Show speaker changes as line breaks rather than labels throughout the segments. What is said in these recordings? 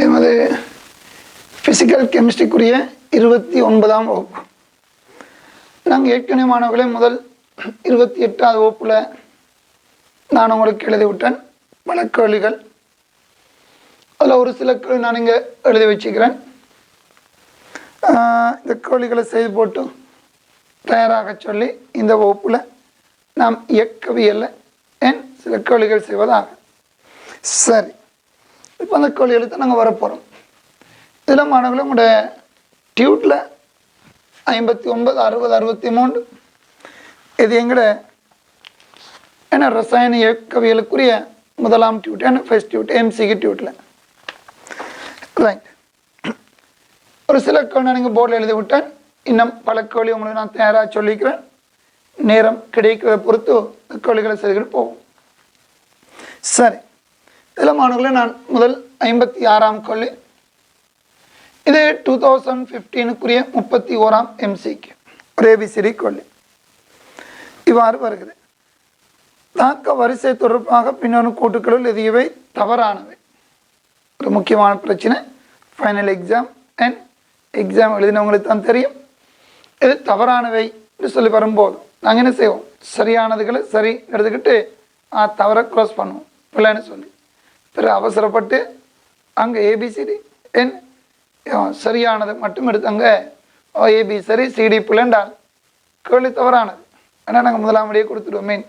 எமது ஃபிசிக்கல் கெமிஸ்ட்ரிக்குரிய 29ஆம் வகுப்பு. நாங்கள் ஏற்கனவே மாணவர்களே முதல் 28வது வகுப்பில் நான் உங்களுக்கு எழுதிவிட்டேன் பல கேள்விகள். அதில் ஒரு சில கேள்வி நான் இங்கே எழுதி வச்சுக்கிறேன். இந்த கேள்விகளை செய்து போட்டு தயாராக சொல்லி இந்த வகுப்பில் நாம் இயக்கவியலில் சில கேள்விகள் செய்வதாக. சரி, இப்போ அந்த கேள்விகளுக்கு தான் நாங்கள் வரப்போகிறோம். இதில் மாணவர்களும் உங்களுடைய டியூட்டில் 59, 60, 63 இது எங்கட என்ன ரசாயன இயக்கவியலுக்குரிய முதலாம் டியூட், என்ன ஃபர்ஸ்ட் டியூட், எம்சிக்கு டியூட்டில். ரைட், ஒரு சில கேள்வி நான் நீங்கள் போர்டில் எழுதி விட்டேன். இன்னும் பல கேள்வி உங்களுக்கு நான் தயாராக சொல்லிக்கிறேன். நேரம் கிடைக்கிறத பொறுத்து கேள்விகளை செய்துக்கிட்டு போவோம். சரி, இதில் மாணவர்களே நான் முதல் 56ஆம் கேள்வி. இது 2015க்குரிய 31ஆம் எம்சிக்கு ஒரு ஏபிசிடி கேள்வி. இவ்வாறு வருகிறது: தாக்க வரிசை தொடர்பாக பின்வரும் கூட்டுக்களுள் எதுவே தவறானவை? ஒரு முக்கியமான பிரச்சனை. ஃபைனல் எக்ஸாம் அண்ட் எக்ஸாம் எழுதினவங்களுக்கு தான் தெரியும். இது தவறானவை என்று சொல்லி வரும்போது நாங்கள் என்ன செய்வோம்? சரியானதுகளை சரி எடுத்துக்கிட்டு தவறை க்ராஸ் பண்ணுவோம் பிள்ளைன்னு சொல்லி. பிறகு அவசரப்பட்டு அங்கே ஏபிசிடி என் சரியானது மட்டும் எடுத்தாங்க. ஏபி சரி, சிடி பிள்ளைண்டால் கேள்வி தவறானது. ஆனால் நாங்கள் முதலாமடியே கொடுத்துடுவோம். மெயின்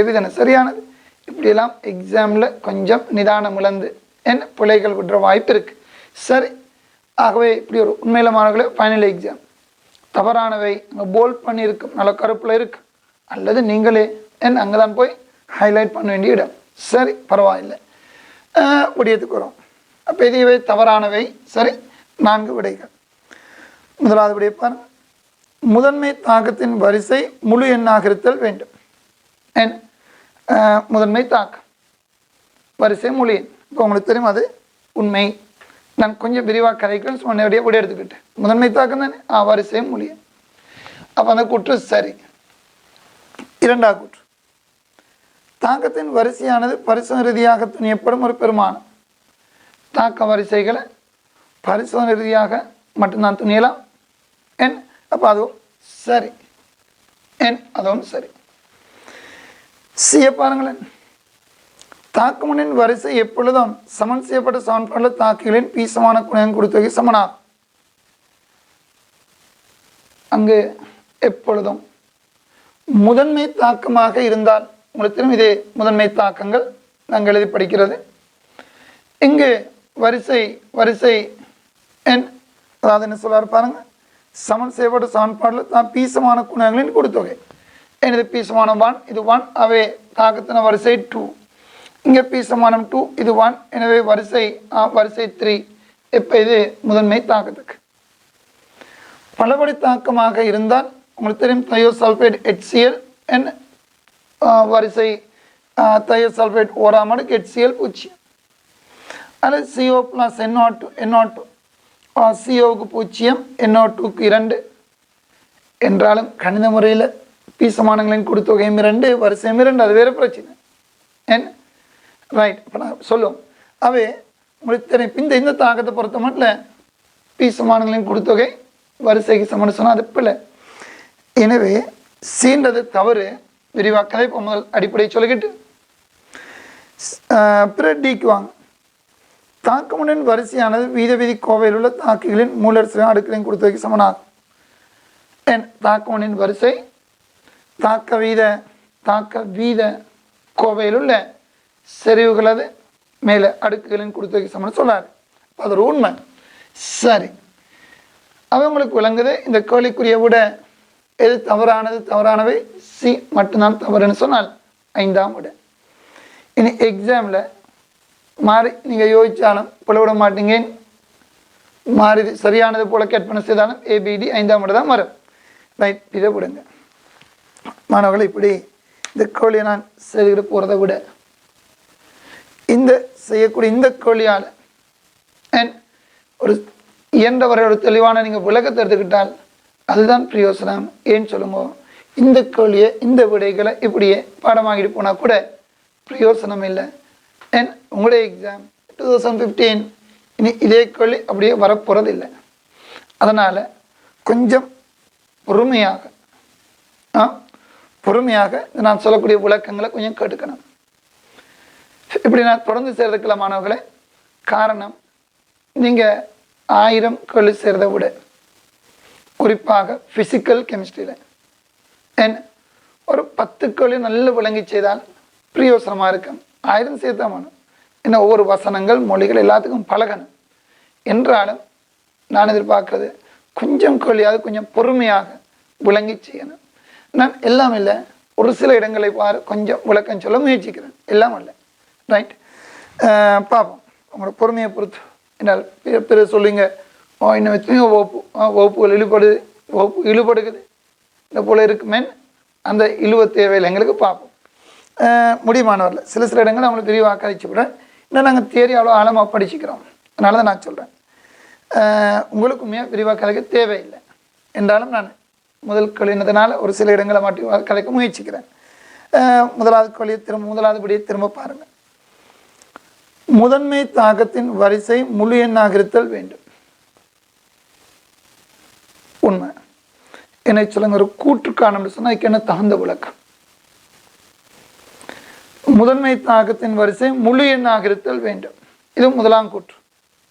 எவிதனை சரியானது. இப்படியெல்லாம் எக்ஸாமில் கொஞ்சம் நிதானம் இழந்து என் பிள்ளைகள் விடுற வாய்ப்பு இருக்குது. சரி, ஆகவே இப்படி ஒரு உண்மையில மாணவர்களே ஃபைனல் எக்ஸாம் தவறானவை அங்கே போல்ட் பண்ணியிருக்கும், நல்ல கருப்பில் இருக்கு, அல்லது நீங்களே அங்கே தான் போய் ஹைலைட் பண்ண வேண்டிய இடம். சரி, பரவாயில்லை, விடயத்துக்கு வரும். அப்போ இதுவே தவறானவை. சரி, 4 விடைகள். முதலாவது விடைய பாருங்கள். முதன்மை தாக்கத்தின் வரிசை முழு எண்ணாக இருத்தல் வேண்டும். முதன்மை தாக்கம் வரிசை முழு எண். இப்போ உங்களுக்கு தெரியும் அது உண்மை. நான் கொஞ்சம் விரிவாக கரைக்கிறேன், சொன்னபடியே விட எடுத்துக்கிட்டேன். முதன்மை தாக்கம் தானே, வரிசை முழு எண். அப்போ அந்த கூற்று சரி. இரண்டாவது கூற்று: தாக்கத்தின் வரிசையானது பரிசோதனை ரீதியாக துணியப்படும் ஒரு பெருமானம். தாக்க வரிசைகளை பரிசோதனை ரீதியாக மட்டும்தான் துணியலாம். அப்போ அதுவும் சரி. அதுவும் சரி. செய்ய பாருங்களேன். தாக்குமுனின் வரிசை எப்பொழுதும் சமன் செய்யப்பட்ட சமன்பாடுள்ள தாக்கிகளின் பீசமான குணம் கொடுத்தொகை சமனாகும். அங்கு எப்பொழுதும் முதன்மை தாக்கமாக இருந்தால் உங்களுக்கு தெரியும், இதே முதன்மை தாக்கங்கள் நாங்கள் எழுதி படிக்கிறது. இங்கு வரிசை எண், அதாவது என்ன சொல்றாரு பாருங்க, சமன் செய்யப்பட்ட சமன்பாடுல தான் பீசமான குணங்களின் கொடுத்தொகை. இது பீசமான 1, இது 1, அவை தாக்கத்தின வரிசை 2. இங்கே பீசமானம் 2, இது 1, எனவே வரிசை 3. இப்போ இது முதன்மை தாக்கத்துக்கு. பலபடி தாக்கமாக இருந்தால் உங்களுக்கு தெரியும், தயோசல்பேட் HCl வரிசை தயோசல்பேட் ஓராம் அடுக்கு HCl 0, அல்லது CO + NO2 COவுக்கு 0, NO2க்கு 2 என்றாலும் கணித முறையில் பீசமானங்களின் கொடுத்தொகையும் 2, வரிசையும் 2, அது வேறு பிரச்சனை. ரைட், இப்போ நான் சொல்லுவோம். அவை உங்களுக்கு தெரியும், இந்த தாக்கத்தை பொறுத்த மட்டும் பீசமானங்களின் கொடுத்தொகை வரிசைக்கு சமன் சொன்னால் அது பிள்ளை. எனவே சீன்றது தவறு. விரிவாக கதை இப்போ முதல் அடிப்படையை சொல்லிக்கிட்டு பிற டிக்கு வாங்க. தாக்கமுனின் வரிசையானது வீதி கோவையில் உள்ள தாக்கிகளின் மூலரிசையும் அடுக்களையும் கொடுத்தொகை சமனாகும். தாக்கமுனின் வரிசை தாக்க வீத கோவையில் உள்ள செறிவுகளது மேலே அடுக்குகளின் கொடுத்தொகை சமன் சொல்லாரு. அது ஒரு உண்மை. சரி, அவங்களுக்கு விளங்குது. இந்த கேள்விக்குரிய விட எது தவறானவை சி மட்டும்தான் தவறுன்னு சொன்னால் 5ஆம் விட. இனி எக்ஸாமில் மாறி நீங்கள் யோசித்தாலும் புலவிட மாட்டீங்க. மாறி சரியானது போல கேட்பனை செய்தாலும் ABD 5ஆம் விட தான் வரும். ரைட், இதை விடுங்க மாணவர்கள். இப்படி இந்த கேள்வியை நான் செய்துக்கிட்டு போகிறத விட இந்த செய்யக்கூடிய இந்த கேள்வியால் ஒரு இயன்றவரை ஒரு தெளிவான நீங்கள் விளக்கத்தை எடுத்துக்கிட்டால் அதுதான் பிரயோசனம். ஏன்னு சொல்லுங்க, இந்த கேள்வியை இந்த விடைகளை இப்படியே பாடமாகிட்டு போனால் கூட பிரயோசனம் இல்லை. உங்களுடைய எக்ஸாம் 2015 இனி இதே கேள்வி அப்படியே வரப்போகிறதில்லை. அதனால் கொஞ்சம் பொறுமையாக நான் சொல்லக்கூடிய விளக்கங்களை கொஞ்சம் கேட்டுக்கணும். இப்படி நான் தொடர்ந்து செய்கிறதுக்குள்ள மாணவர்களே, காரணம் நீங்கள் 1000 கேள்வி செய்கிறத விட குறிப்பாக ஃபிசிக்கல் கெமிஸ்ட்ரியில் ஒரு 10 கேள்வி நல்ல விளங்கி செய்தால் பிரயோசனமாக இருக்கும். 1000 சேர்த்தாமான இன்னும் ஒவ்வொரு வசனங்கள் மொழிகள் எல்லாத்துக்கும் பழகணும். என்றாலும் நான் எதிர்பார்க்குறது கொஞ்சம் கேள்வியாவது கொஞ்சம் பொறுமையாக விளங்கி செய்யணும். நான் எல்லாம் இல்லை, ஒரு சில இடங்களை கொஞ்சம் விளக்கம் சொல்ல முயற்சிக்கிறேன், எல்லாம் இல்லை. ரைட், பார்ப்போம் உங்களோட பொறுமையை பொறுத்து. என்னால் பிற சொல்லுங்க இன்னும் எத்தனையோ வகுப்புகள் இழுபடுக்குது இந்த போல் இருக்குமே, அந்த இழுவ தேவையில் எங்களுக்கு பார்ப்போம். முடியுமானவரில் சில இடங்கள் அவங்களை விரிவாக கழிச்சு விட இன்னும் நாங்கள் தியரி அவ்வளோ ஆழமாக படிச்சுக்கிறோம். அதனால தான் நான் சொல்கிறேன், உங்களுக்குமே விரிவாக கலைக்க தேவையில்லை. என்றாலும் நான் முதல் கழினதுனால ஒரு சில இடங்களை மாட்டி கலைக்க முயற்சிக்கிறேன். முதலாவது கழியை முதலாவது படியை திரும்ப பாருங்கள். முதன்மை தாக்கத்தின் வரிசை முழு எண்ணாக இருத்தல் வேண்டும். உண்மை. என்னை சொல்லுங்க, ஒரு கூற்று காரணம் சொன்னால் அதுக்கு என்ன தகுந்த விளக்கம்? முதன்மை தாக்கத்தின் வரிசை முழு எண்ணாக இருத்தல் வேண்டும். இது முதலாம் கூற்று.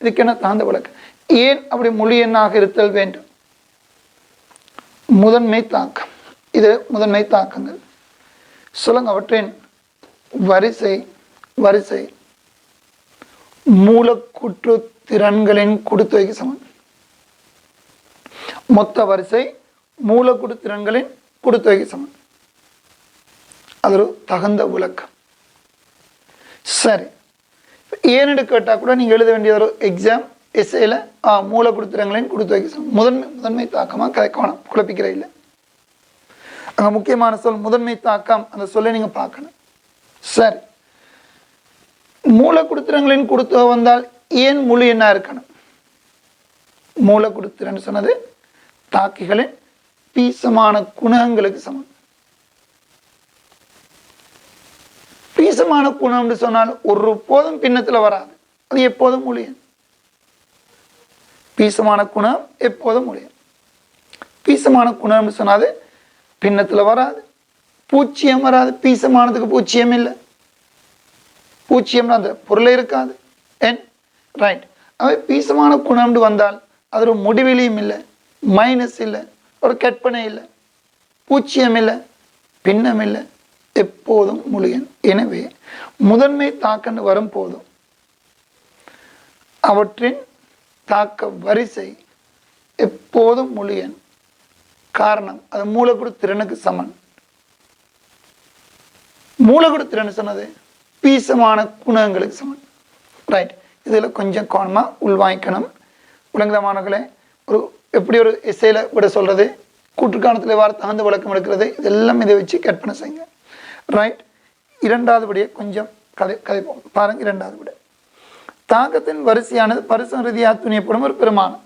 இதுக்கு என்ன தகுந்த விளக்கம்? ஏன் அப்படி முழு எண்ணாக இருத்தல் வேண்டும்? முதன்மை தாக்கம், இது முதன்மை தாக்கங்கள் சொல்லுங்க. அவற்றின் வரிசை மூலக்கூற்று திறன்களின் கூட்டுத்தொகைக்கு சமம். மொத்த வரிசை மூலக்கூற்று திறன்களின் கூட்டுத்தொகைக்கு சமம். அது ஒரு தகுந்த விளக்கம். சரி, ஏன்னு கேட்டால் கூட நீங்கள் எழுத வேண்டிய ஒரு எக்ஸாம் எஸ்ஏல மூலக்கூற்று திறன்களின் கூட்டுத்தொகைக்கு சமம். முதன்மை தாக்கமாக கதைக்கணும், குழப்பிக்கிற இல்லை. அங்கே முக்கியமான சொல் முதன்மை தாக்கம், அந்த சொல்லை நீங்கள் பார்க்கணும். சரி, மூலக்கூற்றுத்திறன்களின் கூட்டுத்தொகை வந்தால் ஏன் முழு எண்ணா இருக்கணும்? மூலக்கூற்றுத்திறன் சொன்னது தாக்கிகளின் பீசமான குணங்களுக்கு சமம். பீசமான குணம்னு சொன்னால் ஒரு போதும் பின்னத்தில் வராது, அது எப்போதும் முழு எண். பீசமான குணம் எப்போதும் முழு எண். பீசமான குணம்னு சொன்னாது பின்னத்தில் வராது, பூச்சியம் வராது. பீசமானதுக்கு பூச்சியம் இல்லை, பூச்சியம்னா அந்த பொருளை இருக்காது. ரைட், அவை பீசமான குணம்னு வந்தால் அது ஒரு முடிவெளியும் இல்லை, மைனஸ் இல்லை, ஒரு கற்பனை இல்லை, பூச்சியம் இல்லை, பின்னம் இல்லை, எப்போதும் முழு எண். எனவே முதன்மை தாக்கன்னு வரும் போதும் அவற்றின் தாக்க வரிசை எப்போதும் முழு எண். காரணம், அது மூலக்கூற்று திறனுக்கு சமன். மூலக்கூற்று திறன் சொன்னது பீசமான குணங்களுக்கு சமன். ரைட், இதில் கொஞ்சம் கவனமாக உள்வாங்கிக்கணும். உலகமானவர்களே, ஒரு எப்படி ஒரு எஸ்ஐல விட சொல்கிறது, கூற்றுக்காணத்தில் வார தகுந்த விளக்கம் எடுக்கிறது, இதெல்லாம் இதை வச்சு கற்பனை செய்யுங்க. ரைட், இரண்டாவது படியை கொஞ்சம் கதைப்போம் பாருங்க. இரண்டாவது விட தாக்கத்தின் வரிசையானது பரிசு ரீதியாக துணியப்படும் ஒரு பெருமானம்.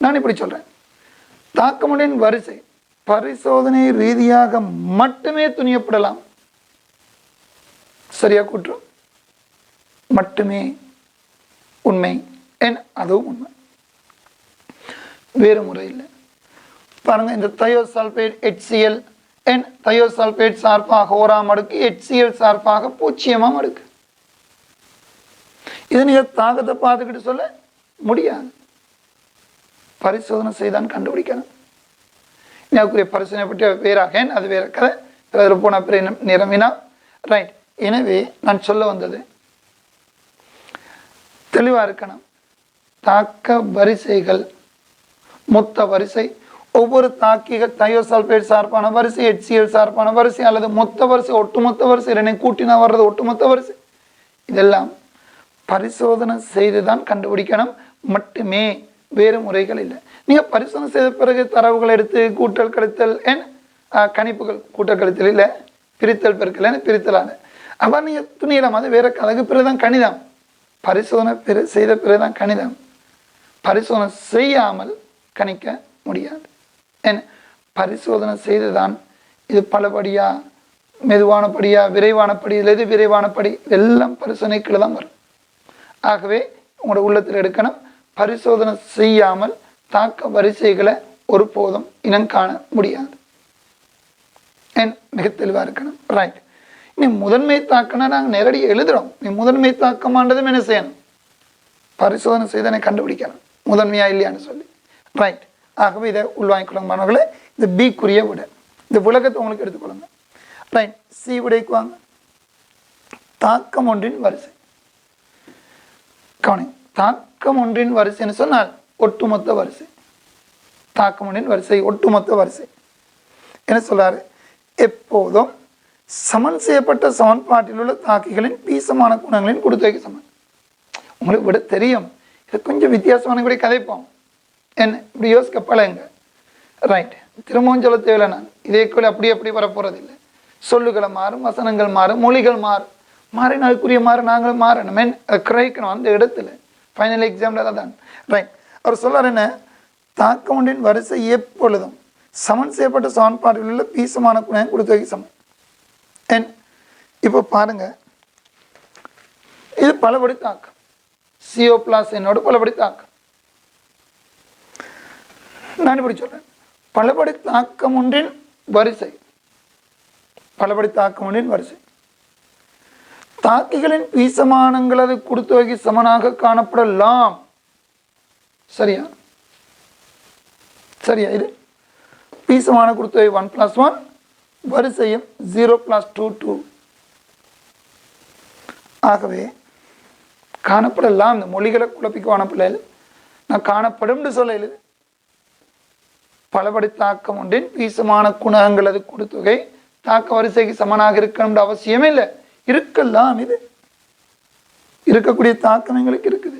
நான் இப்படி சொல்கிறேன், தாக்கமுடன் வரிசை பரிசோதனை ரீதியாக மட்டுமே துணியப்படலாம். சரியா கூற்று? மட்டுமே உண்மை. அதுவும் உண்மை, வேறு முறை இல்லை. பாருங்க, இந்த தயோசல்பேட் HCl தயோசல்பேட் சார்பாக 1ஆம் அடுக்கு, HCl சார்பாக 0ஆம் அடுக்கு. இது நீங்க தாக்கத்தை பார்த்துக்கிட்டு சொல்ல முடியாது, பரிசோதனை செய்தான் கண்டுபிடிக்கணும். எனக்குரிய பரிசோதனை பற்றி வேறாக, அது வேற கதை, அதில் போன பிற நிறமினா. ரைட், எனவே நான் சொல்ல வந்தது தெளிவாக இருக்கணும். தாக்க வரிசைகள் மொத்த வரிசை, ஒவ்வொரு தாக்கிகள் தயோசல்பேட் சார்பான வரிசை, HCl சார்பான வரிசை, அல்லது மொத்த வரிசை, ஒட்டுமொத்த வரிசை, இரண்டை கூட்டினா வர்றது ஒட்டுமொத்த வரிசை, இதெல்லாம் பரிசோதனை செய்து தான் கண்டுபிடிக்கணும் மட்டுமே, வேறு முறைகள் இல்லை. நீங்கள் பரிசோதனை செய்த பிறகு தரவுகள் எடுத்து கூட்டல் கழித்தல் கணிப்புகள், கூட்டல் கழித்தல் இல்லை, பிரித்தல் பெருக்கல் பிரித்தலான அப்போ நீங்கள் துணியலாம், அது வேற கலகு பிறகுதான் கணிதம். பரிசோதனை செய்த பிறகுதான் கணிதம். பரிசோதனை செய்யாமல் கணிக்க முடியாது. பரிசோதனை செய்துதான் இது பலபடியா, மெதுவான படியா, விரைவான படி, எது விரைவான படி, இதெல்லாம் பரிசோதனைக்குள்ள தான் வரும். ஆகவே உங்களோட உள்ளத்தில் எடுக்கணும், பரிசோதனை செய்யாமல் தாக்க வரிசைகளை ஒருபோதும் இனம் காண முடியாது. மிக தெளிவாக இருக்கணும். ரைட். நீ முதன்மை தாக்கம்னா நாங்கள் நேரடியாக எழுதுகிறோம். நீ முதன்மை தாக்கமானதும் என்ன செய்யணும், பரிசோதனை செய்தனை கண்டுபிடிக்கணும் முதன்மையா இல்லையான்னு சொல்லி. ரைட். ஆகவே இதை உள்வாங்கிக்கொள்ளுங்க மாணவர்களே. இந்த பிக்குரிய விட இந்த விளக்கத்தை உங்களுக்கு எடுத்துக்கொள்ளுங்க. ரைட். சி விடைக்கு வாங்க. தாக்கம் ஒன்றின் வரிசை. கவனி, தாக்கம் ஒன்றின் வரிசைன்னு சொன்னால் ஒட்டுமொத்த வரிசை. தாக்கம் ஒன்றின் வரிசை ஒட்டுமொத்த வரிசை. என்ன சொல்றாரு, எப்போதும் சமன் செய்யப்பட்ட சமன்பாட்டில் உள்ள தாக்கிகளின் பீசமான குணங்களின் கொடுத்தொகை சமன். உங்களுக்கு விட தெரியும், இது கொஞ்சம் வித்தியாசமான கூட கதைப்போம். என்ன இப்படி யோசிக்க பழங்க. ரைட். திரும்பவும் சொல்ல தேவையில்லை. நான் இதே கூட அப்படி வரப்போறது இல்லை. சொல்லுகளை மாறும், வசனங்கள் மாறும், மொழிகள் மாறும். மாறினதுக்குரிய மாறு நாங்கள் மாறணும். கிரகிக்கணும் அந்த இடத்துல. ஃபைனல் எக்ஸாம்ல தான். ரைட். அவர் சொல்றாரு என்ன, தாக்கம் ஒன்றின் வரிசை எப்பொழுதும் சமன் செய்யப்பட்ட சமன்பாட்டில் உள்ள பீசமான குணம் கொடுத்தொகை சமன். இப்போ பாருங்க, இது பலபடி தாக்கம். CO பிளஸ் என்னோட பலபடி தாக்கம். நான் இப்படி சொல்றேன், பலபடி தாக்கம் ஒன்றின் வரிசை. பலபடி தாக்கம் ஒன்றின் வரிசை தாக்கிகளின் பீசமானங்களது கொடுத்தொகை சமனாக காணப்படலாம். சரியா? சரியா? இது பீசமான கொடுத்தொகை 1+1, வரிசையும் 0+2 2. ஆகவே காணப்படலாம். இந்த மொழிகளை குழப்பிக்குவான பிள்ளைகள், நான் காணப்படும் சொல்லல. பலபடி தாக்கம் ஒன்றின் பீசமான குணங்களது கொடுத்தொகை தாக்க வரிசைக்கு சமனாக இருக்கணும்னு அவசியமே இல்லை. இருக்கலாம். இது இருக்கக்கூடிய தாக்கம் எங்களுக்கு இருக்குது.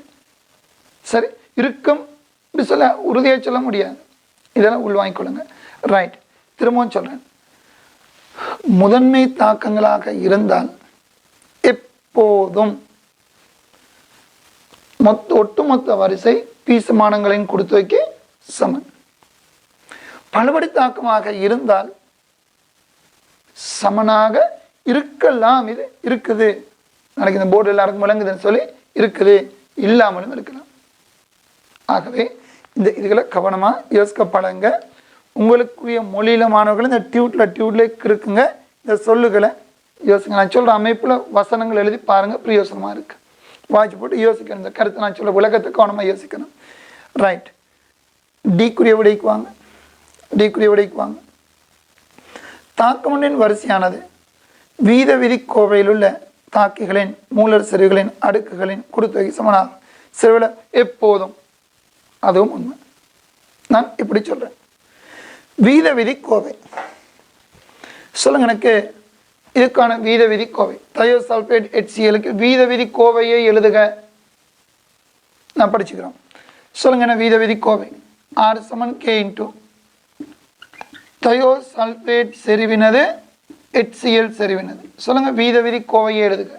சரி, இருக்கும் சொல்ல உறுதியாக சொல்ல முடியாது. இதெல்லாம் உள்வாங்கிக்கொள்ளுங்க. ரைட். திரும்பவும் சொல்றேன், முதன்மை தாக்கங்களாக இருந்தால் எப்போதும் ஒட்டுமொத்த வரிசை பீசமானங்களின் கொடுத்தொகைக்கு சமன். பலபடி தாக்கமாக இருந்தால் சமனாக இருக்கலாம். இது இருக்குது. நாளைக்கு இந்த போர்டு எல்லாருக்கும் விளங்குதுன்னு சொல்லி இருக்குது, இல்லாமலும் இருக்கலாம். ஆகவே இந்த இதுகளை கவனமாக யோசிக்க பழங்க. உங்களுக்குரிய மொழியில மாணவர்கள் இந்த டியூட்ல இருக்குங்க. இந்த சொல்லுகளை யோசிங்க. நான் சொல்ற அமைப்புல வசனங்கள் எழுதி பாருங்க, பிரயோசனமா இருக்கு. வாய்ச்சி போட்டு யோசிக்கணும். இந்த கருத்தை நான் சொல்ல விளக்கத்தை கவனமாக யோசிக்கணும். ரைட். டிக்குரிய விடைக்கு வாங்க. டிக்குரிய விடைக்கு வாங்க. தாக்கமொன்றின் வரிசையானது வீத விதி கோவையில் உள்ள தாக்கிகளின் மூலர் செறிவுகளின் அடுக்குகளின் கொடுத்தொகை சமனாகும். செறிவுல எப்போதும், அதுவும் உண்மை. நான் இப்படி சொல்றேன், வீத விதி கோவை சொல்லுங்க எனக்கு. இதுக்கான வீத விதி கோவை தயோசல்பேட் HClக்கு வீத விதி கோவையை எழுதுக. நான் படிச்சுக்கிறோம். சொல்லுங்க என்ன வீத விதி கோவை. R = K × தயோசல்பேட் செறிவினது HCl செறிவினது. சொல்லுங்க வீத விதி கோவையை எழுதுக.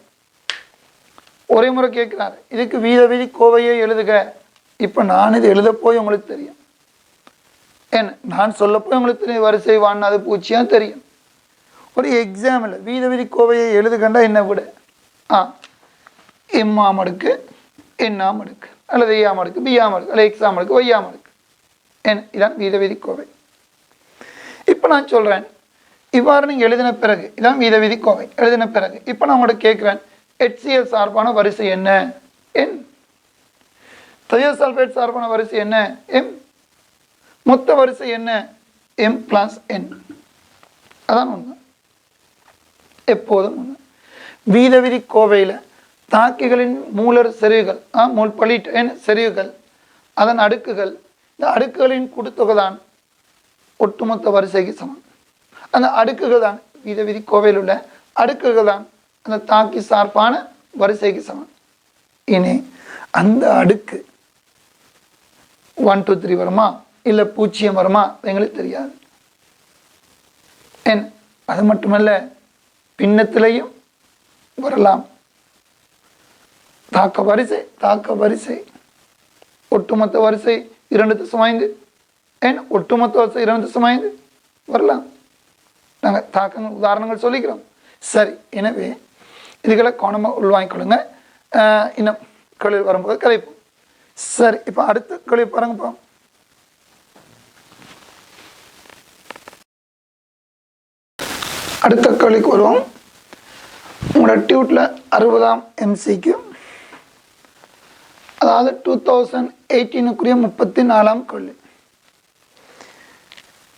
ஒரே முறை கேட்கிறாரு, இதுக்கு வீத விதி கோவையை எழுதுக. இப்போ நான் இது எழுத போய் உங்களுக்கு தெரியும். என்ன நான் சொல்ல போய் உங்களுக்கு தெரியும், வரிசை வாண்ணாது பூச்சியா தெரியும். ஒரு எக்ஸாம்பிள் வீத விதி கோவையை எழுதுகண்டா என்ன விட M ஆம் அடுக்கு N ஆம் அடுக்கு அல்லது A ஆம் அடுக்கு B ஆம் அடுக்கு அல்லது X ஆம் அடுக்கு Y ஆம் அடுக்கு. இதான் வீத விதி கோவை. இப்போ நான் சொல்றேன், இவ்வாறு நீங்கள் எழுதின பிறகு இதான் வீத விதி கோவை. எழுதின பிறகு இப்போ நான் உங்கள்கிட்ட கேட்குறேன், HCl சார்பான வரிசை என்ன? N. தயோசல்பேட் சார்பான வரிசை என்ன? M. மொத்த வரிசை என்ன? M+N. அதான் உண்மை. எப்போதும் உண்மை. வீத விதி கோவையில் தாக்கிகளின் மூலர் செறிவுகள் செறிவுகள் அதன் அடுக்குகள், இந்த அடுக்குகளின் கூட்டுத்தொகை தான் ஒட்டுமொத்த வரிசைக்கு சமம். அந்த அடுக்குகள் தான் வீத விதி கோவையில் உள்ள அடுக்குகள் தான் அந்த தாக்கி சார்பான வரிசைக்கு சமம். இனி அந்த அடுக்கு 1 2 3 வருமா இல்லை 0 வருமா எங்களுக்கு தெரியாது. அது மட்டுமல்ல, பின்னத்திலையும் வரலாம். தாக்க வரிசை ஒட்டுமொத்த வரிசை 2.5 ஒட்டுமொத்த வரிசை 2.5 வரலாம். நாங்கள் தாக்கங்கள் உதாரணங்கள் சொல்லிக்கிறோம். சரி, எனவே இதுகளை கவனமாக உள்வாங்கிக்கொள்ளுங்க. இன்னும் கேள்வி வரும்போது கதைப்போம். சரி, இப்போ அடுத்த கேள்வி பாருங்கப்பா. அடுத்த கேள்விக்கு வருவோம். உங்களோட டியூட்டில் 60ஆம் எம்சிக்கு, அதாவது 2018க்குரிய 34ஆம் கேள்வி.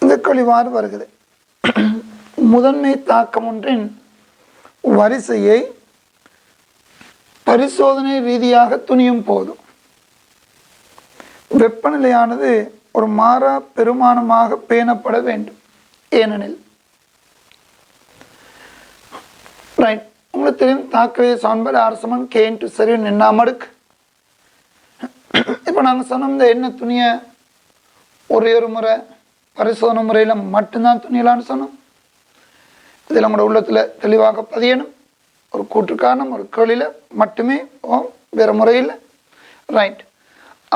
இந்த கேள்வி வருகிறது. முதன்மை தாக்கம் ஒன்றின் வரிசையை பரிசோதனை ரீதியாக துணியும் போதும் வெப்பநிலையானது ஒரு மாறா பெருமானமாக பேணப்பட வேண்டும். ஏனெனில் ரைட், உங்களுக்கு தெரியும் தாக்கவிய சமன்பாடு R K × செறிவின் எண்ணாம் அடுக்கு. இப்போ நாங்கள் சொன்னோம் இந்த எண்ணெய் துணியை ஒரே ஒரு முறை பரிசோதனை முறையில் மட்டும்தான் துணியலான்னு சொன்னோம். இதில் உங்களோட உள்ளத்தில் தெளிவாக பதியணும். ஒரு கூற்று காரணம் ஒரு கேள்வியில் மட்டுமே, வேறு முறையில். ரைட்,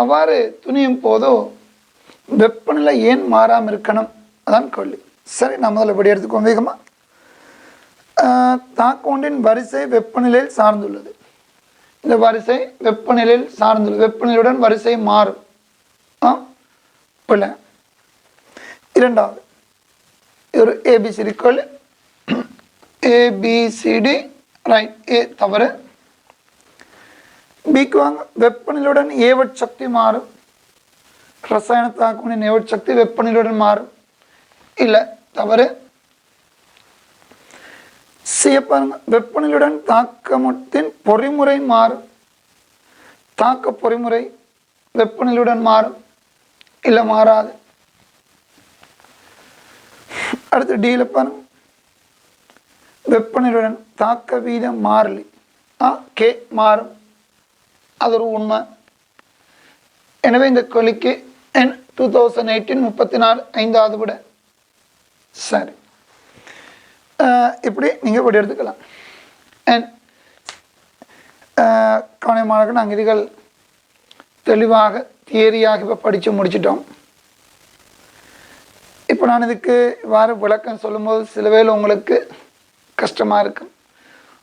அவ்வாறு துணியும் போதோ வெப்பநிலை ஏன் மாறாமல் இருக்கணும், அதான் கேள்வி. சரி, நான் முதல்ல படி எடுத்துக்கோம் வேகமாக. தாக்க ஒன்றின் வரிசை வெப்பநிலையில் சார்ந்துள்ளது. இந்த வரிசை வெப்பநிலையில் சார்ந்துள்ளது. வெப்பநிலையுடன் வரிசை மாறும். இல்லை. இரண்டாவது, ஒரு ஏபிசிடி கேள்வி. ABCD right. ஏ தவறு. பிக்கு வாங்க. வெப்பநிலையுடன் ஏவட் சக்தி மாறும். ரசாயன தாக்கத்தின் ஏவட் சக்தி வெப்பநிலையுடன் மாறும். இல்லை, தவறு. பாருங்க, வெப்பநிலையுடன் தாக்கத்தின் பொறிமுறை மாறும். தாக்க பொறிமுறை வெப்பநிலையுடன் மாறும். இல்லை, மாறாது. அடுத்து டீல பாருங்க, வெப்பநிலையுடன் தாக்க வீதம் மாறலி கே மாறும். அது ஒரு உண்மை. எனவே இந்த கேள்விக்கு N 2018 34 5வது விட. சரி, இப்படி நீங்கள் இப்படி எடுத்துக்கலாம். கவனமாக நாங்கள் இதுகள் தெளிவாக தியரியாக இப்போ படித்து முடிச்சிட்டோம். இப்போ நான் இதுக்கு இவ்வாறு விளக்கம் சொல்லும்போது சில வேளை உங்களுக்கு கஷ்டமாக இருக்கும்.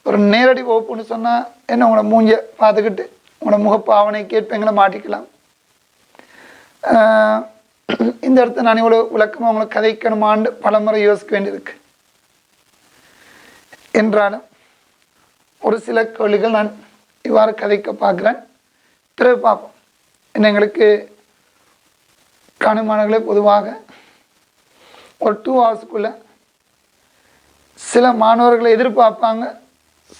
ஒரு நேரடி வகுப்புன்னு சொன்னால் என்ன, உங்களோட மூஞ்சை பார்த்துக்கிட்டு உங்களோட முகப்பாவனை கேட்பீங்களை மாட்டிக்கலாம். இந்த இடத்த நான் இவ்வளோ விளக்கமாக உங்களை கதைக்கணுமான்னு பல முறை யோசிக்க வேண்டியிருக்கு. என்றாலும் ஒரு சில கேள்விகள் நான் இவ்வாறு கதைக்க பார்க்குறேன். பிறகு பார்ப்போம். என்ன, எங்களுக்கு காணுமானங்களே பொதுவாக ஒரு 2 ஹவர்ஸுக்குள்ளே சில மாணவர்களை எதிர்பார்ப்பாங்க,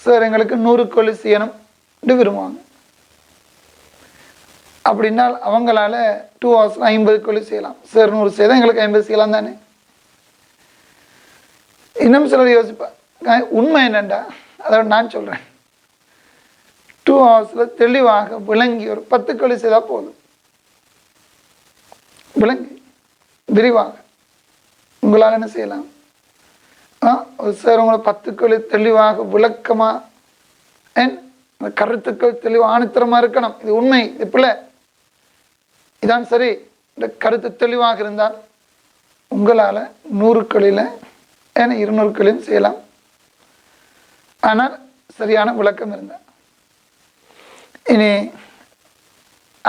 சார் எங்களுக்கு 100 கேள்வி செய்யணும்னு விரும்புவாங்க. அப்படின்னால் அவங்களால 2 ஹவர்ஸில் 50 கேள்வி செய்யலாம். சார் 100 செய்தால் எங்களுக்கு 50 செய்யலாம் தானே. இன்னும் சிலர் யோசிப்பா, உண்மை என்னண்டா, அதோட நான் சொல்கிறேன், 2 ஹவர்ஸில் தெளிவாக விளங்கி ஒரு 10 கேள்வி செய்தால் போதும். விளங்கி விரிவாக உங்களால் என்ன செய்யலாம். சார் உங்களை 10 கேள்வி தெளிவாக விளக்கமாக அந்த கருத்துக்கள் தெளிவாக ஆணித்தரமாக இருக்கணும். இது உண்மை, இது பிள்ளை, இதான் சரி, இந்த கருத்து தெளிவாக இருந்தால் உங்களால் 100 கேள்வியில் 200 கேள்வியும் செய்யலாம். ஆனால் சரியான விளக்கம் இருந்தால். இனி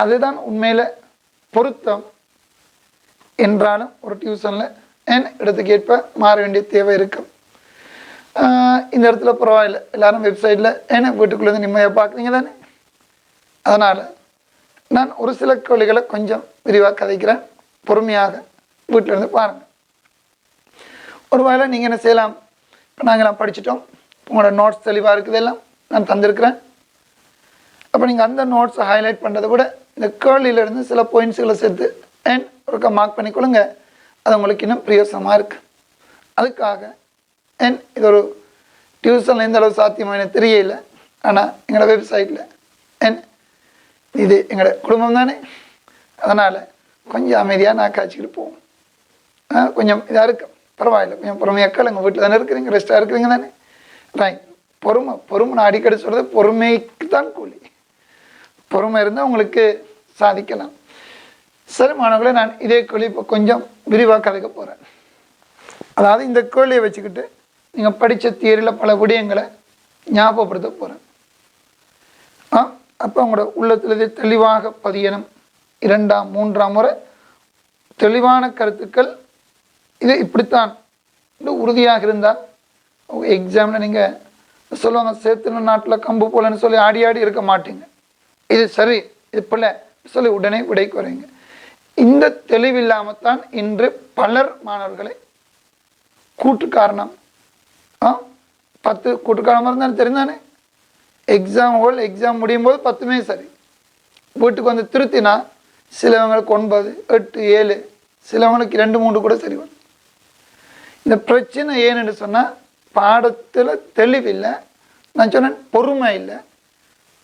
அதுதான் உண்மையில் பொருத்தம். என்றாலும் ஒரு டியூஷனில் இடத்துக்கு ஏற்ப மாற வேண்டிய தேவை இருக்கும். இந்த இடத்துல பரவாயில்லை, எல்லோரும் வெப்சைட்டில் வீட்டுக்குள்ளேருந்து நிம்மதியாக பார்க்குறீங்க தானே. அதனால் நான் ஒரு சில கேள்விகளை கொஞ்சம் விரிவாக கதைக்கிறேன். பொறுமையாக வீட்டிலேருந்து பாருங்கள். ஒரு வேளை நீங்கள் என்ன செய்யலாம், நாங்கள்லாம் படிச்சிட்டோம், உங்களோட நோட்ஸ் தெளிவாக இருக்குது, எல்லாம் நான் தந்திருக்கிறேன். அப்போ நீங்கள் அந்த நோட்ஸை ஹைலைட் பண்ணுறதை விட இந்த கேள்வியிலேருந்து சில பாயிண்ட்ஸுகளை சேர்த்து ஒருக்கா மார்க் பண்ணிக்கொள்ளுங்க. அது உங்களுக்கு இன்னும் பிரயோசனமாக இருக்குது. அதுக்காக இது ஒரு டியூஷனில் எந்த அளவு சாத்தியமாக எனக்கு தெரியல. ஆனால் எங்களோட வெப்சைட்டில் இது எங்களோட குடும்பம் தானே. அதனால் கொஞ்சம் அமைதியாக நான் காய்ச்சிக்கிட்டு போவோம். கொஞ்சம் இதாக இருக்கும், பரவாயில்ல, கொஞ்சம் பொறுமையாக்கள் எங்கள் வீட்டில் தானே இருக்கிறீங்க, ரெஸ்ட்டாக இருக்கிறீங்க தானே. ரைட், பொறுமை நான் அடிக்கடி சொல்கிறது, பொறுமைக்கு தான் கூலி. பொறுமை இருந்தால் உங்களுக்கு சாதிக்கலாம். சரி மாணவர்களே, நான் இதே கேள்வி இப்போ கொஞ்சம் விரிவாக கதைக்க போகிறேன். அதாவது இந்த கேள்வியை வச்சுக்கிட்டு நீங்கள் படித்த தியரியில் பல விடயங்களை ஞாபகப்படுத்த போகிறேன். அப்போ உங்களோட உள்ளத்தில் இது தெளிவாக பதியணும். 2ஆம் 3ஆம் முறை தெளிவான கருத்துக்கள் இது இப்படித்தான் இன்னும் உறுதியாக இருந்தால் எக்ஸாமில் நீங்கள் சொல்லுவாங்க சேர்த்துன நாட்டில் கம்பு போலன்னு சொல்லி ஆடி ஆடி இருக்க மாட்டீங்க. இது சரி இது பிள்ளை சொல்லி உடனே விடை குறைங்க. இந்த தெளிவில்லாமல் தான் இன்று பலர் மாணவர்களை கூட்டு காரணம் 10 கூட்டு காரணமாக இருந்தாலும் தெரிந்தானே எக்ஸாம் முடியும் போது 10மே சரி, வீட்டுக்கு வந்து திருத்தினா சிலவங்களுக்கு 9, 8, 7, சிலவங்களுக்கு 2, 3 கூட சரி வரும். இந்த பிரச்சனை ஏன்னு சொன்னால் பாடத்தில் தெளிவில்லை. நான் சொன்னேன் பொறுமை இல்லை.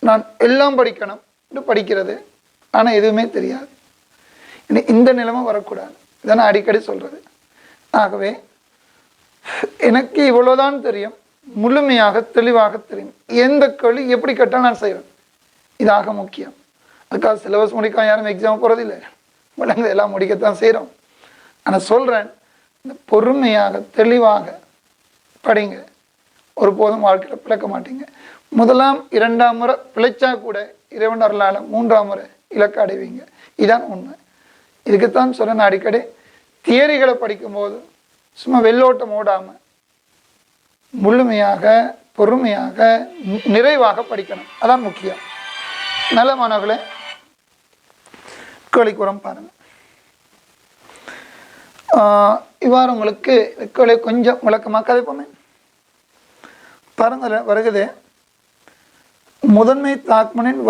நான் எல்லாம் படிக்கணும் படிக்கிறது, ஆனால் எதுவுமே தெரியாது. இந்த நிலைமை வரக்கூடாது. இதை நான் அடிக்கடி சொல்கிறது. ஆகவே எனக்கு இவ்வளோதான் தெரியும், முழுமையாக தெளிவாக தெரியும். எந்த கேள்வி எப்படி கேட்டால் நான் செய்வேன், இதாக முக்கியம். அதுக்காக சிலபஸ் முடிக்க யாரும் எக்ஸாம் போகிறதில்லை, விளங்க எல்லாம் முடிக்கத்தான் செய்கிறோம். ஆனால் சொல்கிறேன், இந்த பொறுமையாக தெளிவாக படிங்க, ஒருபோதும் வாழ்க்கையில் பிழைக்க மாட்டீங்க. 1ஆம் 2ஆம் முறை பிழைச்சா கூட இறைவன் அருளால் 3ஆம் முறை இலக்கு அடைவீங்க. இதான் உண்மை. இதுக்குத்தான் சொல்கிறேன் அடிக்கடி, தியரிகளை படிக்கும்போது சும்மா வெள்ளோட்டம் ஓடாமல் முழுமையாக பொறுமையாக நிறைவாக படிக்கணும். அதான் முக்கியம். நல்ல மாணவர்களே, கேள்விக்குறம் பாருங்கள். இவ்வாறு உங்களுக்கு கேள்வி கொஞ்சம் விளக்கமாக கதைப்போமே. பாருங்கள் வருகிறது, முதன்மை தாக்குமனின்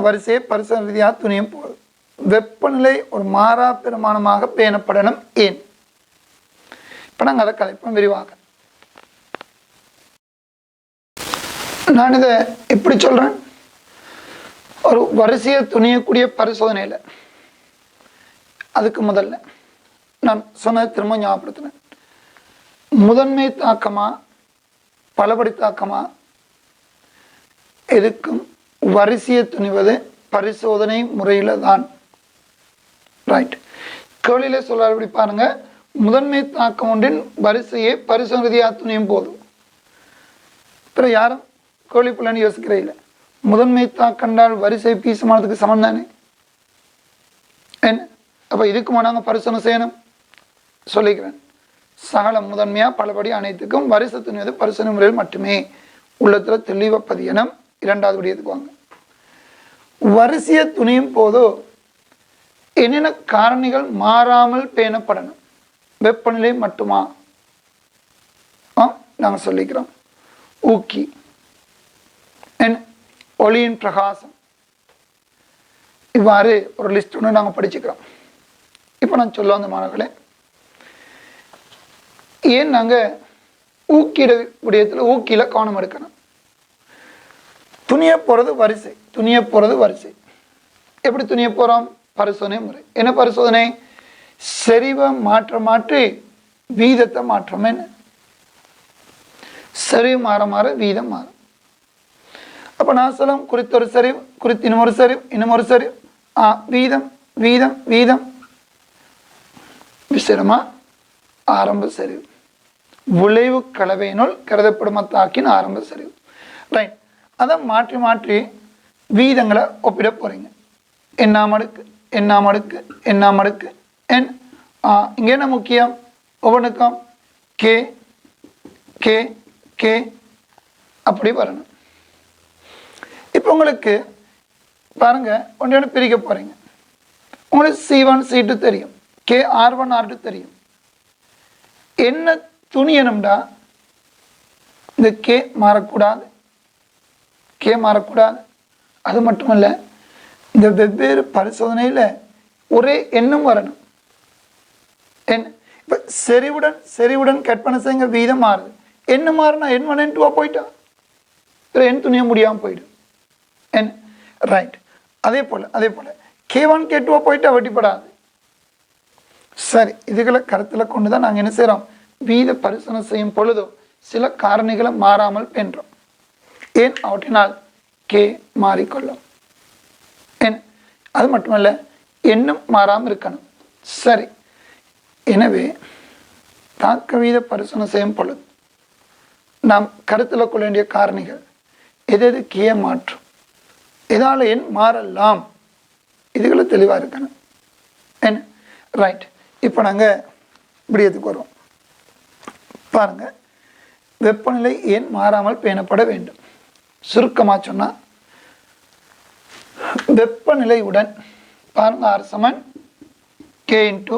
வரிசையை பரிசு ரீதியாக துணியும் போது வெப்பநிலை ஒரு மாறா பெருமானமாக பேணப்படணும் ஏன்? இப்போ நாங்கள் அதை கலைப்போம் விரிவாக. நான் இதை எப்படி சொல்கிறேன், ஒரு வரிசையை துணியக்கூடிய பரிசோதனையில் அதுக்கு முதல்ல நான் சொன்னதை திரும்ப ஞாபகப்படுத்தினேன். முதன்மை தாக்கமா பலபடி தாக்கமா எதுக்கும் வரிசையை துணிவது பரிசோதனை முறையில் தான். ரைட். கேள்வியிலே சொல்ல எப்படி பாருங்க, முதன்மை தாக்கம் ஒன்றின் வரிசையை பரிசோதனையாக துணியும் போதும். பிற யாரும் கேள்வி பிள்ளைன்னு யோசிக்கிறே இல்லை. முதன்மை தாக்கண்டால் வரிசை பீசமானதுக்கு சமம் தானே என்ன? அப்போ இதுக்குமா நாங்கள் பரிசோதனை செய்யணும் சொல்லிக்கிறேன். சகல முதன்மையாக பலபடி அனைத்துக்கும் வரிசை துணிவது பரிசோதனை முறையில் மட்டுமே. உள்ளத்தில் தெளிவாக பதியணும். 2வது விடயத்துக்கு வாங்க. வரிசையை துணியும் போதோ என்னென்ன காரணிகள் மாறாமல் பேணப்படணும்? வெப்பநிலை மட்டுமா? நாங்கள் சொல்லிக்கிறோம். ஊக்கி, ஒளியின் பிரகாசம், இவ்வாறு ஒரு லிஸ்ட் ஒன்று நாங்கள் படிச்சுக்கிறோம். இப்போ நான் சொல்ல வந்த மாணவர்களே, ஏன் நாங்கள் ஊக்கிட விடயத்தில் ஊக்கியில் கவனம் எடுக்கணும்? துணிய போகிறது வரிசை, துணிய போகிறது வரிசை. எப்படி துணிய போகிறோம்? பரிசோதனை முறை. என்ன பரிசோதனை? செறிவை மாற்றி வீதத்தை மாற்றம். என்ன செறிவு மாற வீதம் மாறும். அப்போ நான் சொல்லும் குறித்தொரு செறிவு, குறித்து இன்னொரு செறிவு, இன்னொரு செறிவு, வீதம் வீதம் வீதம் விசிரமா ஆரம்ப செறிவு, விளைவு கலவையினுள் கருதப்படும் தாக்கின் ஆரம்ப செறிவு. ரைட். அதை மாற்றி வீதங்களை ஒப்பிட போகிறீங்க. எண்ணாம் அடுக்கு எண்ணாம் அடுக்கு எண்ணாம் அடுக்கு என். இங்கே என்ன முக்கியம்? ஒவ்வொன்றுக்கும் கே கே கே அப்படி வரணும். இப்போ உங்களுக்கு பாருங்க, ஒன்று பிரிக்க போகிறீங்க. உங்களுக்கு C1 C2 தெரியும், கே R1 R2 தெரியும். என்ன துணியணும்டா இந்த கே மாறக்கூடாது, கே மாறக்கூடாது. அது மட்டுமல்ல, இந்த வெவ்வேறு பரிசோதனையில் ஒரே எண்ணும் வரணும். இப்போ செறிவுடன் கற்பனை செய்யுங்க, வீதம் மாறுது. என்ன மாறினா N1 N2 போயிட்டா எண் துணிய முடியாமல் போயிடும். ரைட். அதே போல் K1 K2 போயிட்டா வெட்டிப்படாது. சரி, இதுகளை கருத்தில் கொண்டு தான் நாங்கள் என்ன செய்கிறோம்? வீத பரிசோதனை செய்யும் பொழுதோ சில காரணிகளை மாறாமல் பெற்றோம். ஏன்? அவற்றினால் கே மாறிக்கொள்ளும். அது மட்டுமல்ல, எண்ணும் மாறாமல் இருக்கணும். சரி, எனவே தாக்க வீத பரிசோதனை செய்யும் பொழுது நாம் கருத்தில் கொள்ள வேண்டிய காரணிகள் எது கே மாற்றும், எதால் எண் மாறலாம், இதுகளை தெளிவாக இருக்கணும். என்ன ரைட். இப்போ நாங்கள் விடயத்துக்கு வருவோம். பாருங்கள், வெப்பநிலை ஏன் மாறாமல் பேணப்பட வேண்டும்? சுருக்கமாக சொன்னால், வெப்பநிலையுடன் பாருங்க R சமன் K இன்ட்டு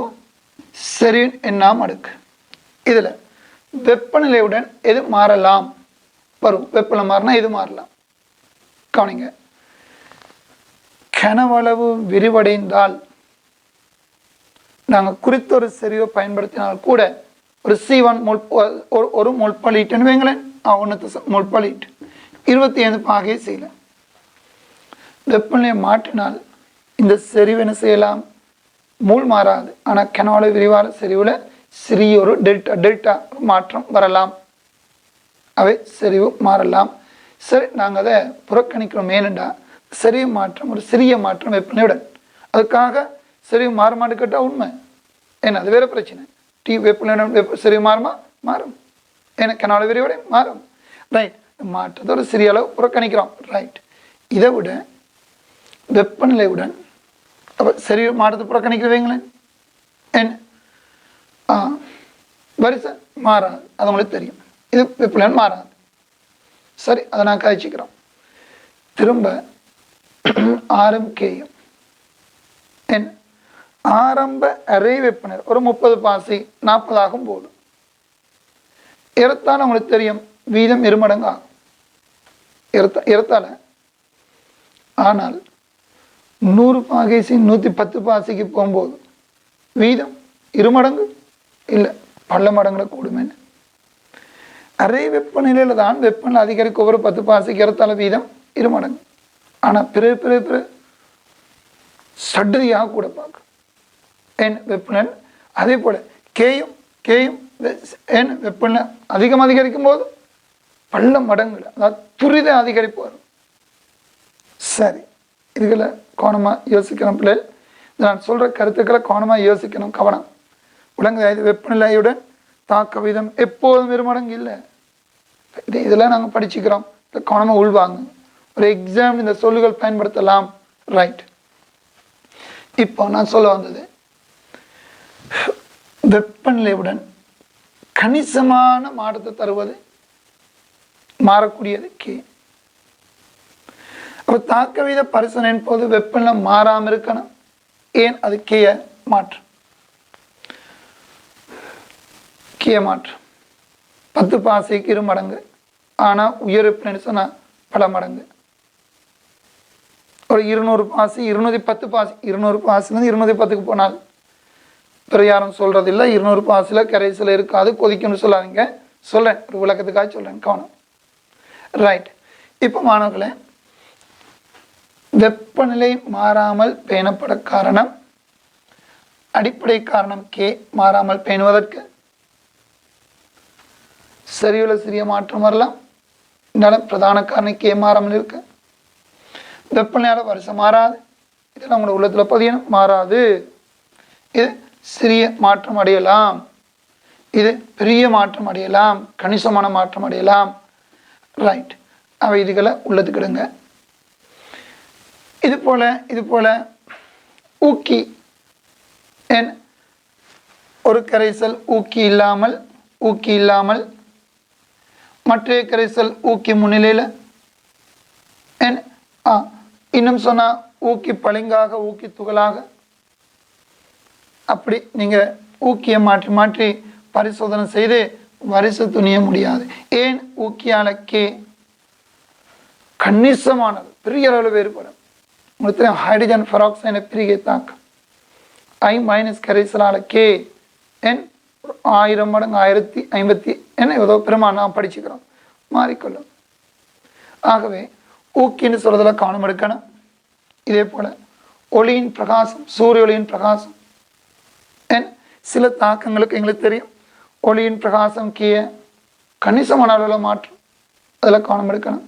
செறிவின் எண்ணாம் அடுக்கு. இதில் வெப்பநிலையுடன் எது மாறலாம் வரும்? வெப்பநிலை மாறினா எது மாறலாம்? கவனிங்க, கனவளவு விரிவடைந்தால் நாங்கள் குறித்த ஒரு செறிவை பயன்படுத்தினால் கூட ஒரு C1 ஒரு மோல்பலீட்டுன்னு வைங்களேன், 1 மோல்பலீட் 25 பாகை செய்யல. வெப்பநிலையை மாற்றினால் இந்த செறிவு என்ன செய்யலாம்? மூல் மாறாது. ஆனால் கனவளவு விரிவான செறிவில் சிறிய ஒரு டெல்டா மாற்றம் வரலாம். அவை செறிவு மாறலாம். சரி, நாங்கள் அதை புறக்கணிக்கிறோம். ஏனென்றா செறிவு மாற்றம் ஒரு சிறிய மாற்றம் வெப்பநிலையுடன். அதுக்காக செறிவு மாற மாட்டேன் உண்மை. ஏன்னா அது வேறு பிரச்சனை. வெப்பநிலையுடன் செறிவு மாறுமா? மாறும். ஏன்னா கனவளவு விரிவடை மாறும். ரைட். மாற்றத்தை ஒரு சிறிய அளவு புறக்கணிக்கிறோம். ரைட். இதை விட வெப்பநிலையுடன் அப்போ செறிவு மாற்றத்தை புறக்கணிக்கிறவங்களேன் என்ன வரிசை மாறாது. அது உங்களுக்கு தெரியும். இது வெப்பநிலை மாறாது. சரி, அதை நான் கழிச்சிக்கிறோம். திரும்ப ஆரம்பிக்கையும் என்ன ஆரம்ப அறை வெப்பநிலை ஒரு 30 பாசி 40 ஆகும் போதும் ஏறத்தாழ உங்களுக்கு தெரியும் வீதம் இருமடங்கு ஆகும். ஏறத்தாழ. ஆனால் 100 பாகைசி 110 பாசிக்கு போகும்போது வீதம் இருமடங்கு இல்லை, பல மடங்குல கூடுமே. அறை வெப்பநிலையில் தான் வெப்பநிலை அதிகரிக்க ஒவ்வொரு 10 பாசிக்கு ஏறத்தாழ வீதம் இருமடங்கு. ஆனால் பிற சடுதியாக கூட பார்க்கும் ஏன் வெப்பநிலை. அதே போல் கேயும் ஏன் வெப்பநிலை அதிகரிக்கும் போது பல மடங்குல, அதாவது துரித அதிகரிப்பு வரும். சரி, இதுகளை கவனமாக யோசிக்கணும் பிள்ளைகள். நான் சொல்கிற கருத்துக்களை கவனமாக யோசிக்கணும். கவனம் விளங்குது. வெப்பநிலையுடன் தாக்க வீதம் எப்போதும் இருமடங்கு இல்லை. இதெல்லாம் நாங்கள் படிச்சுக்கிறோம். கவனமாக உள்வாங்க. ஒரு எக்ஸாம் இந்த சொல்லுகள் பயன்படுத்தலாம். ரைட். இப்போ நான் சொல்ல வந்தது, வெப்பநிலையுடன் கணிசமான மாற்றத்தை தருவது மாறக்கூடியது கே. அப்போ தாக்க வீத பரிசோதனை போது வெப்பநிலை மாறாமல் இருக்கணும். ஏன்? அது கேய மாற்றம். கேய மாற்றம் 10 பாசிக்கு 2 மடங்கு. ஆனால் உயர் வெப்பநிலை சொன்னால் பல மடங்கு. ஒரு 200 பாசி 210 பாசி 200 பாசிலேருந்து 210க்கு போனால் பிற யாரும் சொல்கிறது இல்லை. 200 பாசியில் கரைசல் இருக்காது, கொதிக்கும்னு சொல்லாதீங்க. சொல்கிறேன், ஒரு விளக்கத்துக்காக சொல்கிறேன். கவனம். ரைட். இப்போ மாணவர்களே, வெப்பநிலை மாறாமல் பேணப்பட காரணம், அடிப்படை காரணம் கே மாறாமல் பேணுவதற்கு சரியுள்ள சிறிய மாற்றம் வரலாம். இருந்தாலும் பிரதான காரணம் கே மாறாமல் இருக்கு. வெப்பநிலையால் வரிசை மாறாது. இதெல்லாம் உங்களோட உள்ளத்தில் பதியணும். மாறாது. இது சிறிய மாற்றம் அடையலாம், இது பெரிய மாற்றம் அடையலாம், கணிசமான மாற்றம் அடையலாம். ரைட். அவை இதுகளை உள்ளத்துக்கிடுங்க. இது போல ஊக்கி என் ஒரு கரைசல் ஊக்கி இல்லாமல் மற்ற கரைசல் ஊக்கி முன்னிலையில் என் இன்னும் சொன்னால் ஊக்கி பளிங்காக ஊக்கி துகளாக அப்படி நீங்கள் ஊக்கியை மாற்றி பரிசோதனை செய்து வரிசை துணிய முடியாது. ஏன்? ஊக்கியால் கே கணிசமானது, பெரிய அளவில் வேறுபடும். உங்களுக்கு தெரியும், ஹைட்ரஜன் பெராக்சைடை பிரிகை தாக்கம் I- கரைசலால் கே என் 1000 மடங்கு 1050 என்ன ஏதோ பெருமா நாம் படிச்சுக்கிறோம், மாறிக்கொள்ளும். ஆகவே ஊக்கின்னு சொல்றதுல கவனம் எடுக்கணும். இதே போல ஒளியின் பிரகாசம், சூரிய ஒளியின் பிரகாசம் சில தாக்கங்களுக்கு எங்களுக்கு தெரியும். ஒளியின் பிரகாசம் கீழ கணிசமான அளவில் மாற்றும், அதில் கவனம் எடுக்கணும்.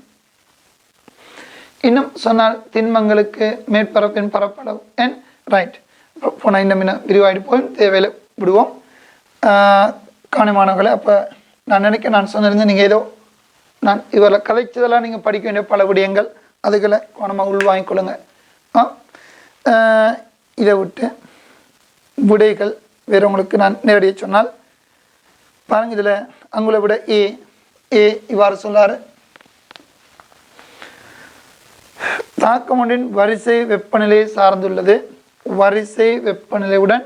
இன்னும் சொன்னால் திண்மங்களுக்கு மேற்பரப்பின் பரப்பளவு ரைட். போனால் இன்னும் விரிவாயிட்டு போய் தேவையில்லை விடுவோம். கவனமானவர்களை, அப்போ நான் நினைக்க நான் சொன்னிருந்தேன், நீங்கள் ஏதோ நான் இவரை கதைச்சதெல்லாம் நீங்கள் படிக்க வேண்டிய பல விடயங்கள் அதுகளை கவனமாக உள்வாங்கிக்கொள்ளுங்க. இதை விட்டு விடைகள் வேறு உங்களுக்கு நான் நேரடியாக சொன்னால் பாருங்கள். இதில் அங்குள்ள விட ஏ இவ்வாறு சொல்லாரு. தாக்கம் ஒன்றின் வரிசை வெப்பநிலையை சார்ந்துள்ளது. வரிசை வெப்பநிலையுடன்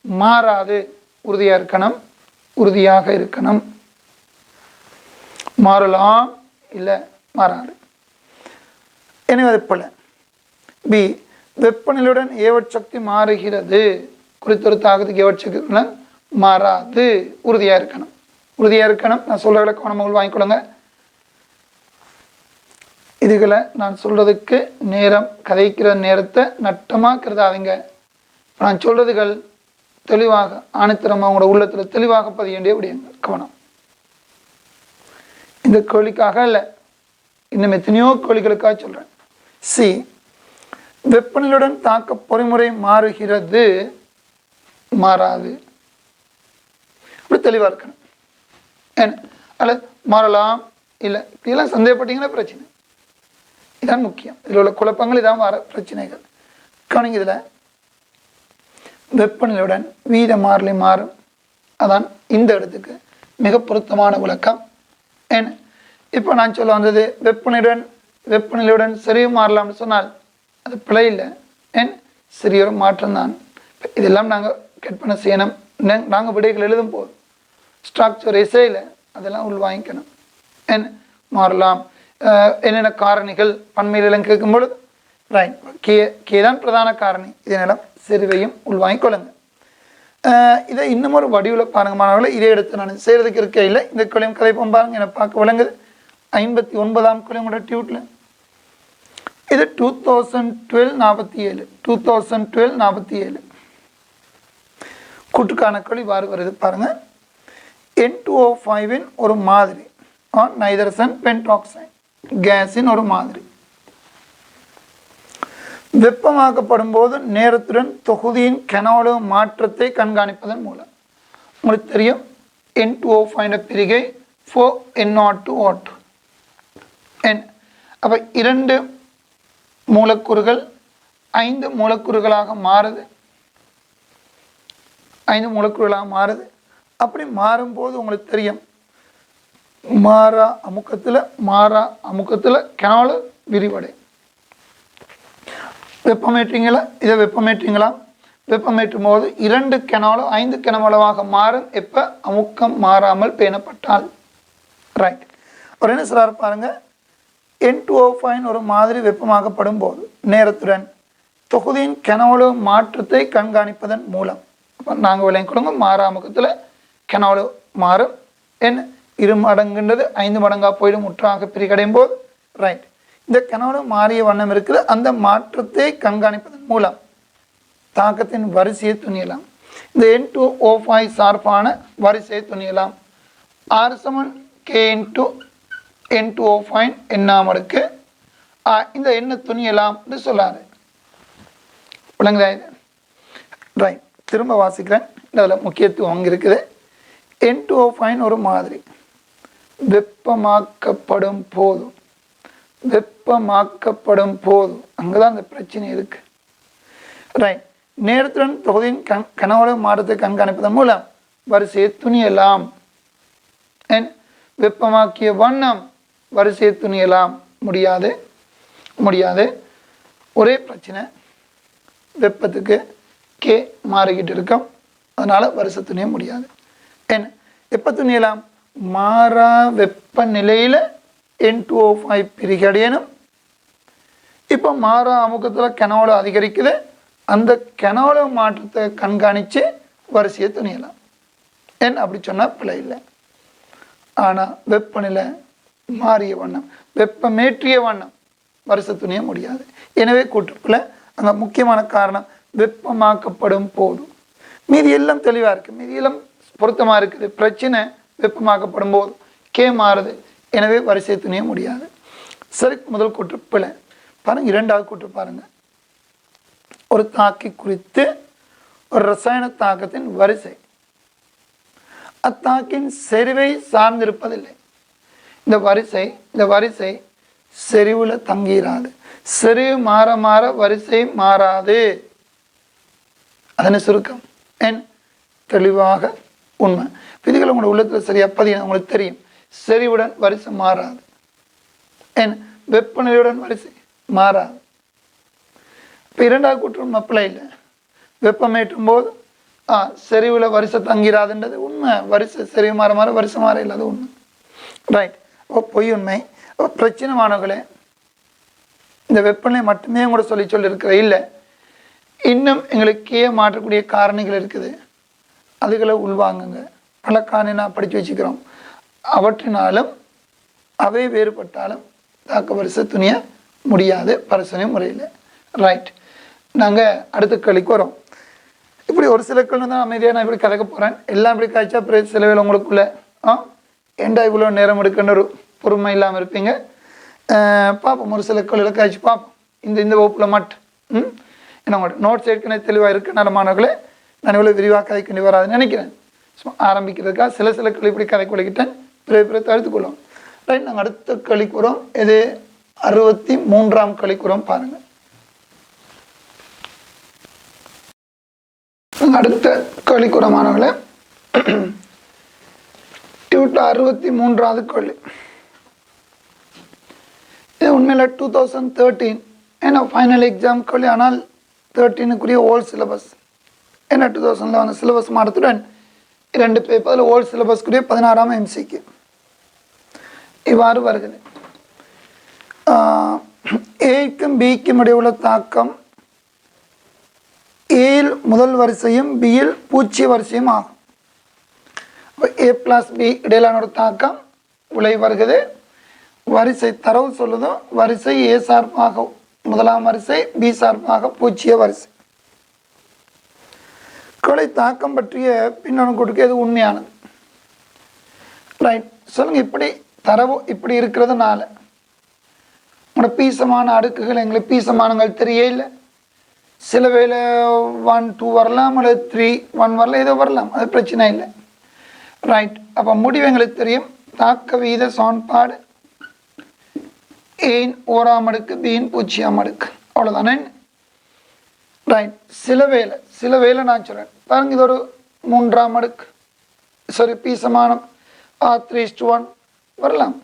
மாறாது. உறுதியாக இருக்கணும். மாறலாம், இல்லை மாறாது. எனவே அது போல பி வெப்பநிலையுடன் ஏவற் சக்தி மாறுகிறது. குறித்தொரு தாக்கத்துக்கு ஏவற் சக்தி மாறாது. உறுதியாக இருக்கணும். நான் சொல்கிறத கவனமாக வாங்கிக்கொள்ளுங்க. இதுகளை நான் சொல்கிறதுக்கு நேரம் கதைக்கிற நேரத்தை நட்டமாக கருதாதீங்க. நான் சொல்கிறதுகள் தெளிவாக ஆணித்தரமாக உங்களோட உள்ளத்தில் தெளிவாக பதிய வேண்டிய விடயங்க. கவனம். இந்த கேள்விக்காக இல்லை, இன்னும் எத்தனையோ கேள்விகளுக்காக சொல்கிறேன். சி வெப்பநிலையுடன் தாக்க பொறிமுறை மாறுகிறது, மாறாது. அப்படி தெளிவாக இருக்கணும். ஏன்னா அல்ல மாறலாம், இல்லை இப்படியெல்லாம் சந்தேகப்பட்டீங்கன்னா பிரச்சனை. இதான் முக்கியம். இதில் உள்ள குழப்பங்கள் இதான் வர பிரச்சனைகள். கவனிங்க. இதில் வெப்பநிலையுடன் வீத மாறிலி மாறும். அதான் இந்த இடத்துக்கு மிக பொருத்தமான விளக்கம். ஏன்னா இப்போ நான் சொல்ல வந்தது வெப்பநிலையுடன் சிறிய மாறலாம்னு சொன்னால் அது பிழை இல்லை. ஏன் சிறிய ஒரு மாற்றம் தான். இதெல்லாம் நாங்கள் கற்பனை செய்யணும். நாங்கள் விடைகள் எழுதும் போது ஸ்ட்ரக்சர் எசையில் அதெல்லாம் உள்வாங்கிக்கணும். ஏன் மாறலாம், என்னென்ன காரணிகள் பன்மையிலம் கேட்கும்பொழுது ரைட் கே தான் பிரதான காரணி. இதனெல்லாம் சிறுவையும் உள்வாங்கிக்கொள்ளுங்க. இதை இன்னும் ஒரு வடிவில் பாருங்க மாணவர்களை. இதே எடுத்து நான் செய்கிறதுக்கு இருக்க இல்லை. இந்த கொலையும் கதைப்போம் பாருங்க. எனக்கு பார்க்க விளங்குது. 59ஆம் கொலையோட டியூட்டில் இது 2012-47 கூட்டுக்கான கொலை வாறு வருது பாருங்க. N2O5 ஒரு மாதிரி நைதரசன் பென்டாக்சைடு கேஸின் ஒரு மாதிரி வெப்பமாக்கப்படும் போது நேரத்துடன் தொகுதியின் கெனாலோ மாற்றத்தை கண்காணிப்பதன் மூலம் உங்களுக்கு தெரியும். N2O5 பிரிகை 4NO2O2. அப்போ 2 மூலக்கூறுகள் 5 மூலக்கூறுகளாக மாறுது. அப்படி மாறும்போது உங்களுக்கு தெரியும் மாறா அமுக்கத்தில் கெனாலு விரிவடை. வெப்பமேற்றும் போது 2 கெனாலோ 5 கெனாலோவாக மாறும். எப்போ அமுக்கம் மாறாமல் பேணப்பட்டால். ரைட். ஒரு என்ன சொல்றாரு பாருங்க. N2O5 ஒரு மாதிரி வெப்பமாக்கப்படும் போது நேரத்துடன் தொகுதியின் கெனாலோ மாற்றத்தை கண்காணிப்பதன் மூலம் நாங்கள் விளையும் கொடுங்க மாறா அமுக்கத்தில் கெனாலோ மாறும். என்ன 2 மடங்குன்றது 5 மடங்காக போயிடும் முற்றாக பிரிகடையும் போது. ரைட். இந்த கெனாலோ மாறிய வண்ணம் இருக்குது. அந்த மாற்றத்தை கண்காணிப்பதன் மூலம் தாக்கத்தின் வரிசையை துணியலாம். இந்த N2O5 சார்பான வரிசையை துணியலாம். R = K × N2O5 எண்ணாமலுக்கு இந்த எண்ணை துணியலாம் என்று சொல்லாரு. விளங்குதா? ரைட். திரும்ப வாசிக்கிறேன். அதில் முக்கியத்துவம் அங்கே இருக்குது. N2O5 ஒரு மாதிரி வெப்பமாக்கப்படும் போது அங்கதான் அந்த பிரச்சனை இருக்கு. ரைட். நேரத்துடன் தொகுதியின் கனவோட மாற்றத்தை கண்காணிப்பதன் மூலம் வரிசையை துணியலாம். வெப்பமாக்கிய வண்ணம் வரிசையை துணியலாம் முடியாது. ஒரே பிரச்சனை, வெப்பத்துக்கு கே மாறிக்கிட்டு இருக்கும். அதனால வரிசை துணிய முடியாது. எப்போ துணியலாம்? மாறா வெப்பநிலையில் N2O5 பிரிகடையணும். இப்போ மாறா அமுக்கத்தில் கெனாலோ அதிகரிக்குது. அந்த கெனாலோ மாற்றத்தை கண்காணித்து வரிசையை துணியலாம். அப்படி சொன்னால் பிழை இல்லை. ஆனால் வெப்பநிலை மாறிய வண்ணம், வெப்பமேற்றிய வண்ணம் வரிசை துணிய முடியாது. எனவே கூட்டுப்பில் அங்கே முக்கியமான காரணம் வெப்பமாக்கப்படும் போது. மீதி எல்லாம் தெளிவாக இருக்குது, மீதி எல்லாம் பொருத்தமாக இருக்குது. பிரச்சனை வெப்பமாக்கப்படும் போது கே மாறுது. எனவே வரிசை துணிய முடியாது. சரி, முதல் கூற்று பிழை. பாருங்க. இரண்டாவது கூற்று பாருங்க. ஒரு தாக்கி குறித்து ஒரு ரசாயன தாக்கத்தின் வரிசை அத்தாக்கின் செறிவை சார்ந்திருப்பதில்லை. இந்த வரிசை செறிவில் தங்கிராது. செறிவு மாற மாற வரிசை மாறாது. அதனை சுருக்கம் என் தெளிவாக உண்மை. விதிகள் உங்களோட உள்ளத்தில் சரியா பதிய உங்களுக்கு தெரியும். செறிவுடன் வரிசை மாறாது. என் வெப்பநிலையுடன் வரிசை மாறாது. இப்போ இரண்டாவது கூற்று அப்ளை இல்லை. வெப்பமேற்றும் போது செறிவில் வரிசை தங்கிறாதுன்றது உண்மை. வரிசை செறிவு மாற மாற வரிசை மாற இல்லாத உண்மை. ரைட். பொய் உண்மை. பிரச்சனை மாணவர்களே, இந்த வெப்பநிலை மட்டுமே கூட சொல்லியிருக்கிற இல்லை, இன்னும் எங்களுக்கே மாற்றக்கூடிய காரணிகள் இருக்குது. அதுகளை உள்வாங்குங்க. பல காரணி படித்து வச்சுக்கிறோம். அவற்றினாலும் அவை வேறுபட்டாலும் தாக்க வரிசை துணிய முடியாது பரிசோதனை முறையில். ரைட். நாங்கள் அடுத்த கேள்விக்கு வரோம். இப்படி ஒரு சில கேள்வி தான் அமைதியாக நான் இப்படி கதைக்க போகிறேன். எல்லாம் இப்படி காய்ச்சா அப்புறம் சில வேலை உங்களுக்குள்ள ஏண்டா இவ்வளோ நேரம் எடுக்கின்ற ஒரு பொறுமை இல்லாமல் இருப்பீங்க. பார்ப்போம், ஒரு சில கேள்வியில் காய்ச்சி பார்ப்போம். இந்த வகுப்பில் மட்டும் ஏன்னா உங்களோட நோட்ஸ் ஏற்கனவே தெளிவாக இருக்குது. நடமானவர்களே, நான் இவ்வளோ விரிவாக கதைக்க வேண்டி வராதுன்னு நினைக்கிறேன். ஆரம்பிக்கிறதுக்காக சில கேள்வி இப்படி கதை கொள்ளிக்கிட்டேன். பிறகு தடுத்துக்கொள்ளும். ரைட். நாங்கள் அடுத்த கேள்விக்கு வரோம். இது 63ஆம் கேள்விக்கு வரோம். பாருங்கள், அடுத்த கேள்விக்கு மாணவர்களே, 63வது கேள்வி. இது உண்மையில் 2013 ஏன்னா ஃபைனல் எக்ஸாம் கேள்வி. ஆனால் 13க்குரிய ஓல்ட் சிலபஸ். ஏன்னா 2000 வந்து சிலபஸ் மாற்றத்துடன் 2 பேப்பரில் ஓல்ட் சிலபஸ்க்குரிய 16ஆம் எம்சிக்கு இவ்வாறு வருகிறது. ஏக்கும் பிக்கும் இடையே உள்ள தாக்கம் ஏயில் முதல் வரிசையும் பியில் பூச்சிய வரிசையும் ஆகும். ஏ பிளஸ் பி இடையிலான ஒரு தாக்கம் விளை வருகிறது. வரிசை தரவு சொல்லுதோ வரிசை ஏ சார்பாக முதலாம் வரிசை, பி சார்பாக பூச்சிய வரிசை. கொலை தாக்கம் பற்றிய பின்னணி கொடுக்க இது உண்மையானது. ரைட். சொல்லுங்க, இப்படி தரவு இப்படி இருக்கிறதுனால உங்களோட பீசமான அடுக்குகள் எங்களுக்கு பீசமானங்கள் தெரியல. சில வேளை 1 2 வரலாம், அல்லது 3 1 வரலாம், ஏதோ வரலாம், அது பிரச்சனை இல்லை. ரைட். அப்போ முடிவு எங்களுக்கு தெரியும். தாக்க வீத சமன்பாடு ஏன் ஓராம் அடுக்கு, பியின் பூச்சியாம் அடுக்கு, அவ்வளோதானே. ரைட். சில வேளை நான் சொல்கிறேன் பாருங்க, இது ஒரு 3ஆம் அடுக்கு, சரி பீசமானம் 3:1 வரலாம்.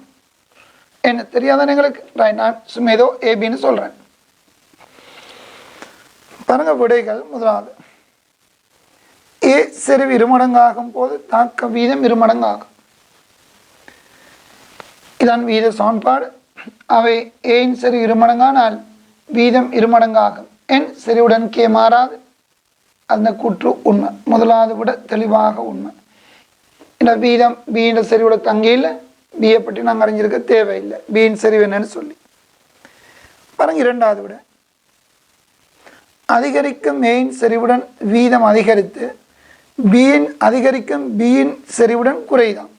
என்ன தெரியாதானே எங்களுக்கு. ரைட். நான் சும்மா ஏதோ ஏபின்னு சொல்கிறேன். பாருங்க விடைகள். முதலாவது, ஏ செறிவு இருமடங்காகும் போது தாக்க வீதம் இருமடங்காகும். இதான் வீத சமன்பாடு. அவை ஏன் செறிவு இருமடங்கானால் வீதம் இருமடங்காகும். என் செறிவுடன் கே மாறாது. அந்த கூற்று உண்மை. முதலாவது விட தெளிவாக உண்மை. இந்த வீதம் பியின் செறிவோட தங்கியில் பியை பற்றி நாங்கள் அறிஞ்சிருக்க தேவையில்லை. பியின் செறிவு என்னன்னு சொல்லி பாருங்க. இரண்டாவது விட அதிகரிக்கும் ஏயின் செறிவுடன் வீதம் அதிகரித்து பியின் அதிகரிக்கும் பியின் செறிவுடன் குறைதான்.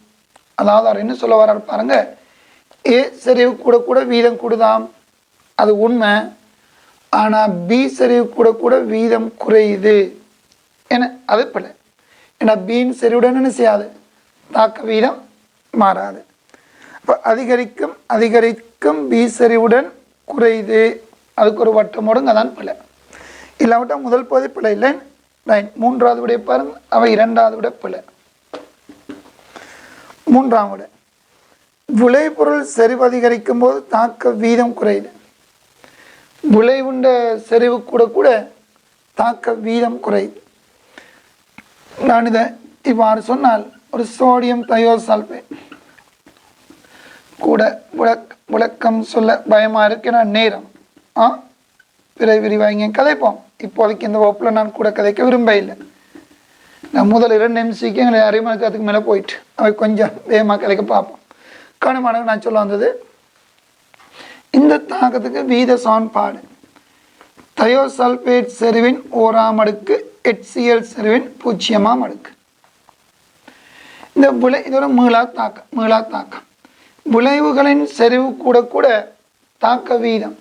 அதாவது அவர் என்ன சொல்ல வர்றாரு பாருங்க, ஏ செறிவு கூட கூட வீதம் கூடுதாம், அது உண்மை. ஆனால் பி செறிவு கூட கூட வீதம் குறையுது. ஏன்னா அது பிள்ளை. ஏன்னா பியின் செறிவுடன் என்ன செய்யாது, தாக்க வீதம் மாறாது. இப்போ அதிகரிக்கும் பி செறிவுடன் குறையுது. அதுக்கு ஒரு வட்டம் ஓடுங்க, அதான் பிள்ளை. இல்லாவிட்டால் முதல் பகுதி பிள்ளை இல்லை. ரைட். மூன்றாவது விட பாருங்க, அவை இரண்டாவது விட பிள்ளை. மூன்றாம் விட விளைபொருள் செறிவு அதிகரிக்கும் போது தாக்க வீதம் குறையுது. விளைவுண்ட செறிவு கூட கூட தாக்க வீதம் குறையுது. நான் இதை இவ்வாறு சொன்னால், ஒரு சோடியம் தயோசல்பேட் கூட விளக்கம் சொல்ல பயமாக இருக்கு. நான் நேரம் விரிவாங்க கதைப்போம். இப்போதைக்கு இந்த வகுப்பில் நான் கூட கதைக்க விரும்ப இல்லை. நான் முதல் 2 நிமிஷத்துக்கு எங்களை அறிமுகத்துக்கு மேலே போயிட்டு அவை கொஞ்சம் வேகமாக கதைக்க பார்ப்போம். கவனமாக நான் சொல்ல வந்தது, இந்த தாக்கத்துக்கு வீத சமன்பாடு தயோசல்பேட் செறிவின் 1ஆம் அடுக்கு HCl செறிவின் 0ஆம் அடுக்கு. இந்த இதோட மீளா தாக்கம் விளைவுகளின் செறிவு கூட கூட தாக்க வீதம்.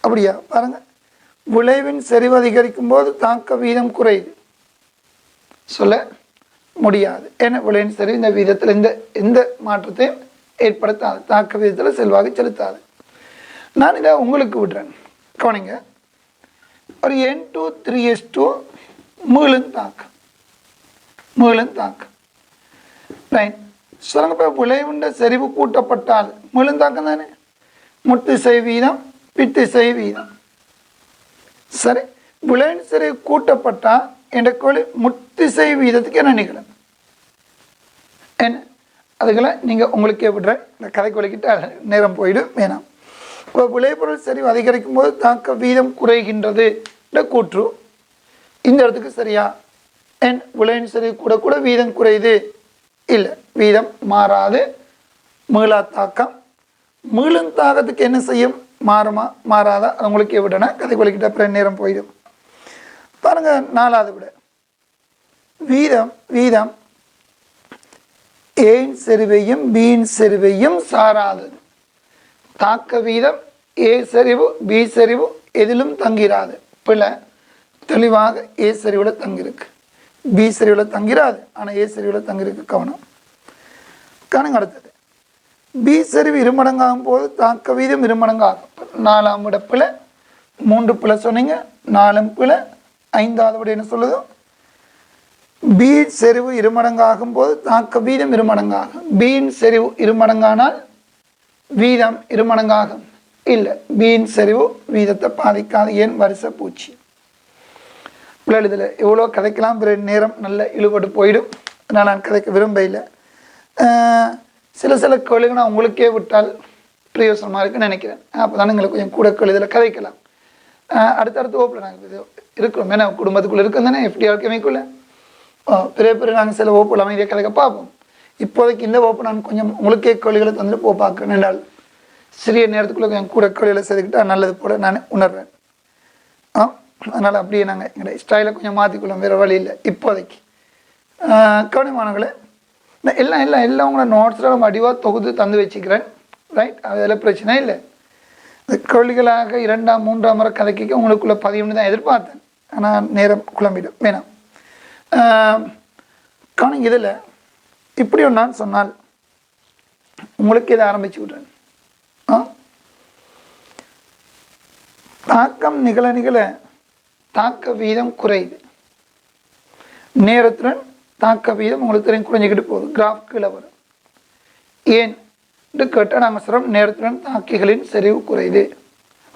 அப்படியா பாருங்க, விளைவின் செறிவு அதிகரிக்கும் போது தாக்க வீதம் குறையுது சொல்ல முடியாது. ஏன்னா விளைவின் செறிவு இந்த வீதத்தில் எந்த மாற்றத்தையும் ஏற்படுத்தாது, தாக்க வீதத்தில் செல்வாக்கு செலுத்தாது. நான் இதை உங்களுக்கு விடுறேன், கவனிங்க. ஒரு N2 3s2 மீளும் தாக்கம் ரைட். சொல்லுங்க இப்போ விளைவுண்ட செறிவு கூட்டப்பட்டால் மீளும் தாக்கம் தானே, முத்திசை வீதம் பித்திசை வீதம். சரி, விளைவின் செறிவு கூட்டப்பட்டால் என்ற கோழி முத்திசை வீதத்துக்கு என்ன நிகழும் என்ன, அதுக்கெல்லாம் நீங்கள் உங்களுக்கே விடுறேன், இந்த கதை கொலைக்கிட்ட நேரம் போயிடும் வேணாம். இப்போ விளைபொருள் செறிவு அதிகரிக்கும் போது தாக்க வீதம் குறைகின்றது கூற்று இந்த இடத்துக்கு சரியா? என் விளைவின் செறிவு கூட கூட வீதம் குறையுது இல்லை, வீதம் மாறாது. மீளா தாக்கம், மீளும் தாக்கத்துக்கு என்ன செய்யும், மாறுமா மாறாதா, அது உங்களுக்கு விடனா கதை கொலைக்கிட்ட அப்புறம் நேரம் போயிடும். பாருங்க, 4வது விட வீதம் ஏன் செறிவையும் பீன் செறிவையும் சாராதது. தாக்க வீதம் ஏ செறிவு பி செறிவு எதிலும் தங்கிராது. பிள்ளை தெளிவாக ஏ செறிவில் தங்கியிருக்கு, பி செறிவில் தங்கிராது, ஆனால் ஏ செறிவில் தங்கியிருக்கு. கவனம். அடுத்தது பி செறிவு இருமடங்காகும் போது தாக்க வீதம் இருமடங்காகும். 4ஆம் விட பிள்ளை 3 பிள்ளை சொன்னீங்க, 4 பிள்ளை. 5வது விட என்ன சொல்லுது, பி செறிவு இருமடங்காகும் போது தாக்க வீதம் இருமடங்காகும். பீன் செறிவு இருமடங்கானால் வீதம் இருமடங்காகும் இல்லை, பீன் செறிவு வீதத்தை பாதிக்காது. ஏன் வரிசை பூச்சி. பிள்ளை இதில் எவ்வளோ கதைக்கலாம், பிறகு நேரம் நல்ல இழுபட்டு போயிடும், அதனால் நான் கதைக்க விரும்ப இல்லை. சில கேள்விகள் நான் உங்களுக்கே விட்டால் பிரயோசனமாக இருக்குன்னு நினைக்கிறேன். அப்போ தானே எங்களுக்கு கொஞ்சம் கூட இதில் கதைக்கலாம். அடுத்தடுத்து வகுப்பில் நாங்கள் இருக்கிறோம், ஏன்னா குடும்பத்துக்குள்ளே இருக்கும் தானே FDR கெமிக்குள்ளே பெரிய நாங்கள் சில வகுப்புகள் அமைதியாக கதைக்க பார்ப்போம். இப்போதைக்கு இந்த வகுப்பு நான் கொஞ்சம் உங்களுக்கே கேள்விகளை தந்துட்டு பார்க்குறேன் என்றால் சிறிய நேரத்துக்குள்ளே கொஞ்சம் கூட கேள்விகளை செதுக்கிட்டால் நல்லது போல நான் உணர்றேன். அதனால் அப்படியே நாங்கள் எங்களுடைய ஸ்டைலை கொஞ்சம் மாற்றிக்கொள்ளும், வேறு வழி இல்லை இப்போதைக்கு. கவனமானவங்களே, எல்லாம் உங்களை நோட்ஸில் வடிவாக தொகுத்து தந்து வச்சுக்கிறேன், ரைட். அதில் பிரச்சனை இல்லை. இந்த கேள்விகளாக 2ஆம் 3ஆம் முறை கதைக்க உங்களுக்குள்ளே பதிவுன்னு தான் எதிர்பார்த்தேன், ஆனால் நேரம் குழம்பிடும் வேணாம். கவனிங்க, இதில் இப்படி ஒன்று நான் சொன்னால் உங்களுக்கு இதை ஆரம்பிச்சு விட்றேன். தாக்கம் நிகழ தாக்க வீதம் குறையுது, நேரத்துடன் தாக்க வீதம் உங்களுக்கு தெரியும் குறைஞ்சிக்கிட்டு போகுது, கிராஃப் கீழே வரும். ஏன் கேட்டால் நாங்கள் சொல்கிறோம் நேரத்துடன் தாக்கிகளின் செறிவு குறையுது,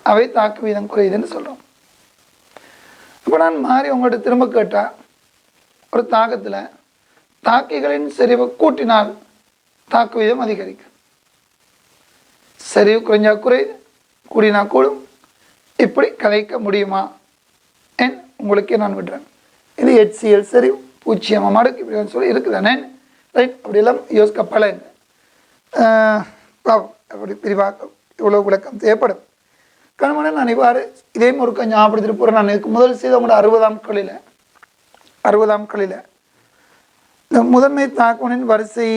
அவை தாக்க வீதம் குறையுதுன்னு சொல்கிறோம். இப்போ நான் மாறி உங்கள்கிட்ட திரும்ப கேட்டால் ஒரு தாக்கத்தில் தாக்கிகளின் செறிவை கூட்டினால் தாக்க வீதம் அதிகரிக்கும், செறிவு குறைஞ்சா குறையுது, கூடினா கூடும். இப்படி கதைக்க முடியுமா என் உங்களுக்கே நான் விடுறேன். இது HCl செறிவு 0 மடக்கு இப்படி சொல்லி இருக்குதானே, ரைட். அப்படியெல்லாம் யோசிக்க பழங்க. பாவம் அப்படி பிரிவாக்கம் இவ்வளோ விளக்கம் தேவைப்படும். கணவனை நான் இவ்வாறு இதே முறுக்க ஞாபகப்படுத்திட்டு போகிறேன். நான் இதுக்கு முதல் செய்த உங்களோட 60ஆம் களில் இந்த முதன்மை தாக்குவனின் வரிசை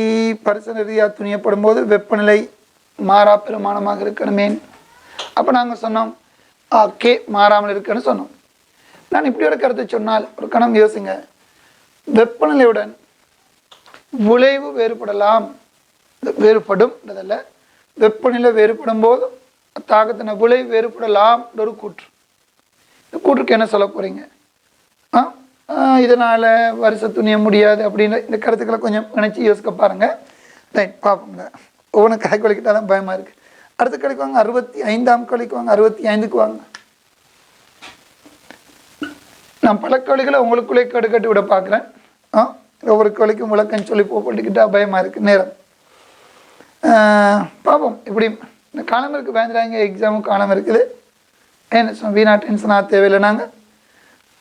ரீதியாக துணியப்படும் போது வெப்பநிலை மாறா பெருமானமாக இருக்கணுமே. அப்போ நாங்கள் சொன்னோம் கே மாறாமல் இருக்குன்னு சொன்னோம். நான் இப்படி ஒரு கருத்தை சொன்னால் ஒரு கணம் யோசிங்க, வெப்பநிலையுடன் விளைவு வேறுபடலாம், வேறுபடும்ன்றதில்ல, வெப்பநிலை வேறுபடும் போது தாக்கத்தின விளைவு வேறுபடலாம் ஒரு கூற்று. இந்த கூற்றுக்கு என்ன சொல்ல போகிறீங்க? இதனால் வரிசை துணிய முடியாது அப்படின்ற இந்த கருத்துக்களை கொஞ்சம் நினச்சி யோசிக்க பாருங்கள், ரைட். பார்ப்போங்க, ஒவ்வொன்று கதை கொலைக்கிட்டால் தான் பயமாக இருக்குது. அடுத்த கலைக்கு வாங்க, 65ஆம் கலைக்கு வாங்க, 65க்கு வாங்க. நான் பல கலைகளை உங்களுக்குள்ளே கட்டு விட பார்க்குறேன். ஒவ்வொரு கலைக்கும் விளக்கம் சொல்லி போட்டுக்கிட்டா பயமாக இருக்குது நேரம். பார்ப்போம். இப்படி இந்த காலம் இருக்குது, பயந்துடாங்க, எக்ஸாமும் காலம் இருக்குது, ஏன் வீணா டென்ஷனாக தேவையில்லை. நாங்கள்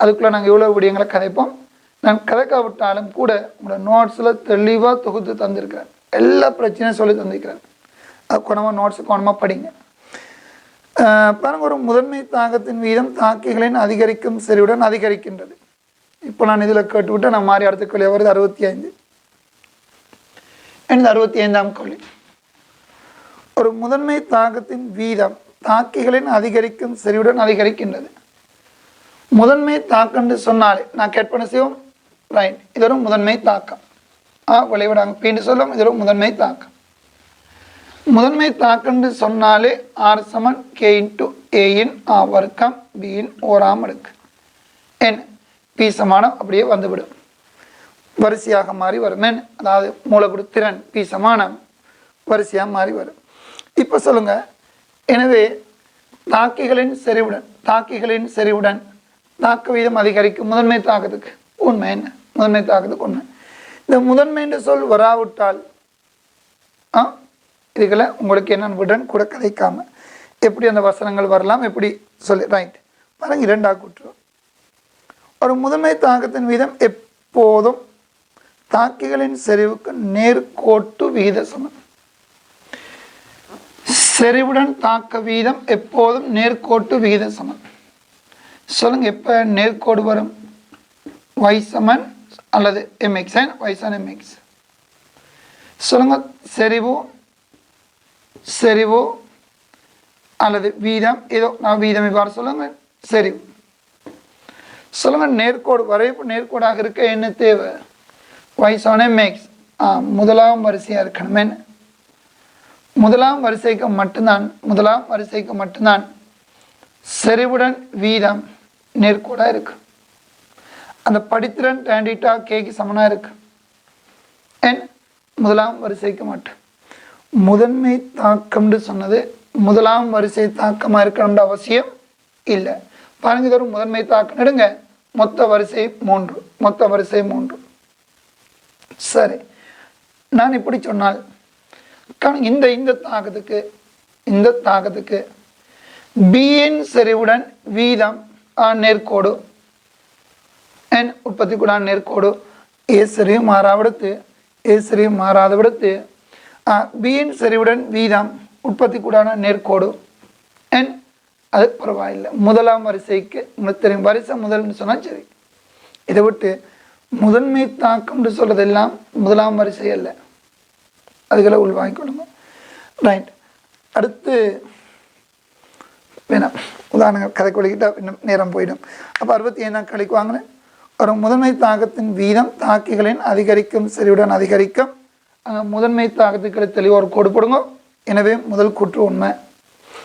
அதுக்குள்ளே நாங்கள் எவ்வளோ விடியங்களை கதைப்போம். நான் கதைக்க விட்டாலும் கூட உங்களோட நோட்ஸில் தெளிவாக தொகுத்து தந்திருக்கிறேன், எல்லா பிரச்சனையும் சொல்லி தந்திருக்கிறேன். அது குணமாக நோட்ஸு குணமாக படிங்க. பாருங்க, ஒரு முதன்மை தாக்கத்தின் வீதம் தாக்கிகளின் அதிகரிக்கும் செறிவுடன் அதிகரிக்கின்றது. இப்போ நான் இதில் கேட்டுவிட்டு நான் மாறி அடுத்த கேள்வி வருது 65. எனது 65ஆம் கேள்வி, ஒரு முதன்மை தாக்கத்தின் வீதம் தாக்கிகளின் அதிகரிக்கும் செறிவுடன் அதிகரிக்கின்றது. முதன்மை தாக்கம்னு சொன்னாலே நான் கேட்பன செய்வோம், ரைட். இது ஒரு முதன்மை தாக்கம். விளைவிடாங்க பீண்டு சொல்லும், இது ஒரு முதன்மை தாக்கம். முதன்மை தாக்கம்னு சொன்னாலே ஆர் சமன் கே இன்ட்டு ஏயின் வர்க்கம் பியின் ஓராம் அடுக்கு என் பி சமானம் அப்படியே வந்துவிடும், வரிசையாக மாறி வரும். என் அதாவது மூலக்கூறு திறன் பி சமானம் வரிசையாக மாறி வரும். இப்போ சொல்லுங்க, எனவே தாக்கிகளின் செறிவுடன் தாக்க வீதம் அதிகரிக்கும் முதன்மை தாக்கத்துக்கு உண்மை என்ன? முதன்மை தாக்கத்துக்கு உண்மை. இந்த முதன்மை என்று சொல் வராவிட்டால் இதுகளை உங்களுக்கு என்னன்னு விடன் கூட கதைக்காம எப்படி அந்த வசனங்கள் வரலாம் எப்படி சொல்லி ரைட் பாருங்க. இரண்டாக கூற்று, ஒரு முதன்மை தாக்கத்தின் வீதம் எப்போதும் தாக்கிகளின் செறிவுக்கு நேர்கோட்டு விகித சமம். செறிவுடன் தாக்க வீதம் எப்போதும் நேர்கோட்டு விகித சமம். சொல்லுங்க, எப்ப நேர்கோடு வரும்? y சமன் அல்லது mx y சமன் mx. சொல்லுங்க, செறிவு அல்லது வீதம், ஏதோ நான் வீதம் இவ்வாறு சொல்லுங்க. செறிவு சொல்லுங்க, நேர்கோடு வரைப்பு நேர்கோடாக இருக்க என்ன தேவை? y சமன் mx. முதலாம் வரிசையா இருக்கணும். என்ன முதலாம் வரிசைக்கு மட்டும்தான் செறிவுடன் வீதம் நேர்கோடா இருக்கு. அந்த படித்திறன் tan θ கேக்கு சமனா இருக்கு. என் முதலாம் வரிசைக்கு மட்டும். முதன்மை தாக்கம்னு சொன்னது முதலாம் வரிசை தாக்கமா இருக்கணும்னு அவசியம் இல்லை. பாருங்க, இது ஒரு முதன்மை தாக்கம் எடுங்க, மொத்த வரிசை 3. சரி, நான் இப்படி சொன்னால் இந்த தாக்கத்துக்கு பியின் செறிவுடன் வீதம் நேர்கோடு என் உற்பத்தி கூட நேர்கோடு ஏ செறிவு மாறாத விடுத்து பியின் செறிவுடன் வீதம் உற்பத்தி கூடான நேர்கோடு என் அது பரவாயில்லை. முதலாம் வரிசைக்கு உங்களுக்கு தெரியும், வரிசை முதல்னு சொன்னால் சரி. இதை விட்டு முதன்மை தாக்கம்னு சொல்றதெல்லாம் முதலாம் வரிசை அல்ல, அதுகளை உள்வாங்கிக்கொள்ளுங்க. ரைட், அடுத்து வேணாம் உதாரணங்கள் கதை கொள்ளிக்கிட்டா இன்னும் நேரம் போயிடும். அப்போ 65 கழிக்குவாங்களே, ஒரு முதன்மை தாக்கத்தின் வீதம் தாக்கிகளின் அதிகரிக்கும் செறிவுடன் அதிகரிக்கும். அங்கே முதன்மை தாக்கத்துக்கு தெளிவாக ஒரு கோடு போடுங்க. எனவே முதல் கூற்று உண்மை.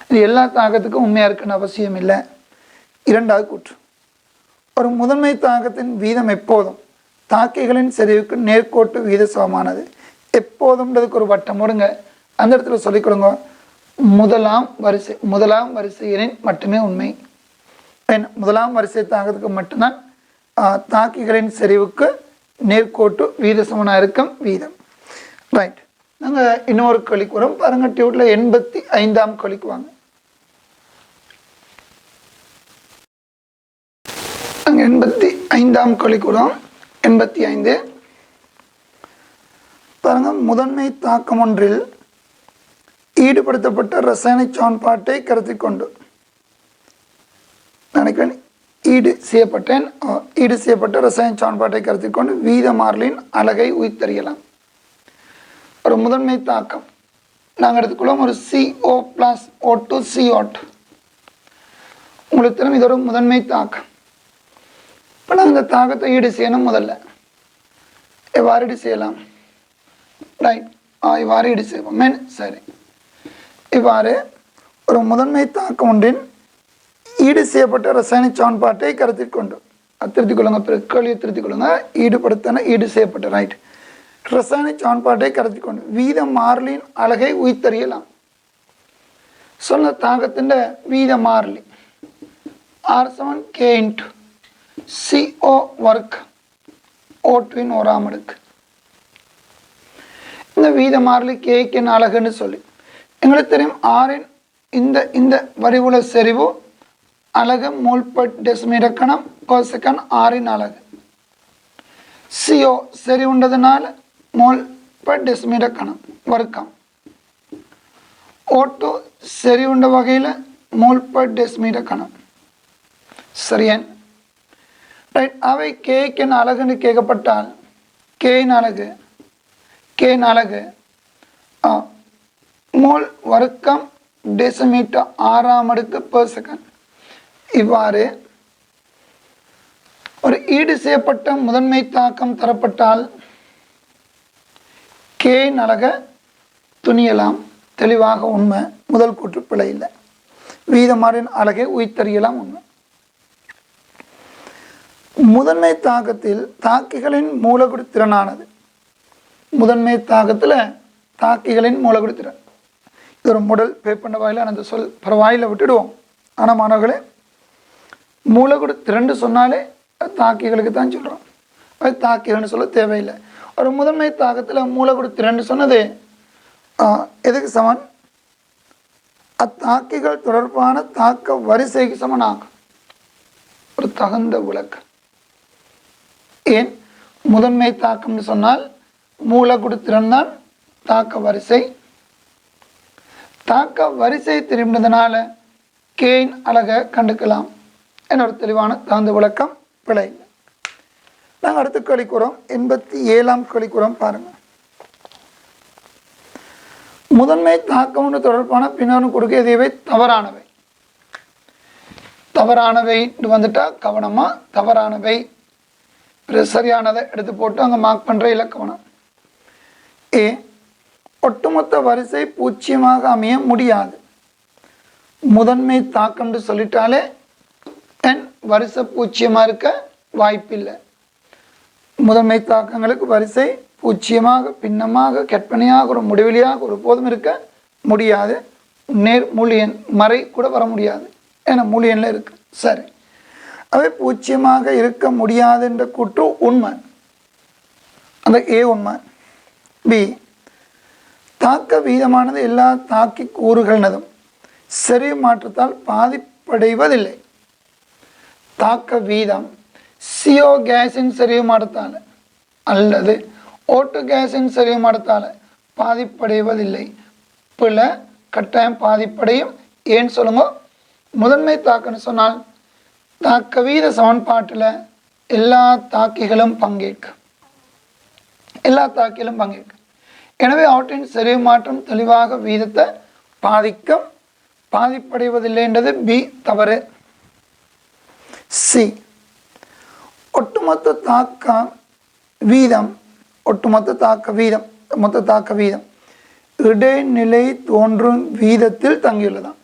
இது எல்லா தாக்கத்துக்கும் உண்மையாக இருக்குன்னு அவசியம் இல்லை. இரண்டாவது கூற்று, ஒரு முதன்மை தாக்கத்தின் வீதம் எப்போதும் தாக்கிகளின் செறிவுக்கு நேர்கோட்டு வீத சமமானது. எப்போதும்ன்றதுக்கு ஒரு வட்டம் போடுங்க, அந்த இடத்துல சொல்லிக் கொடுங்க. முதலாம் வரிசையினின் மட்டுமே உண்மை. முதலாம் வரிசை தாக்கத்துக்கு மட்டும்தான் தாக்கிகளின் செறிவுக்கு நேர்கோட்டு வீத சமனாக இருக்கும் வீதம். ரைட், நாங்கள் இன்னொரு கேள்விக்கு வரோம். பாருங்க, டியூட்ல 85ஆம் கேள்விக்கு வாங்க. நாங்கள் 85ஆம் கேள்விக்கு வரோம். 85 பாருங்க, முதன்மை தாக்கம் ஒன்றில் ஈடுபடுத்தப்பட்ட ரசாயன சமன்பாட்டை கருத்தில் கொண்டு நினைக்கிறேன் ஈடு செய்யப்பட்ட ரசாயன சமன்பாட்டை கருத்தில் கொண்டு வீத மாறிலின் அலகை உயிர்த்தறியலாம். ஒரு முதன்மை தாக்கம் நாங்கள் எடுத்துக்கொள்வோம். ஒரு CO+O2 CO2 உங்களுக்கு தெரியும், இது ஒரு முதன்மை தாக்கம். இப்போ நாங்கள் இந்த தாக்கத்தை ஈடு செய்யணும். முதல்ல எவ்வாறு ஈடு செய்யலாம்? ரைட், இவ்வாறு ஈடு செய்வோம். சரி, இவ்வாறு ஒரு முதன்மை தாக்கம் ஒன்றின் ஈடு செய்யப்பட்ட ரசாயன சமன்பாட்டை கருத்தில் கொண்டு திருத்திக் கொள்ளுங்க, கேள்வியை திருத்திக் கொள்ளுங்க. ஈடு செய்யப்பட்ட ரைட் ரசாயன சமன்பாட்டை கருத்தில் கொண்டு வீத மாறிலின் அலகை உயிர்த்தறியலாம். சொன்ன தாக்கத்தின் வீத மாறிலி R = K × CO work O2 ஓராம் அடுக்கு. இந்த வீத மாறிலி கேக்கு அலகுன்னு சொல்லி எங்களுக்கு தெரியும். ஆரின் இந்த வடிவுல செறிவு அலகு மோல்/டெசிமீட்டர் கணம் per second. ஆரின் அலகு CO செறிவுண்டதுனால மோல்/டெசிமீட்டர் கணம் வர்க்கம். O2 செறிவுண்ட வகையில் மோல்/டெசிமீட்டர் கணம். சரியான் ரைட். அவை கேக்கு அலகுன்னு கேட்கப்பட்டால் கேயின் அலகு மோல் வர்க்கம் டெசிமீட்டர் ஆறாம் அடுக்கு per second. இவ்வாறு ஒரு ஈடு செய்யப்பட்ட முதன்மை தாக்கம் தரப்பட்டால் கேயின் அலகை துணியலாம். தெளிவாக உண்மை, முதல் கூற்று பிழை இல்லை. வீதமாறின் அழகை உயிர்த்தறியலாம் உண்மை. முதன்மை தாக்கத்தில் தாக்கிகளின் மூலகுடு திறனானது. முதன்மை தாக்கத்தில் தாக்கிகளின் மூலகுடு திறன் இது ஒரு முதல் பேப்பண்ட வாயில அந்த சொல் பரவாயில்லை விட்டுடுவோம். ஆனால் மாணவர்களே மூலகுடு திரண்டு சொன்னாலே தாக்கிகளுக்கு தான் சொல்கிறோம். அது தாக்கிகள்னு சொல்ல தேவையில்லை. ஒரு முதன்மை தாக்கத்தில் மூலகுடு திரண்டு சொன்னது எதுக்கு சமன்? அத்தாக்கிகள் தொடர்பான தாக்க வரிசைக்கு சமனாகும். ஒரு தகுந்த விளக்கம். ஏன் முதன்மை தாக்கம்னு சொன்னால் மூலகுடு திறன் தான் தாக்க வரிசை. தாக்க வரிசை திரும்பினதுனால கேயின் அழகை கண்டுக்கலாம் என்ற ஒரு தெளிவான தகுந்த விளக்கம் பிழை. நாங்கள் அடுத்த கேள்விக்குறோம் 87ஆம் கேள்விக்குறோம் பாருங்க. முதன்மை தாக்கம் தொடர்பான பின்னணி கொடுக்க எதுவே தவறானவை. தவறானவை வந்துட்டா கவனமா தவறானவை சரியானதை எடுத்து போட்டு அங்கே மார்க் பண்ணுற இலக்கவனம். ஏ ஒட்டுமொத்த வரிசை பூச்சியமாக அமைய முடியாது. முதன்மை தாக்கம்னு சொல்லிட்டாலே என் வரிசை பூச்சியமாக இருக்க வாய்ப்பில்லை. முதன்மை தாக்கங்களுக்கு வரிசை பூச்சியமாக பின்னமாக கற்பனையாக ஒரு முடிவெளியாக ஒரு போதும் இருக்க முடியாது. நேர் மூலியன் மறை கூட வர முடியாது. ஏன்னா மூலியனில் இருக்கு. சரி, அவை பூச்சியமாக இருக்க முடியாது என்ற கூற்று உண்மை. அந்த ஏ உண்மை. பி தாக்க வீதமானது எல்லா தாக்கி கூறுகளினதும் செறிவு மாற்றத்தால் பாதிப்படைவதில்லை. தாக்க வீதம் CO கேஸின் செறிவு மாற்றத்தால் அல்லது ஓட்டு கேஸின் செறிவு மாற்றத்தால் பாதிப்படைவதில்லை. பிழ கட்டாயம் பாதிப்படையும். ஏன்னு சொல்லுங்க. முதன்மை தாக்கன்னு சொன்னால் தாக்க வீத சமன்பாட்டில் எல்லா தாக்கிகளும் பங்கேற்கும். எல்லா தாக்கிகளும் பங்கேற்கும். எனவே அவற்றின் செறிவு மாற்றம் தெளிவாக வீதத்தை பாதிக்கும். பாதிப்படைவதில்லை என்றது பி தவறு. சி ஒட்டுமொத்த தாக்க வீதம் ஒட்டுமொத்த தாக்க வீதம் மொத்த தாக்க வீதம் இடைநிலை தோன்றும் வீதத்தில் தங்கியுள்ளதாம்.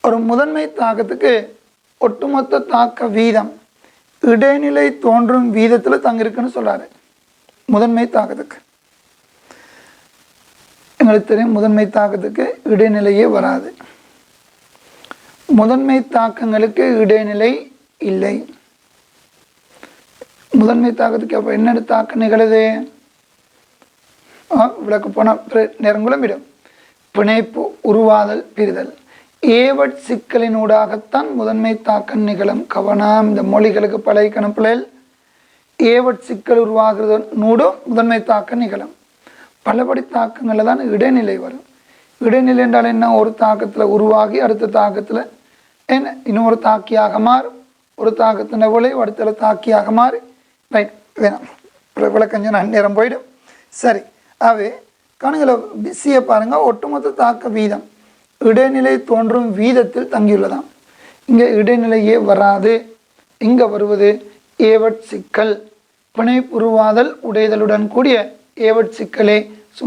ஒரு முதன்மை தாக்கத்துக்கு ஒட்டுமொத்த தாக்க வீதம் இடைநிலை தோன்றும் வீதத்தில் தங்கியிருக்குன்னு சொல்றாரு. முதன்மை தாக்கத்துக்கு எங்களுக்கு தெரியும் முதன்மை தாக்கத்துக்கு இடைநிலையே வராது. முதன்மை தாக்கங்களுக்கு இடைநிலை இல்லை. முதன்மை தாக்கத்துக்கு அப்போ என்ன தாக்க நிகழுது? விளக்கு போன நேரங்களும் இடும் பிணைப்பு உருவாதல் பிரிதல் ஏவட் சிக்கலினூடாகத்தான் முதன்மை தாக்கம் நிகழும். கவனம், இந்த மொழிகளுக்கு பழகிக்கணும் பிள்ளைகள். ஏவட் சிக்கல் உருவாகிறது நூடும் முதன்மை தாக்கம் நிகழும். பலபடி தாக்கங்களில் தான் இடைநிலை வரும். இடைநிலை என்றால் என்ன? ஒரு தாக்கத்தில் உருவாகி அடுத்த தாக்கத்தில் என்ன இன்னொரு தாக்கியாக மாறும். ஒரு தாக்கத்தின் விளைவு அடுத்த தாக்கியாக மாறி ரைட் வேணாம் விளக்கஞ்ச நேரம் போயிடும். சரி, ஆகவே கணக்கில் பிஸியை பாருங்கள். ஒட்டுமொத்த தாக்க வீதம் இடைநிலை தோன்றும் வீதத்தில் தங்கியுள்ளதாம். இங்கே இடைநிலையே வராது. இங்கே வருவது ஏவட் சிக்கல். பிணைப்புருவாதல் உடைதலுடன் கூடிய ஏவட் சிக்கலே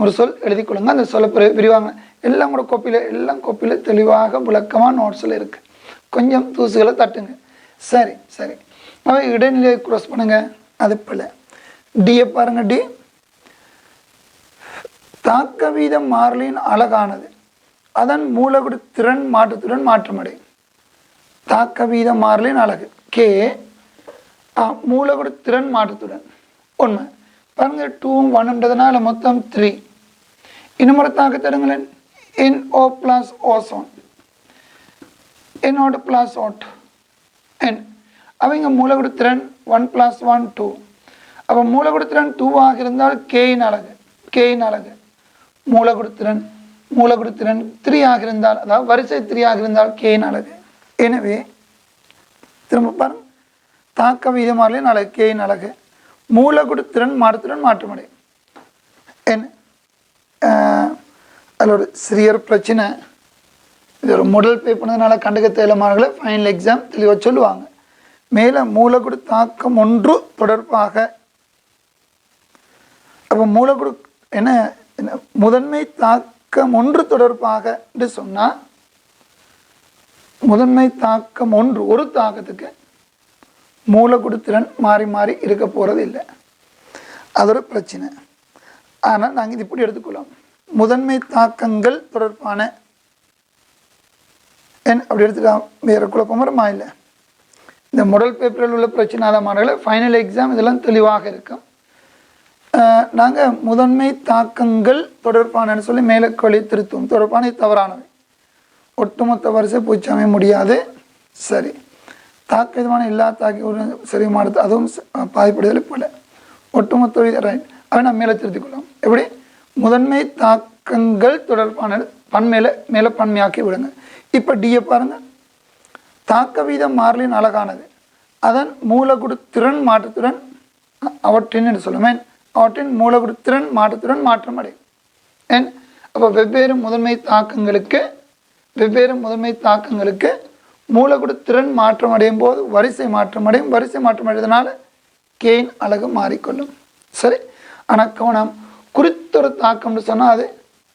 ஒரு சொல் எழுதி கொள்ளுங்க. அந்த சொல்ல விரிவாங்க எல்லாம் கூட கோப்பியில் தெளிவாக விளக்கமாக நோட்ஸில் இருக்குது. கொஞ்சம் தூசுகளை தட்டுங்க. சரி சரி, அவை இடைநிலையை க்ராஸ் பண்ணுங்க. அது போல டியை பாருங்க. டி தாக்க வீதம் மாறலின் அழகானது அதன் மூலகுடு திறன் மாற்றத்துடன் மாற்றமடையும். தாக்க வீதம் மாறலின் அழகு கே மூலகுடு திறன் மாற்றத்துடன் உண்மை. பாருங்க 2 1ன்றதுனால மொத்தம் 3. இன்னொரு தாக்கத்திடுங்களேன். NO + ஓசோன் NO + ஓட் N அவங்க மூலகுடு திறன் 1 + 1 2. அப்போ மூலகுடு திறன் 2 இருந்தால் கேயின் அழகு மூலகுடு திறன் 3 இருந்தால் அதாவது வரிசை 3 இருந்தால் கேயின் அழகு. எனவே திரும்ப பாருங்க, தாக்க வீதமாறிலின் அழகு கேயின் அழகு மூலகுடு திறன் மாற்றத்துடன் மாற்றமடையும். என்ன அதில் ஒரு சிறிய பிரச்சனை. இது ஒரு முதல் பே பண்ணதுனால கண்டுக்க தேவையில்லை. ஃபைனல் எக்ஸாம் தெளிவாக சொல்லுவாங்க. மேலே மூலகுடு தாக்கம் ஒன்று தொடர்பாக அப்போ மூலகுடு என்ன முதன்மை தாக்கம் ஒன்று தொடர்பாக என்று சொன்னால் முதன்மை தாக்கம் ஒன்று ஒரு தாக்கத்துக்கு மூலக்கூறு திறன் மாறி மாறி இருக்க போகிறது இல்லை. அது ஒரு பிரச்சனை. ஆனால் நாங்கள் இது இப்படி எடுத்துக்கொள்ளலாம். முதன்மை தாக்கங்கள் தொடர்பான அப்படி எடுத்துக்கலாம். வேறு குழப்பம் வருமா? இல்லை. இந்த மாடல் பேப்பரில் உள்ள பிரச்சனை தான் மாணவர்களே. ஃபைனல் எக்ஸாம் இதெல்லாம் தெளிவாக இருக்கும். நாங்கள் முதன்மை தாக்கங்கள் தொடர்பானு சொல்லி மேலே கொள்ளி திருத்துவோம். தொடர்பான தவறானவை. ஒட்டுமொத்த வரிசை பூச்சி அமைய முடியாது. சரி, தாக்க விதமான எல்லா தாக்கி சரி மாடுது அதுவும் பாதிப்படுதலை போல ஒட்டுமொத்த ரைட். அதை நான் மேலே திருத்திக்கொள்ளலாம். எப்படி? முதன்மை தாக்கங்கள் தொடர்பான மேலே பன்மையாக்கி விடுங்க. இப்போ டியை பாருங்கள். தாக்க வீதம் மாறலின் அழகானது அதன் மூலக்கூறு திறன் மாற்றத்துடன் அவற்றின் என்று சொல்லுவேன். அவற்றின் மூலக்கூறு திறன் மாற்றத்துடன் மாற்றம் அடையும். ஏன்? அப்போ வெவ்வேறு முதன்மை தாக்கங்களுக்கு மூலக்கூறு திறன் மாற்றம் அடையும் போது வரிசை மாற்றம் அடையும். வரிசை மாற்றம் அடைவதனால கேயின் அழகு மாறிக்கொள்ளும். சரி, ஆனால் கவனம், குறித்தொரு தாக்கம்னு சொன்னால் அது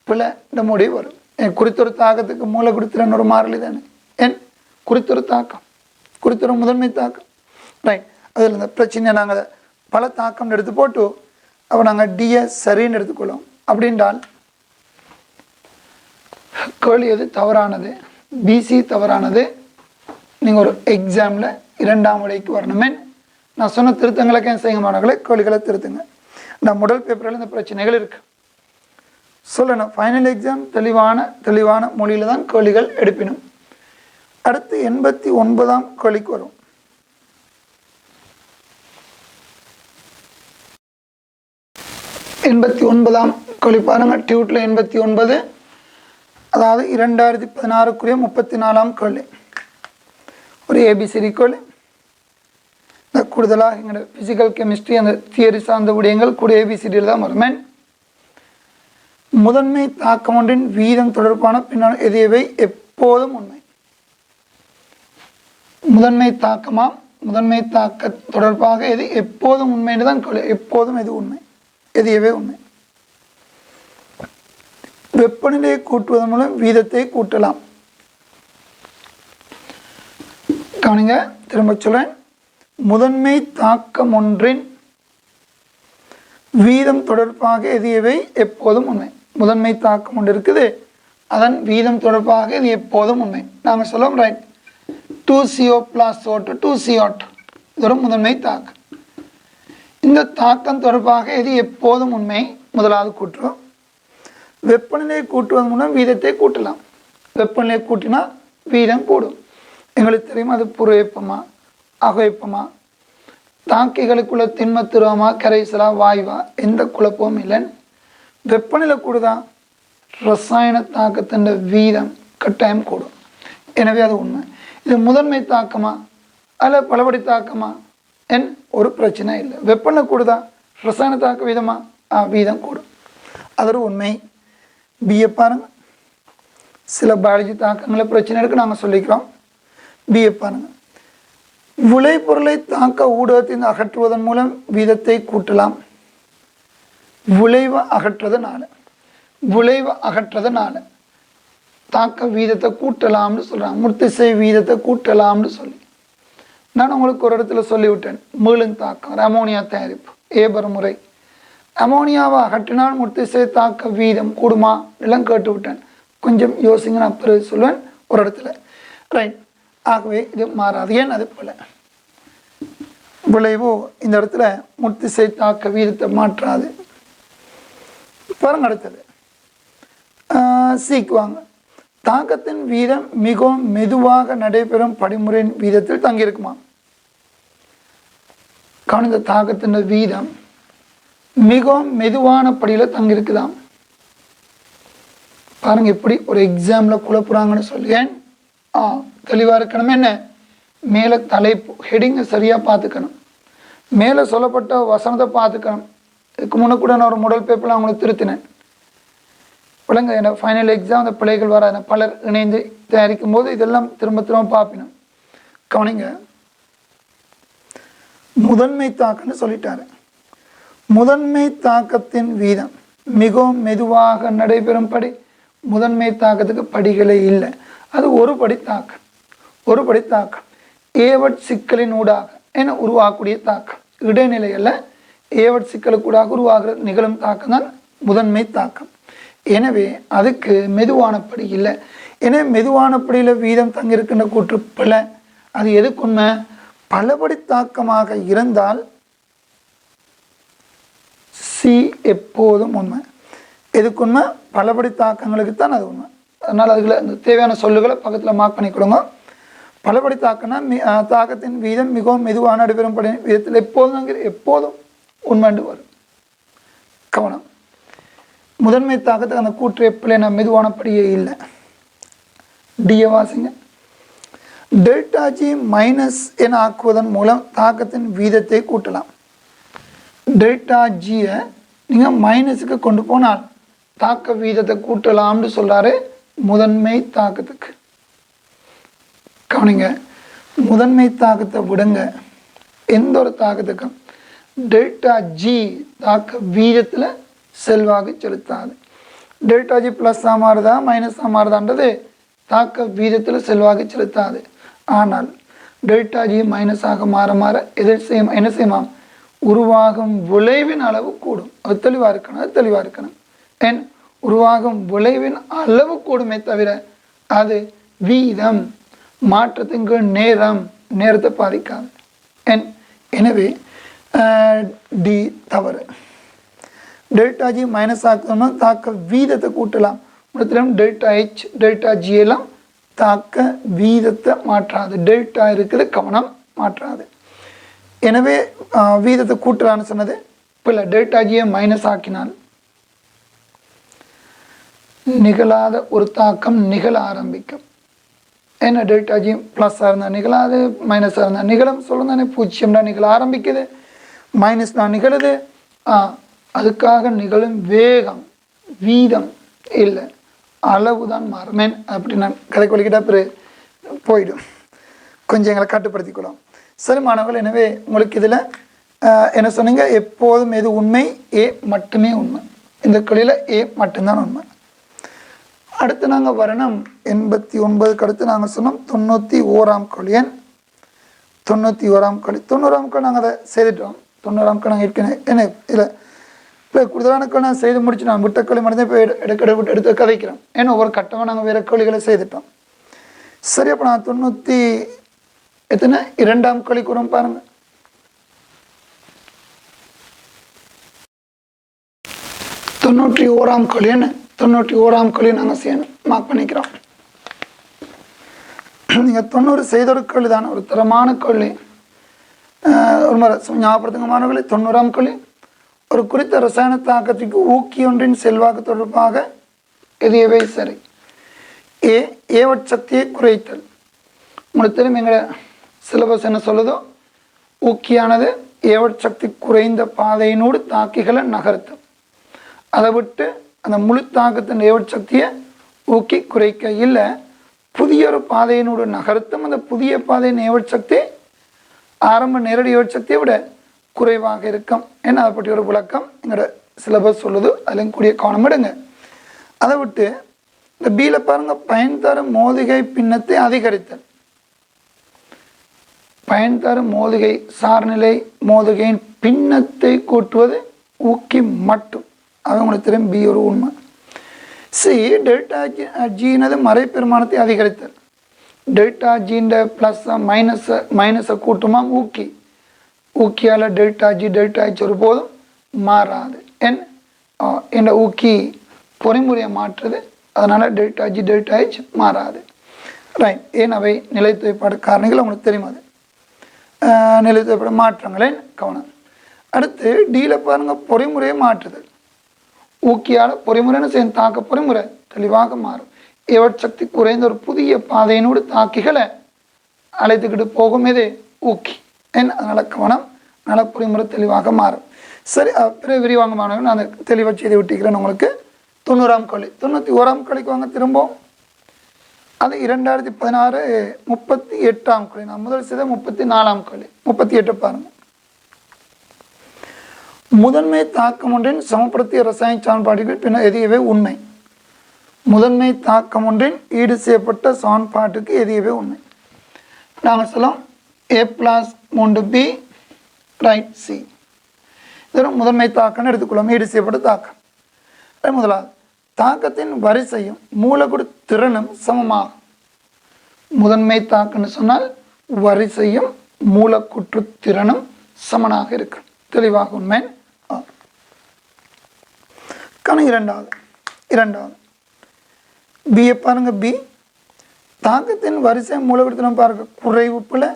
பிள்ளை இந்த முடிவு வரும். குறித்தொரு தாக்கத்துக்கு மூலக்கூறு திறன் ஒரு மாறலி தானே. ஏன்? குறித்தொரு தாக்கம், குறித்தொரு முதன்மை தாக்கம். ரைட். அதில் இந்த பிரச்சனையை நாங்கள் பல தாக்கம் எடுத்து போட்டு அப்போ நாங்கள் டிஎஸ் சரின்னு எடுத்துக்கொள்ளும். அப்படின்றால் கேள்வி எது தவறானது? பிசி தவறானது. நீங்கள் ஒரு எக்ஸாமில் 2ஆம் விடைக்கு வரணுமே. நான் சொன்ன திருத்தங்களுக்கு என் செய்ய மாணவர்களை கேள்விகளை திருத்துங்க. நான் முதல் பேப்பரில் இந்த பிரச்சனைகள் இருக்குது சொல்லணும். ஃபைனல் எக்ஸாம் தெளிவான மொழியில் தான் கேள்விகள் எடுப்பினும். அடுத்து 89ஆம் கேள்விக்கு வரும். 89ஆம் கேள்வி பாருங்கள். டியூட்டில் 89, அதாவது 2016 34ஆம் கேள்வி. ஒரு ஏபிசிடி கேள்வி. இந்த கூடுதலாக எங்களோட ஃபிசிக்கல் கெமிஸ்ட்ரி அந்த தியரி சார்ந்த விடயங்கள் கூட ஏபிசிடியில் தான் வருமே. முதன்மை தாக்கம் ஒன்றின் வீதம் தொடர்பான பின்னால் எதையவை எப்போதும் உண்மை. முதன்மை தாக்க தொடர்பாக எது எப்போதும் உண்மை என்று தான் கேள்வி. எப்போதும் எது உண்மை, எதையவே உண்மை. வெப்பநிலையை கூட்டுவதன் மூலம் வீதத்தை கூட்டலாம். கவனிங்க, திரும்ப சொல்றேன். முதன்மை தாக்கம் ஒன்றின் வீதம் தொடர்பாக எதையவை எப்போதும் உண்மை. முதன்மை தாக்கம் ஒன்று இருக்குது, அதன் வீதம் தொடர்பாக இது எப்போதும் உண்மை. நாங்கள் சொல்லுவோம் ரைட், 2CO + O2 2CO2 இது ஒரு முதன்மை தாக்கம். இந்த தாக்கம் தொடர்பாக இது எப்போதும் உண்மை. முதலாவது கூட்டுறோம். வெப்பநிலையை கூட்டுவதன் மூலம் வீதத்தை கூட்டலாம். வெப்பநிலையை கூட்டினா வீதம் கூடும். எங்களுக்கு தெரியும் அது புற வெப்பமா அகவெப்பமா தாக்கிகளுக்குள்ள திண்ம திரவமா கரைசலா வாயுவா எந்த குழப்பமும் இல்லைன்னு. வெப்பநிலை கூடுதா ரசாயன தாக்கத்தின் வீதம் கட்டாயம் கூடும். எனவே அது உண்மை. இது முதன்மை தாக்கமா அல்ல பலபடி தாக்கமா என் ஒரு பிரச்சனை இல்லை. வெப்பநிலை கூடுதா ரசாயன தாக்க வீதமா வீதம் கூடும். அது ஒரு உண்மை. பிஏ பாருங்க. சில பயாலஜி தாக்கங்களை பிரச்சனை இருக்கு நாங்கள் சொல்லிக்கிறோம். பிஏ பாருங்க. விளைபொருளை தாக்க ஊடகத்தின் அகற்றுவதன் மூலம் வீதத்தை கூட்டலாம். விளைவு அகற்றதுனால தாக்க வீதத்தை கூட்டலாம்னு சொல்கிறாங்க. முர்த்திசை வீதத்தை கூட்டலாம்னு சொல்லி நான் உங்களுக்கு ஒரு இடத்துல சொல்லிவிட்டேன். மீளும் தாக்கம் அமோனியா தயாரிப்பு ஏபர் முறை. அமோனியாவை அகற்றினால் முர்த்திசை தாக்க வீதம் கூடுமா எல்லாம் கேட்டு விட்டேன். கொஞ்சம் யோசிங்க, நான் பிறகு சொல்லுவேன் ஒரு இடத்துல. ரைட். ஆகவே இது மாறாது. ஏன் அது போல விளைவோ இந்த இடத்துல முர்த்திசை தாக்க வீதத்தை மாற்றாது. பாருங்க அடுத்தது சீக்குவாங்க. தாக்கத்தின் வீதம் மிகவும் மெதுவாக நடைபெறும் படிமுறையின் வீதத்தில் தங்கியிருக்குமா. கவனித்த தாக்கத்தின் வீதம் மிகவும் மெதுவான படியில் தங்கியிருக்குதாம். பாருங்க எப்படி ஒரு எக்ஸாம்ல குழப்புறாங்கன்னு சொல்லுவேன். தெளிவாக இருக்கணும். என்ன மேலே தலைப்பு ஹெடிங்கை சரியாக பார்த்துக்கணும். மேலே சொல்லப்பட்ட வசனத்தை பார்த்துக்கணும். இதுக்கு முன்னே கூட நான் ஒரு மாடல் பேப்பரில் அவங்களுக்கு திருத்தினேன். விளங்க என்ன ஃபைனல் எக்ஸாம் அந்த பிள்ளைகள் வர பலர் இணைந்து தயாரிக்கும் போது இதெல்லாம் திரும்ப பார்ப்பினோம். கவனிங்க, முதன்மை தாக்கம்னு சொல்லிட்டாரு. முதன்மை தாக்கத்தின் வீதம் மிகவும் மெதுவாக நடைபெறும்படி முதன்மை தாக்கத்துக்கு படிகளே இல்லை, அது ஒரு படி தாக்கம். ஒரு படி தாக்கம் ஏவட் சிக்கலின் ஊடாக என உருவாகக்கூடிய தாக்கம். இடைநிலையில் ஏவட் சிக்கலுக்கூடாக உருவாகிற நிகழும் தாக்கம் தான் முதன்மை தாக்கம். எனவே அதுக்கு மெதுவான படி இல்லை. எனவே மெதுவான படியில் வீதம் தங்கியிருக்கின்ற கூற்று பல. அது எதுக்கு உண்மை? பலபடி தாக்கமாக இருந்தால் சி எப்போதும் உண்மை. எதுக்கு உண்மை? பலபடி தாக்கங்களுக்கு தான் அது உண்மை. அதனால் அதுக்குள்ள இந்த தேவையான சொல்லுகளை பக்கத்தில் மார்க் பண்ணி கொடுங்க. பலபடி தாக்கம்னா தாக்கத்தின் வீதம் மிகவும் மெதுவான நடைபெறும் படி விதத்தில் எப்போதும் உண்மைண்டு வரும். கவனம். முதன்மை தாக்கத்துக்கு அந்த கூற்று எப்படின்னா மெதுவான படியே இல்லை. டிஏ வாசிங்க. டெல்டா ஜி மைனஸ் என ஆக்குவதன் மூலம் தாக்கத்தின் வீதத்தை கூட்டலாம். டெல்டா ஜியை நீங்கள் மைனஸுக்கு கொண்டு போனால் தாக்க வீதத்தை கூட்டலாம்னு சொல்கிறாரு முதன்மை தாக்கத்துக்கு. கவனிங்க, முதன்மை தாக்கத்தை விடுங்க, எந்த ஒரு தாக்கத்துக்கும் டெல்டா ஜி தாக்க வீதத்தில் செல்வாக்கு செலுத்தாது. டெல்டா ஜி ப்ளஸ்ஸாக மாறுதா மைனஸாக மாறுதான்றது தாக்க வீதத்தில் செல்வாக்கு செலுத்தாது. ஆனால் டெல்டா ஜி மைனஸாக மாற மாற என்ன செய்யுமா? உருவாகும் விளைவின் அளவு கூடும். அது தெளிவாக இருக்கணும். ஏன் உருவாகும் விளைவின் அளவு கூடுமே தவிர அது வீதம் மாற்றத்தின் நேரத்தை பாதிக்காது. எனவே டி தவறு. டெல்டா ஜி மைனஸ் ஆக்கணும்னா தாக்க வீதத்தை கூட்டலாம். முதலிலும் டெல்டா ஹெச் டெல்டா ஜி எல்லாம் தாக்க வீதத்தை மாற்றாது. டெல்டா இருக்குது, கவனம், மாற்றாது. எனவே வீதத்தை கூட்டலான்னு சொன்னது இப்போ டெல்டா ஜியை மைனஸ் ஆக்கினால் நிகழாத ஒரு தாக்கம் நிகழ ஆரம்பிக்கும். ஏன்னா டெல்டா ஜி ப்ளஸ்ஸாக இருந்தால் நிகழாது, மைனஸாக இருந்தால் நிகழும். சொல்லுந்தானே, பூஜ்ஜியம்னா நிகழ ஆரம்பிக்குது, மைனஸ்னா நிகழுது. அதுக்காக நிகழும் வேகம் வீதம் இல்லை, அளவு தான் மாறும். அப்படி நான் கதை கொள்ளிக்கிட்டா பிறகு போயிடும். கொஞ்சம் எங்களை கட்டுப்படுத்திக்கலாம். சரி மாணவர்கள், எனவே உங்களுக்கு இதில் என்ன சொன்னீங்க? எப்போதும் எது உண்மை? ஏ மட்டுமே உண்மை. இந்த கேள்வியில் ஏ மட்டும்தான் உண்மை. அடுத்து நாங்கள் வரணும் 89க்கு அடுத்து நாங்கள் சொன்னோம் 91ஆம் கேள்வி. 91ஆம் கேள்வி 90ஆம் கேள்வி நாங்கள் அதை செய்துட்டோம். 90ஆம் கேள்வி நாங்கள் ஏற்கனவே என்ன இல்லை இப்போ கூடுதலான கேள்வி நான் செய்து முடிச்சு நான் விட்ட கேள்வி மட்டும் இப்போ எடுத்து கதைக்கிறோம். ஏன்னா ஒவ்வொரு கட்டமாக நாங்கள் வேறு கேள்விகளை செய்துட்டோம். சரி, அப்போ நான் 92ஆம் கேள்வி கூட பாருங்கள். 91ஆம் கேள்வி. 91ஆம் கேள்வி நாங்கள் செய்யணும், மார்க் பண்ணிக்கிறோம். நீங்கள் 90 செய்த ஒரு கேள்வி தானே, ஒரு தரமான கேள்வி. ஒரு மாதிரி ஞாபகப்படுத்துங்க மாணவர்களே. 90ஆம் கேள்வி. ஒரு குறித்த ரசாயன தாக்கத்துக்கு ஊக்கி ஒன்றின் செல்வாக்கு தொடர்பாக எது சரி? ஏவட் சக்தியை குறைத்தல். உங்களுக்கு தெரியும் எங்களை சிலபஸ் என்ன சொல்லுதோ, ஊக்கியானது ஏவட் சக்தி குறைந்த பாதையினோடு தாக்கிகளை நகர்த்தும். அதை விட்டு அந்த முழு தாக்கத்தின் ஏவட் சக்தியை ஊக்கி குறைக்க இல்லை, புதிய ஒரு பாதையினோடு நகர்த்தும். அந்த புதிய பாதையின் ஏவட் சக்தி ஆரம்ப நேரடி ஏவட் சக்தியை விட குறைவாக இருக்கும். ஏன்னா அதை பற்றி ஒரு விளக்கம் எங்களோட சிலபஸ் சொல்லுது, அதுலேயும் கூடிய கவனம் எடுங்க. அதை விட்டு இந்த பீல பாருங்க, பயன் தரும் மோதிகை பின்னத்தை அதிகரித்தல். பயன் தரும் மோதிகை சார்நிலை மோதிகையின் பின்னத்தை கூட்டுவது ஊக்கி மட்டும். அது உங்களுக்கு தெரியும், பி ஒரு உண்மை. சி, டெல்டா ஜினது மறை பெருமானத்தை அதிகரித்தல். டெல்டா ஜின்ற ப்ளஸ்ஸை மைனஸை கூட்டுமா ஊக்கி. ஊக்கியால் டெல்டா ஜி டெல்டா ஹெச் ஒரு போதும் மாறாது. என்ற ஊக்கி பொறிமுறையை மாற்றுது, அதனால் டெல்டா ஜி டெல்டா ஹெச் மாறாது. ரைட். ஏன் அவை நிலைத்துவைப்பாடு காரணிகள் உங்களுக்கு தெரியும். அது நிலைத்துவைப்பாடு மாற்றங்களே கவனம். அடுத்து டியில் பாருங்கள், பொறிமுறையை மாற்றுதல். ஊக்கியால் பொறிமுறைன்னு செய்யும் தாக்க பொறிமுறை தெளிவாக மாறும். ஏவட் சக்தி குறைந்த ஒரு புதிய பாதையினோடு தாக்கிகளை அழைத்துக்கிட்டு போகும் இது ஊக்கி. அதனால் கவனம், நல பொறிமுறை தெளிவாக மாறும். சரி, பிற விரிவாங்க மாணவர்கள் நான் அந்த தெளிவாக செய்து விட்டுக்கிறேன் உங்களுக்கு. 90ஆம் கேள்வி. 91ஆம் கேள்விக்கு வாங்க திரும்பவும். அது 2016 38ஆம் கேள்வி. நான் முதல் செய்த 34ஆம் கேள்வி. 38 பாருங்கள். முதன்மை தாக்கம் ஒன்றின் சமப்படுத்திய ரசாயன சமன்பாடுகள் பின்னர் எதுவே உண்மை. முதன்மை தாக்கம் ஒன்றின் ஈடு செய்யப்பட்ட சமன்பாட்டுக்கு எதுவே உண்மை. நாங்கள் சொல்லலாம் a + 3b ரைட் c. இதோட முதன்மை தாக்கம்னு எடுத்துக்கொள்ளும். ஈடு செய்யப்பட்ட தாக்கம். முதலாவது தாக்கத்தின் வரிசையும் மூலக்கூறு திறனும் சமமாகும். முதன்மை தாக்கம்னு சொன்னால் வரிசையும் மூலக்கூற்று திறனும் சமனாக இருக்கு. தெளிவாக உண்மை. இரண்டாவது பி பாருங்க. பி தாக்கத்தின் வரிசை மூலக்கூறு திறன் பார்க்க குறைவு பிழை,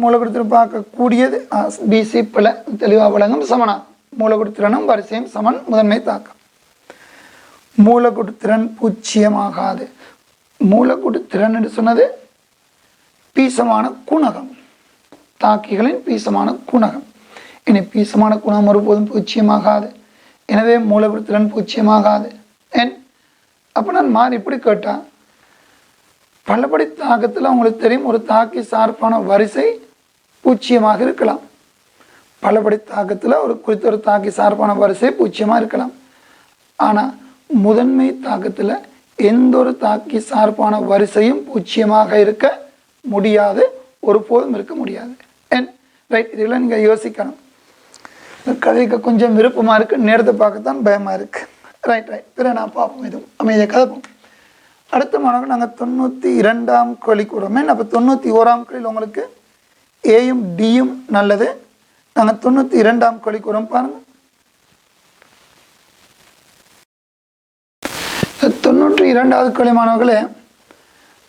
மூலக்கூறு திறன் பார்க்க கூடியது பிசி பிழை தெளிவாக விளங்கும். சமனாகும். மூலக்கூறு திறனும் வரிசையும் சமன். முதன்மை தாக்கம். மூலக்கூறு திறன் பூஜ்ஜியமாகாது. மூலக்கூறு திறன் என்று சொன்னது பீசமான குணகம், தாக்கிகளின் பீசமான குணகம். இனி பீசமான குணம் ஒருபோதும் பூஜ்ஜியமாகாது. எனவே மூலக்கூறு திறன் பூஜ்ஜியமாகாது. ஏன் அப்போ நான் மாறி இப்படி கேட்டால், பலபடி தாக்கத்தில் உங்களுக்கு தெரியும் ஒரு தாக்கி சார்பான வரிசை பூஜ்ஜியமாக இருக்கலாம். பலபடி தாக்கத்தில் ஒரு குறித்த ஒரு தாக்கி சார்பான வரிசை பூஜ்ஜியமாக இருக்கலாம். ஆனால் முதன்மை தாக்கத்தில் எந்த ஒரு தாக்கி சார்பான வரிசையும் பூஜ்ஜியமாக இருக்க முடியாது. ஒருபோதும் இருக்க முடியாது. ரைட். இதெல்லாம் நீங்கள் யோசிக்கணும். இந்த கதைக்கு கொஞ்சம் விருப்பமாக இருக்குது, நேரத்தை பார்க்கத்தான் பயமாக இருக்குது. ரைட். பிறகு நான் பார்ப்போம். இதுவும் அமைதியாக கதைப்போம். அடுத்த மாணவர்கள் நாங்கள் 92ஆம் கேள்விக்கு வருவோமே. அப்போ 91ஆம் கேள்வியில் உங்களுக்கு ஏயும் டியும் நல்லது. நாங்கள் 92ஆம் கேள்விக்கு வரோம். பாருங்கள். 92வது கேள்வி மாணவர்களே,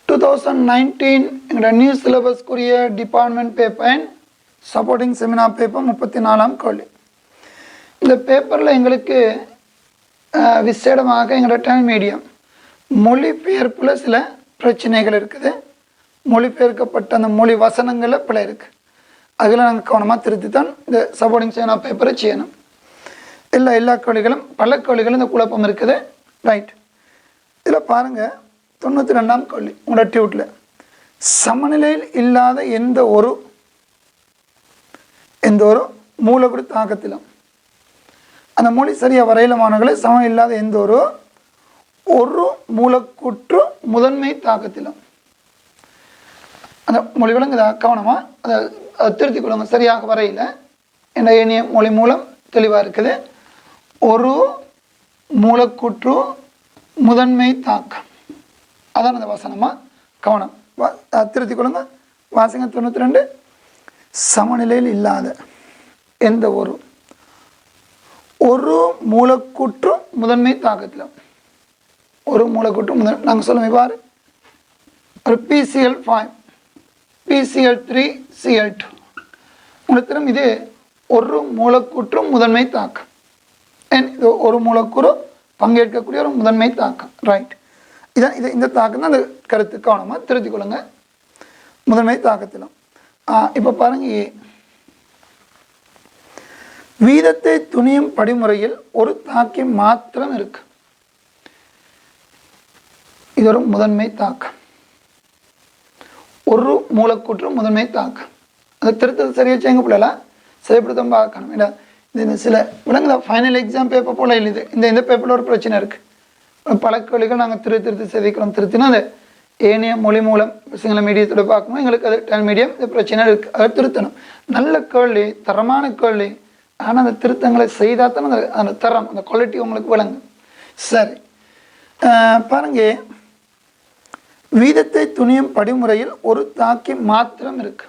2019 எங்களோட நியூ சிலபஸ்க்குரிய department paper and supporting seminar paper 34ஆம் கேள்வி. இந்த பேப்பரில் எங்களுக்கு விசேடமாக எங்களோட தமிழ் மீடியம் மொழிபெயர்ப்பில் சில பிரச்சனைகள் இருக்குது. மொழிபெயர்க்கப்பட்ட அந்த மொழி வசனங்களில் பிழை இருக்குது. அதில் நாங்கள் கவனமாக திருத்தி தான் இந்த சப்போர்ட்டிங் செமினார் பேப்பரை செய்யணும். எல்லா கேள்விகளும் பல கேள்விகளும் இந்த குழப்பம் இருக்குது. ரைட். இதில் பாருங்கள். 92ஆம் கேள்வி உங்களோட டியூட்டில் சமநிலையில் இல்லாத எந்த ஒரு மூலக்கூறு தாக்கத்திலும் அந்த மொழி சரியாக வரையில மாணவர்களை சமநிலை இல்லாத எந்த ஒரு மூலக்கூற்று முதன்மை தாக்கத்திலும் அந்த மொழிகளும் இதை கவனமாக அதை திருத்திக் கொள்ளுங்க. சரியாக வரையில என்ற ஏனைய மொழி மூலம் தெளிவாக இருக்குது. ஒரு மூலக்கூற்று முதன்மை தாக்கம், அதான் அந்த வசனமாக கவனம் திருத்திக் கொள்ளுங்க. வாசிங்க. 92. சமநிலையில் இல்லாத எந்த ஒரு மூலக்கூற்று முதன்மை தாக்கத்தில் ஒரு மூலக்கூற்று நாங்கள் சொல்லுவோம் இவ்வாறு. ஒரு PCl5 PCl3 Cl2 உங்களுக்கு இது ஒரு மூலக்கூற்று முதன்மை தாக்கம். இது ஒரு மூலக்கூறு பங்கேற்கக்கூடிய ஒரு முதன்மை தாக்கம். ரைட். இதான் இந்த தாக்கம் தான் அந்த கருத்து. கவனமாக திருத்திக் கொள்ளுங்க. முதன்மை தாக்கத்திலும் இப்போ பாருங்க. வீதத்தை துணியும் படிமுறையில் ஒரு தாக்கி மாத்திரம் இருக்கு. இது ஒரு முதன்மை தாக்கம். ஒரு மூலக்கூற்று முதன்மை தாக்கம். அதை திருத்தத்தை சரியாக செய்ய பிள்ளைல செய்யப்படுத்த பார்க்கணும். ஏன்னா இது சில விலங்குல ஃபைனல் எக்ஸாம் பேப்பர் போல இல்லை. இந்த பேப்பரில் ஒரு பிரச்சனை இருக்குது. பல கேள்விகள் நாங்கள் திருத்தி செய்திக்கிறோம். திருத்தினா அது ஏனைய மொழி மூலம் சிங்கள மீடியத்தோட பார்க்கணும். எங்களுக்கு அது தமிழ் மீடியம் இந்த பிரச்சனை இருக்குது. அதை திருத்தணும். நல்ல கேள்வி, தரமான கேள்வி. ஆனால் அந்த திருத்தங்களை செய்தால் தான் அந்த தரம், அந்த குவாலிட்டி உங்களுக்கு விளங்கும். சரி பாருங்க. வீதத்தை துணியும் படிமுறையில் ஒரு தாக்கி மாத்திரம் இருக்கு.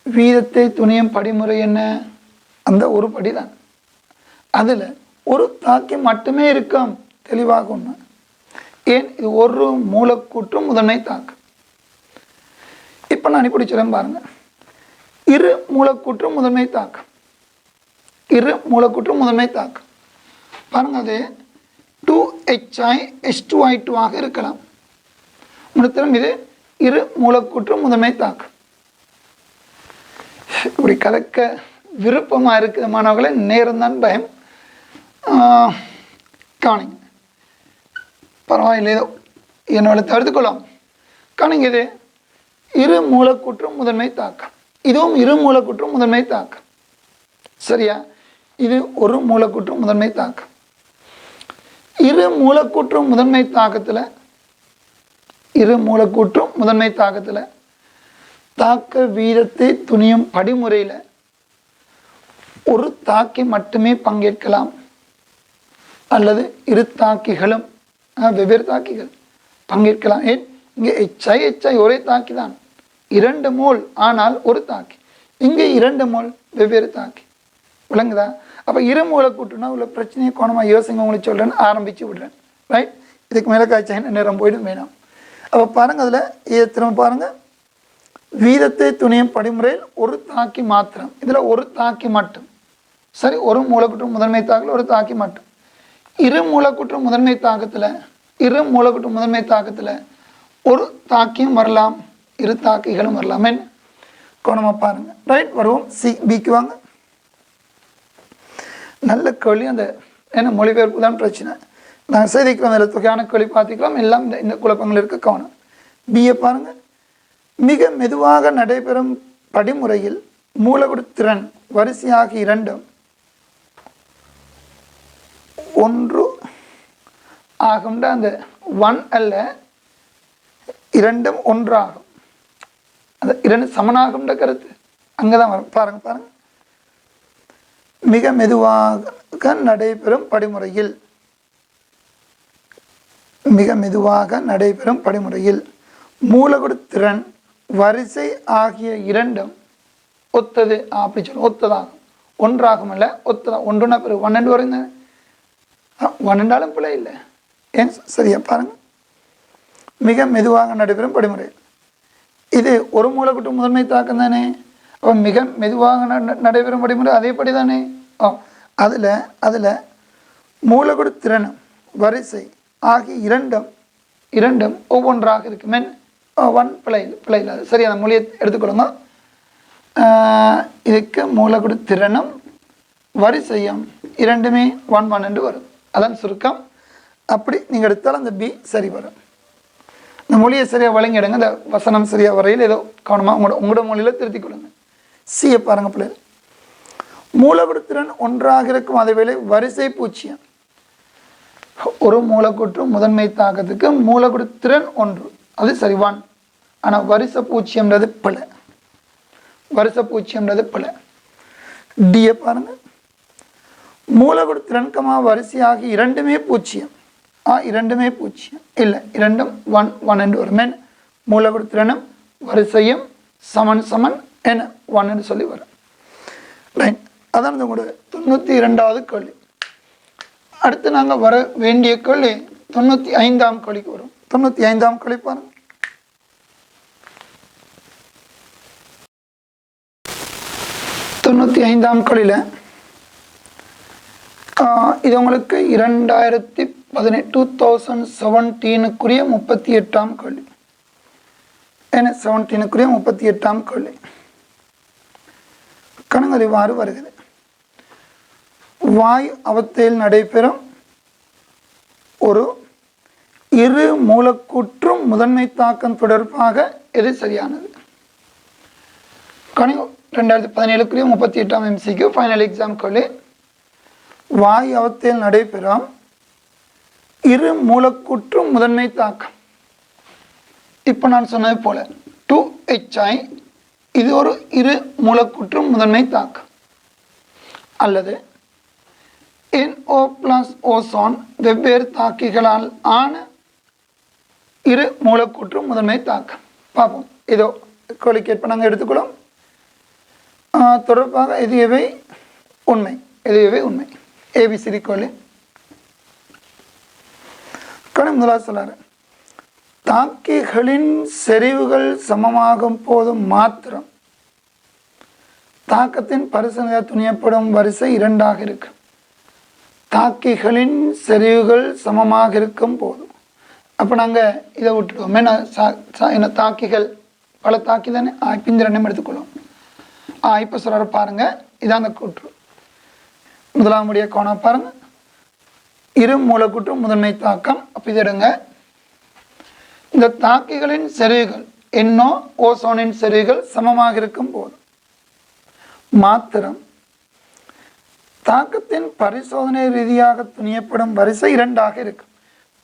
வீதத்தை துணியும் படிமுறை என்ன? அந்த ஒரு படி தான். அதில் ஒரு தாக்கி மட்டுமே இருக்கும். தெளிவாக உண்மை. ஏன்? இது ஒரு மூலக்கூற்று முதன்மை தாக்கம். இப்போ நான் இப்படி சொல்ல பாருங்க. இரு மூலக்கூற்று முதன்மை தாக்கம். இரு மூலக்கூற்று முதன்மை தாக்கம் பாருங்க. அது 2HiH2I2 ஆக இருக்கலாம். முடித்தரும் இது இரு மூலக்கூற்று முதன்மை தாக்கம். இப்படி கலக்க விருப்பமாக இருக்குது மாணவர்களை. நேரம்தான் பயம். காணிங்க. பரவாயில்லையோ என்னோட தவிர்த்துக்கொள்ளும். காணிங்க. இது இரு மூலக்கூற்று முதன்மை தாக்கம். இதுவும் இரு மூலக்கூற்று முதன்மை தாக்கம். சரியா? இது ஒரு மூலக்கூற்று முதன்மை தாக்கம். இரு மூலக்கூற்றும் முதன்மை தாக்கத்தில் தாக்க வீதத்தை துணியும் படிமுறையில் ஒரு தாக்கி மட்டுமே பங்கேற்கலாம் அல்லது இரு தாக்கிகளும் வெவ்வேறு தாக்கிகள் பங்கேற்கலாம். ஏன் இங்கே HI ஒரே தாக்கி தான், 2 மோல் ஆனால் ஒரு தாக்கி. இங்கே 2 மோல் வெவ்வேறு தாக்கி. விளங்குதா? அப்போ இரு மூலக்கூற்றுனா உள்ள பிரச்சனையை கோணமாக யோசிங்க, உங்களுக்கு சொல்கிறேன்னு ஆரம்பித்து விடுறேன். ரைட், இதுக்கு மேலே காய்ச்சா நேரம் போயிடும் வேணாம். அப்போ பாருங்கள், அதில் திரும்ப பாருங்கள், வீதத்தை துணியும் படிமுறையில் ஒரு தாக்கி மாத்திரம். இதில் ஒரு தாக்கி மட்டும். சரி, ஒரு மூலக்கூற்று முதன்மை தாக்கத்தில் ஒரு தாக்கி மட்டும். இரு மூலக்கூற்று முதன்மை தாக்கத்தில் ஒரு தாக்கியும் வரலாம், இரு தாக்கிகளும் வரலாம். என்ன கோணமாக பாருங்கள். ரைட், வருவோம் பிக்கு வாங்க. நல்ல கேள்வி. அந்த ஏன்னா மொழிபெயர்ப்பு தான் பிரச்சனை. நாங்கள் செய்திக்கலாம், அதில் தொகையான கேள்வி பார்த்துக்கலாம். எல்லாம் இந்த குழப்பங்கள் இருக்க கவனம். பிஏ பாருங்கள். மிக மெதுவாக நடைபெறும் படிமுறையில் மூலக்கூறு திறன் வரிசையாக 2 1 ஆகும்டா. அந்த 1 அல்ல, 2 1 ஆகும். அந்த 2 சமனாகும்ன்ற கருத்து அங்கே தான் வரும். பாருங்க, மிக மெதுவாக நடைபெறும் படிமுறையில் மூலக்கூறு திறன் வரிசை ஆகிய 2 ஒத்தது. அப்படி சொல்ல ஒத்ததாகும். 1 ஆகும் அல்ல, ஒத்ததான். 1னா பிறகு 12 வருங்க. 12 பிள்ளை இல்லை. ஏன் சரியா பாருங்க. மிக மெதுவாக நடைபெறும் படிமுறையில் இது ஒரு மூலக்கூற்று முதன்மை தாக்கம் தானே. அப்போ மிக மெதுவாக நடைபெறும் படிமுறை அதேபடி தானே. அதில் மூலக்கூறு திறனும் வரிசை ஆகிய 2 ஒவ்வொன்றாக இருக்கு. மென் 1 பிழை இல்லாது. சரி, அந்த மொழியை எடுத்துக்கொள்ளுங்க. இதுக்கு மூலக்கூறு திறனும் வரிசையும் 2மே 1 1 என்று வரும். அதான் சுருக்கம். அப்படி நீங்கள் எடுத்தாலும் அந்த பி சரி வரும். இந்த மொழியை சரியாக வழங்கிடுங்க. இந்த வசனம் சரியாக வரையில் ஏதோ கவனமாக உங்களோட மொழியில் திருத்திக் கொள்ளுங்க. சியை பாருங்கள் பிள்ளை. மூலக்கூறு திறன் 1 இருக்கும். அதேவேளை வரிசை பூஜ்ஜியம். ஒரு மூலக்கூற்று முதன்மை தாக்கத்துக்கு மூலக்கூறு திறன் 1, அது சரி 1. ஆனால் வரிசை பூஜ்ஜியம்ன்றது பிழை. டியை பாருங்க. மூலக்கூறு திறன் வரிசையாகி 2மே பூஜ்ஜியம். 2மே பூஜ்ஜியம் இல்லை, 2ம் 1 1 என்று வரும். என்ன மூலக்கூறு திறனும் வரிசையும் சமன் என்ன 1 என்று சொல்லி வரும். ரைட், அதான் உங்களோட 92வது கேள்வி. அடுத்து நாங்கள் வர வேண்டிய கேள்வி 95ஆம் கேள்விக்கு வரும். 95ஆம் கேள்வி பாருங்க. ஐந்தாம் கேள்வியில் இது உங்களுக்கு 2017க்குரிய 38ஆம் கேள்வி. என்ன 17க்குரிய 38ஆம் கேள்வி. கணக்கு இவ்வாறு வருகிறது. வாயு அவத்தையில் நடைபெறும் ஒரு இரு மூலக்கூற்றும் முதன்மை தாக்கம் தொடர்பாக எது சரியானது? கணக்கு 2017க்குரிய 38ஆம் MCQ ஃபைனல் எக்ஸாம் கேள்வி. வாயு அவத்தையில் நடைபெறும் இரு மூலக்கூற்றும் முதன்மை தாக்கம். இப்போ நான் சொன்னது போல 2HI இது ஒரு இரு மூலக்கூற்றும் முதன்மை தாக்கம். அல்லது NO+ ஓசோன் வெவ்வேறு தாக்கிகளால் ஆன இரு மூலக்கூற்றும் முதன்மை தாக்கம். பார்ப்போம். இதோ கோலிக்கேட் நாங்கள் எடுத்துக்கொள்ளும் தொடர்பாக எது எவை உண்மை ஏபிசிடி கோலி. முதலாவது சொல்றாரு, தாக்கிகளின் செறிவுகள் சமமாகும் போதும் மாத்திரம் தாக்கத்தின் பரிசோதனை துணியப்படும் வரிசை 2ஆக இருக்கு. தாக்கிகளின் செறிவுகள் சமமாக இருக்கும் போதும். அப்போ நாங்கள் இதை விட்டுடுவோம். என்ன தாக்கிகள் பல தாக்கி தானே பிந்திரண்டம் எடுத்துக்கொள்ளும். இப்போ சொல்கிற பாருங்க, இதான் அந்த கூற்று. முதலாம் முடிய கோணம் பாருங்க. இரு மூலக்கூற்று முதன்மை தாக்கம். அப்போ இது எடுங்க. இந்த தாக்கிகளின் செறிவுகள் NO ஓசோனின் செறிவுகள் சமமாக இருக்கும் போது மாத்திரம் தாக்கத்தின் பரிசோதனை ரீதியாக துணியப்படும் வரிசை 2ஆக இருக்கு.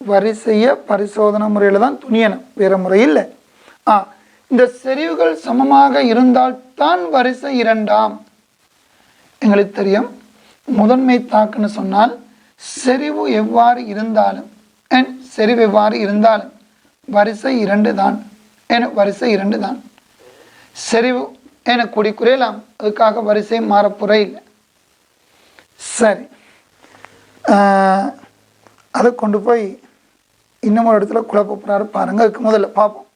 வரிசையை பரிசோதனை முறையில் தான் துணியணும், வேறு முறை இல்லை. இந்த செறிவுகள் சமமாக இருந்தால் தான் வரிசை 2ஆம். எங்களுக்கு தெரியும், முதன்மை தாக்குன்னு சொன்னால் செறிவு எவ்வாறு இருந்தாலும் செறிவு எவ்வாறு இருந்தாலும் வரிசை 2 தான். வரிசை 2 தான். செறிவு என கூடி குறையலாம், அதுக்காக வரிசை மாறப்புற இல்லை. சரி, அதை கொண்டு போய் இன்னும் ஒரு இடத்துல குழப்ப போறாரு பாருங்க. அதுக்கு முதல்ல பார்ப்போம்.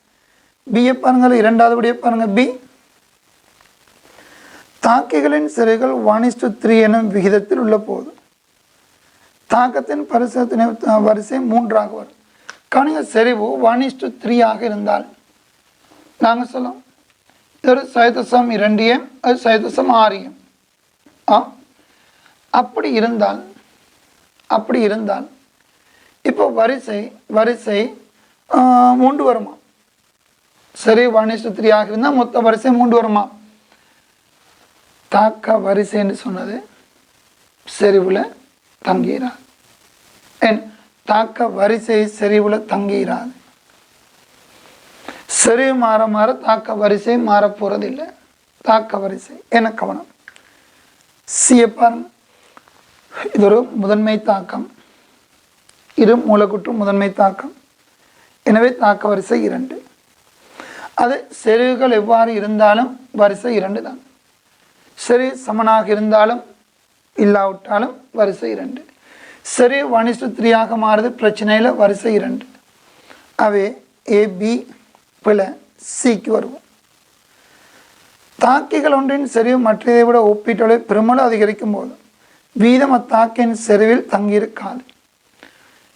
பியை பாருங்கள், 2வது படியை பாருங்க. பி, தாக்கிகளின் செறிவுகள் 1:3 எனும் விகிதத்தில் உள்ள போது தாக்கத்தின் பரிசோதனை வரிசை 3ஆக வரும். கவனிங்க, செறிவு 1:3 ஆக இருந்தால் நாங்கள் சொல்லலாம் இது ஒரு 0.2m, அது 0.6m. அப்படி இருந்தால் இப்போ வரிசை 3 வருமா? சரி, 1:3 ஆக இருந்தால் மொத்த வரிசை 3 வருமா? தாக்க வரிசைன்னு சொன்னது செறிவுல தங்கிறாது. தாக்க வரிசை செறிவுல தங்கிறாது. செறிவு மாற மாற தாக்க வரிசை மாற போறதில்லை. தாக்க வரிசை என்ன கவனம். சிய பாருங்க, இது ஒரு முதன்மை தாக்கம், இரு மூலக்கூற்று முதன்மை தாக்கம். எனவே தாக்க வரிசை 2. அது செறிவுகள் எவ்வாறு இருந்தாலும் வரிசை 2 தான். சரி, சமனாக இருந்தாலும் இல்லாவிட்டாலும் வரிசை 2. சரி, 1:3 ஆக மாறுது, பிரச்சனையில் வரிசை 2. அவை ஏபி பிள சிக்கு வருவோம். தாக்கிகள் ஒன்றின் செறிவு மற்றதை விட ஒப்பீட்டளவில் பெருமளவு அதிகரிக்கும் போது வீதம் அத்தாக்கின் செறிவில் தங்கியிருக்காது.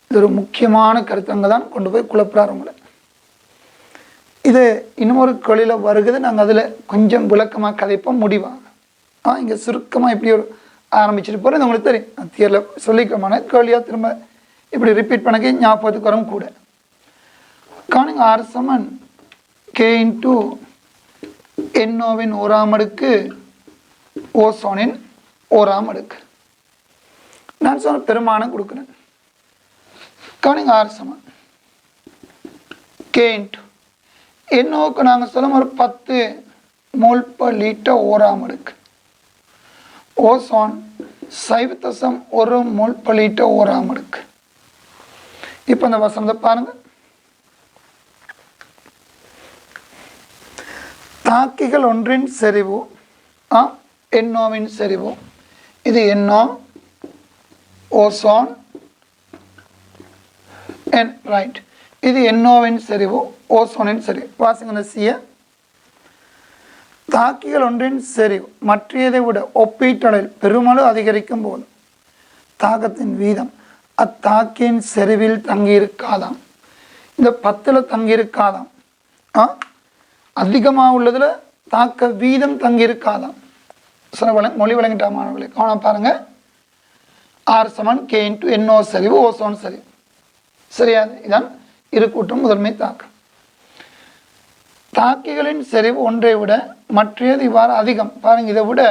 இது ஒரு முக்கியமான கருத்தங்க தான் கொண்டு போய் குழப்புறாரு உங்களை. இது இன்னொரு கொள்ளையில் வருகுது, நாங்கள் அதில் கொஞ்சம் விளக்கமாக கதைப்போம் முடிவாக. இங்கே சுருக்கமாக இப்படி ஒரு ஆரம்பிச்சுட்டு போகிறேன். உங்களுக்கு தெரியும், தியரில் சொல்லிக்கிறமான கேள்வியாக திரும்ப இப்படி ரிப்பீட் பண்ணக்க ஞாபகத்துக்கு வரும் கூட. காணுங்க, R = K × NOவின் 1ஆம் அடுக்கு ஓசோனின் 1ஆம் அடுக்கு. நான் சொன்ன பெருமானம் கொடுக்குறேன். காணுங்க, R = K × NOவுக்கு நாங்கள் சொல்ல ஒரு 10 mol/L 1ஆம் அடுக்கு. ஓசோன் 0.1 mol/L 1ஆம் அடுக்கு. இப்போ இந்த வசனத்தை பாருங்க. தாக்கிகள் ஒன்றின் செறிவு NOவின் செறிவு, இது NO ஓசோன் ரைட். இது NOவின் செறிவு, ஓசோனின் செறிவு. வாசிங்க சிய. தாக்கிகள் ஒன்றின் செறிவு மற்றதை விட ஒப்பீட்டளவில் பெருமளவு அதிகரிக்கும் போது தாக்கத்தின் வீதம் அத்தாக்கின் செறிவில் தங்கியிருக்காதாம். இந்த 10ல் தங்கியிருக்காதாம். அதிகமாக உள்ளதில் தாக்க வீதம் தங்கியிருக்காதாம். மொழி வழங்கிட்டா மாணவர்களை கவனம் பாருங்க. R = K × NO செறிவு, ஓசோன் செறிவு. சரியாது? இதான் இரு கூட்டம் முதன்மை தாக்கம். தாக்கிகளின் செறிவு ஒன்றை விட மற்றது இவ்வாறு அதிகம். பாருங்க, இதை விட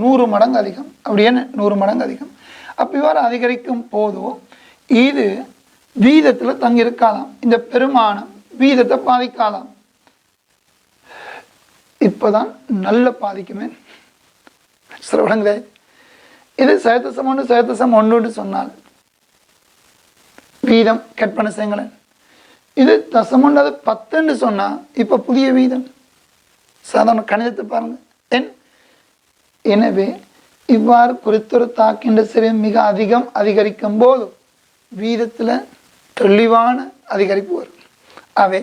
100 மடங்கு அதிகம். அப்படியே 100 மடங்கு அதிகம். அப்போ இவ்வாறு அதிகரிக்கும் போதோ இது வீதத்தில் தங்கியிருக்காதாம். இந்த பெருமானம் வீதத்தை பாதிக்காதாம். இப்போதான் நல்ல பாதிக்குமே. சில விடங்களே, இது 0.1 சொன்னால் வீதம் கற்பனை செய்யுங்களேன். இது 0.10 சொன்னால் இப்போ புதிய வீதம். சாதாரண கணிதத்தை பாருங்க. எனவே இவ்வாறு குறித்தொரு தாக்கின்ற செறிவு மிக அதிகரிக்கும் போது வீதத்தில் தெளிவான அதிகரிப்பு வரும். அவை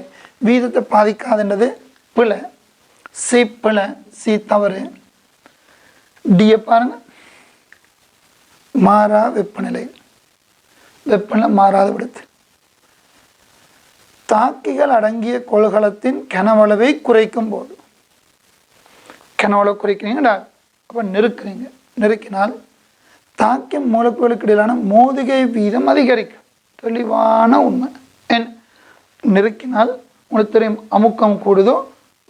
வீதத்தை பாதிக்காதுன்றது பிழை. சி பிழை, சி தவறு. டியை பாருங்க, மாறா வெப்பநிலை மாறாத விடுத்து. தாக்கிகள் அடங்கிய கொள்கலத்தின் கனவளவை குறைக்கும் போது, கனவளவு குறைக்கிறீங்கடா, அப்போ நெருக்கினால் தாக்கிய மூலக்கூறுகளுக்கு இடையிலான மோதுகை வீதம் அதிகரிக்கும். தெளிவான உண்மை. நெருக்கினால் உங்களுக்கு தெரியும், அமுக்கம் கூடுதோ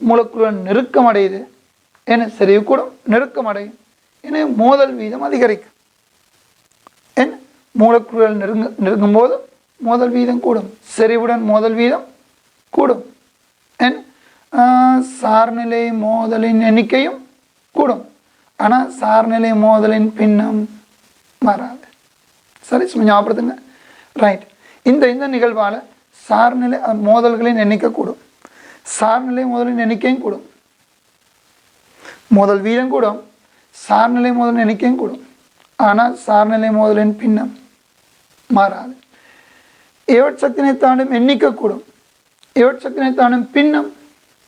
மூலக்கூறுகள் நெருக்கம் அடையுது. செறிவு கூட நெருக்கம் அடையும். எனவே மோதல் வீதம் அதிகரிக்கும். என் மூலக்கூறுகள் நெருங்கும் போது மோதல் வீதம் கூடும், செறிவுடன் மோதல் வீதம் கூடும், என் சார்நிலை மோதலின் எண்ணிக்கையும் கூடும். ஆனால் சார்நிலை மோதலின் பின்னம் மாறாது. சரி, சும்மா ஞாபகப்படுத்துங்க. ரைட், இந்த நிகழ்வால் சார்நிலை மோதல்களின் எண்ணிக்கை கூடும், சார்நிலை மோதலின் எண்ணிக்கையும் கூடும், மோதல் வீதம் கூடும், சார்நிலை மோதலின் எண்ணிக்கையும் கூடும். ஆனால் சார்நிலை மோதலின் பின்னம் மாறாது. ஏவட் சக்தினை தாண்டும் எண்ணிக்கை கூடும், ஏவட் சக்தினை தாண்டும் பின்னம்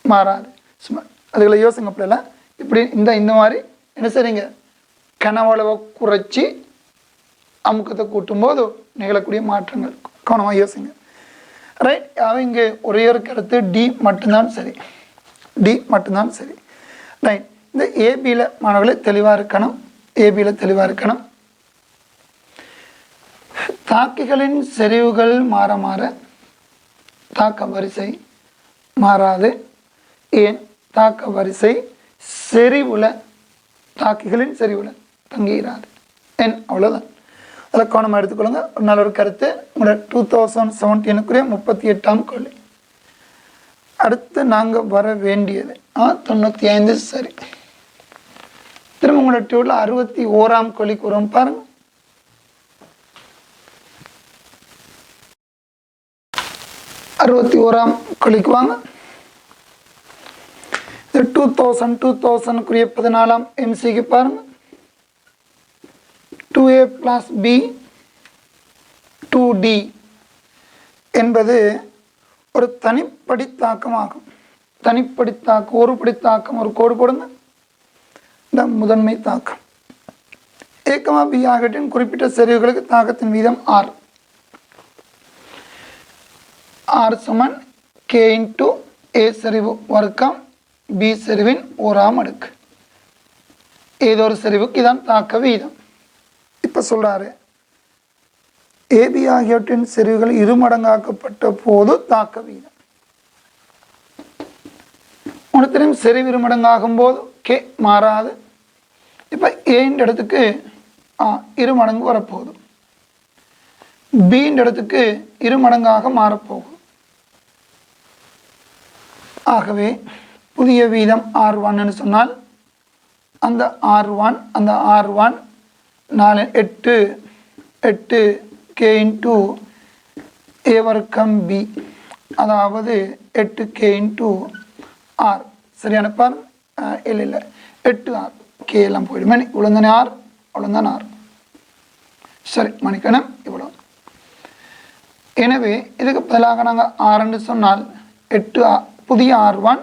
மாறாது. சும்மா அதுகளை யோசிங்க. அப்படிலாம் இப்படி இந்த மாதிரி என்ன செய்றீங்க, கனவளவை குறைச்சி அமுக்கத்தை கூட்டும் போது நிகழக்கூடிய மாற்றங்கள் கவனமாக யோசிங்க. ரைட், இங்கே ஒரே ஒரு கருத்து டி மட்டும்தான் சரி, டி மட்டும்தான் சரி. ரைட், இந்த ஏபியில் மாணவர்களே தெளிவாக இருக்கணும், ஏபியில் தெளிவாக இருக்கணும். தாக்கிகளின் செறிவுகள் மாற மாற தாக்க வரிசை மாறாது. ஏன்? தாக்க வரிசை செறிவுல தாக்கிகளின் செறிவுல தங்குகிறாது. என் அவ்வளோதான். அதில் கவனமாக எடுத்துக்கொள்ளுங்க. ஒரு நல்ல ஒரு கருத்து. உங்களோட 2017 38ஆம் கேள்வி. அடுத்து நாங்கள் வர வேண்டியது 95 சரி. திரும்ப உங்களோட டியூவில் 61ஆம் கேள்விக்கு வரும் பாருங்க. 61ஆம் கேள்விக்கு வாங்க. 2000 14ஆம் எம்சிக்கு பாருங்க. 2a plus b 2d என்பது ஒரு தனிப்படி தாக்கமாகும். தனிப்படி தாக்கம், ஒரு படி தாக்கம், ஒரு கோடு போடுங்க. இந்த முதன்மை தாக்கம் ஏ பி ஆகியவற்றின் குறிப்பிட்ட செறிவுகளுக்கு தாக்கத்தின் வீதம் ஆர். ஆர் சமன் கே இன்டு ஏ செறிவு வர்க்கம் பி செறிவின் ஓராம் அடுக்கு. ஏதோ ஒரு செறிவுக்கு இதான் தாக்க வீதம். இப்போ சொல்கிறாரு, ஏபி ஆகியவற்றின் செறிவுகள் இருமடங்காக்கப்பட்ட போது தாக்க வீதம். உனக்கு தெரியும், செறிவு இருமடங்காகும் போது கே மாறாது. இப்போ ஏன்ற இடத்துக்கு இருமடங்கு வரப்போகுது, பின்ற இடத்துக்கு இருமடங்காக மாறப்போகுது. ஆகவே புதிய வீதம் R1 சொன்னால் அந்த R1 4 8 8 கே இன்ட்டு ஏ வர்க்கம் பி, அதாவது 8 கே இன்ட்டு ஆர். சரியான பார்? இல்லை 8 ஆர், கே எல்லாம் போயிடும். மணி இவ்வளோ தானே ஆர், அவ்வளோதான் ஆர். சரி, மணிக்கணம் இவ்வளோ. எனவே இதுக்கு பதிலாக நாங்கள் ஆறுன்னு சொன்னால் 8 புதிய R1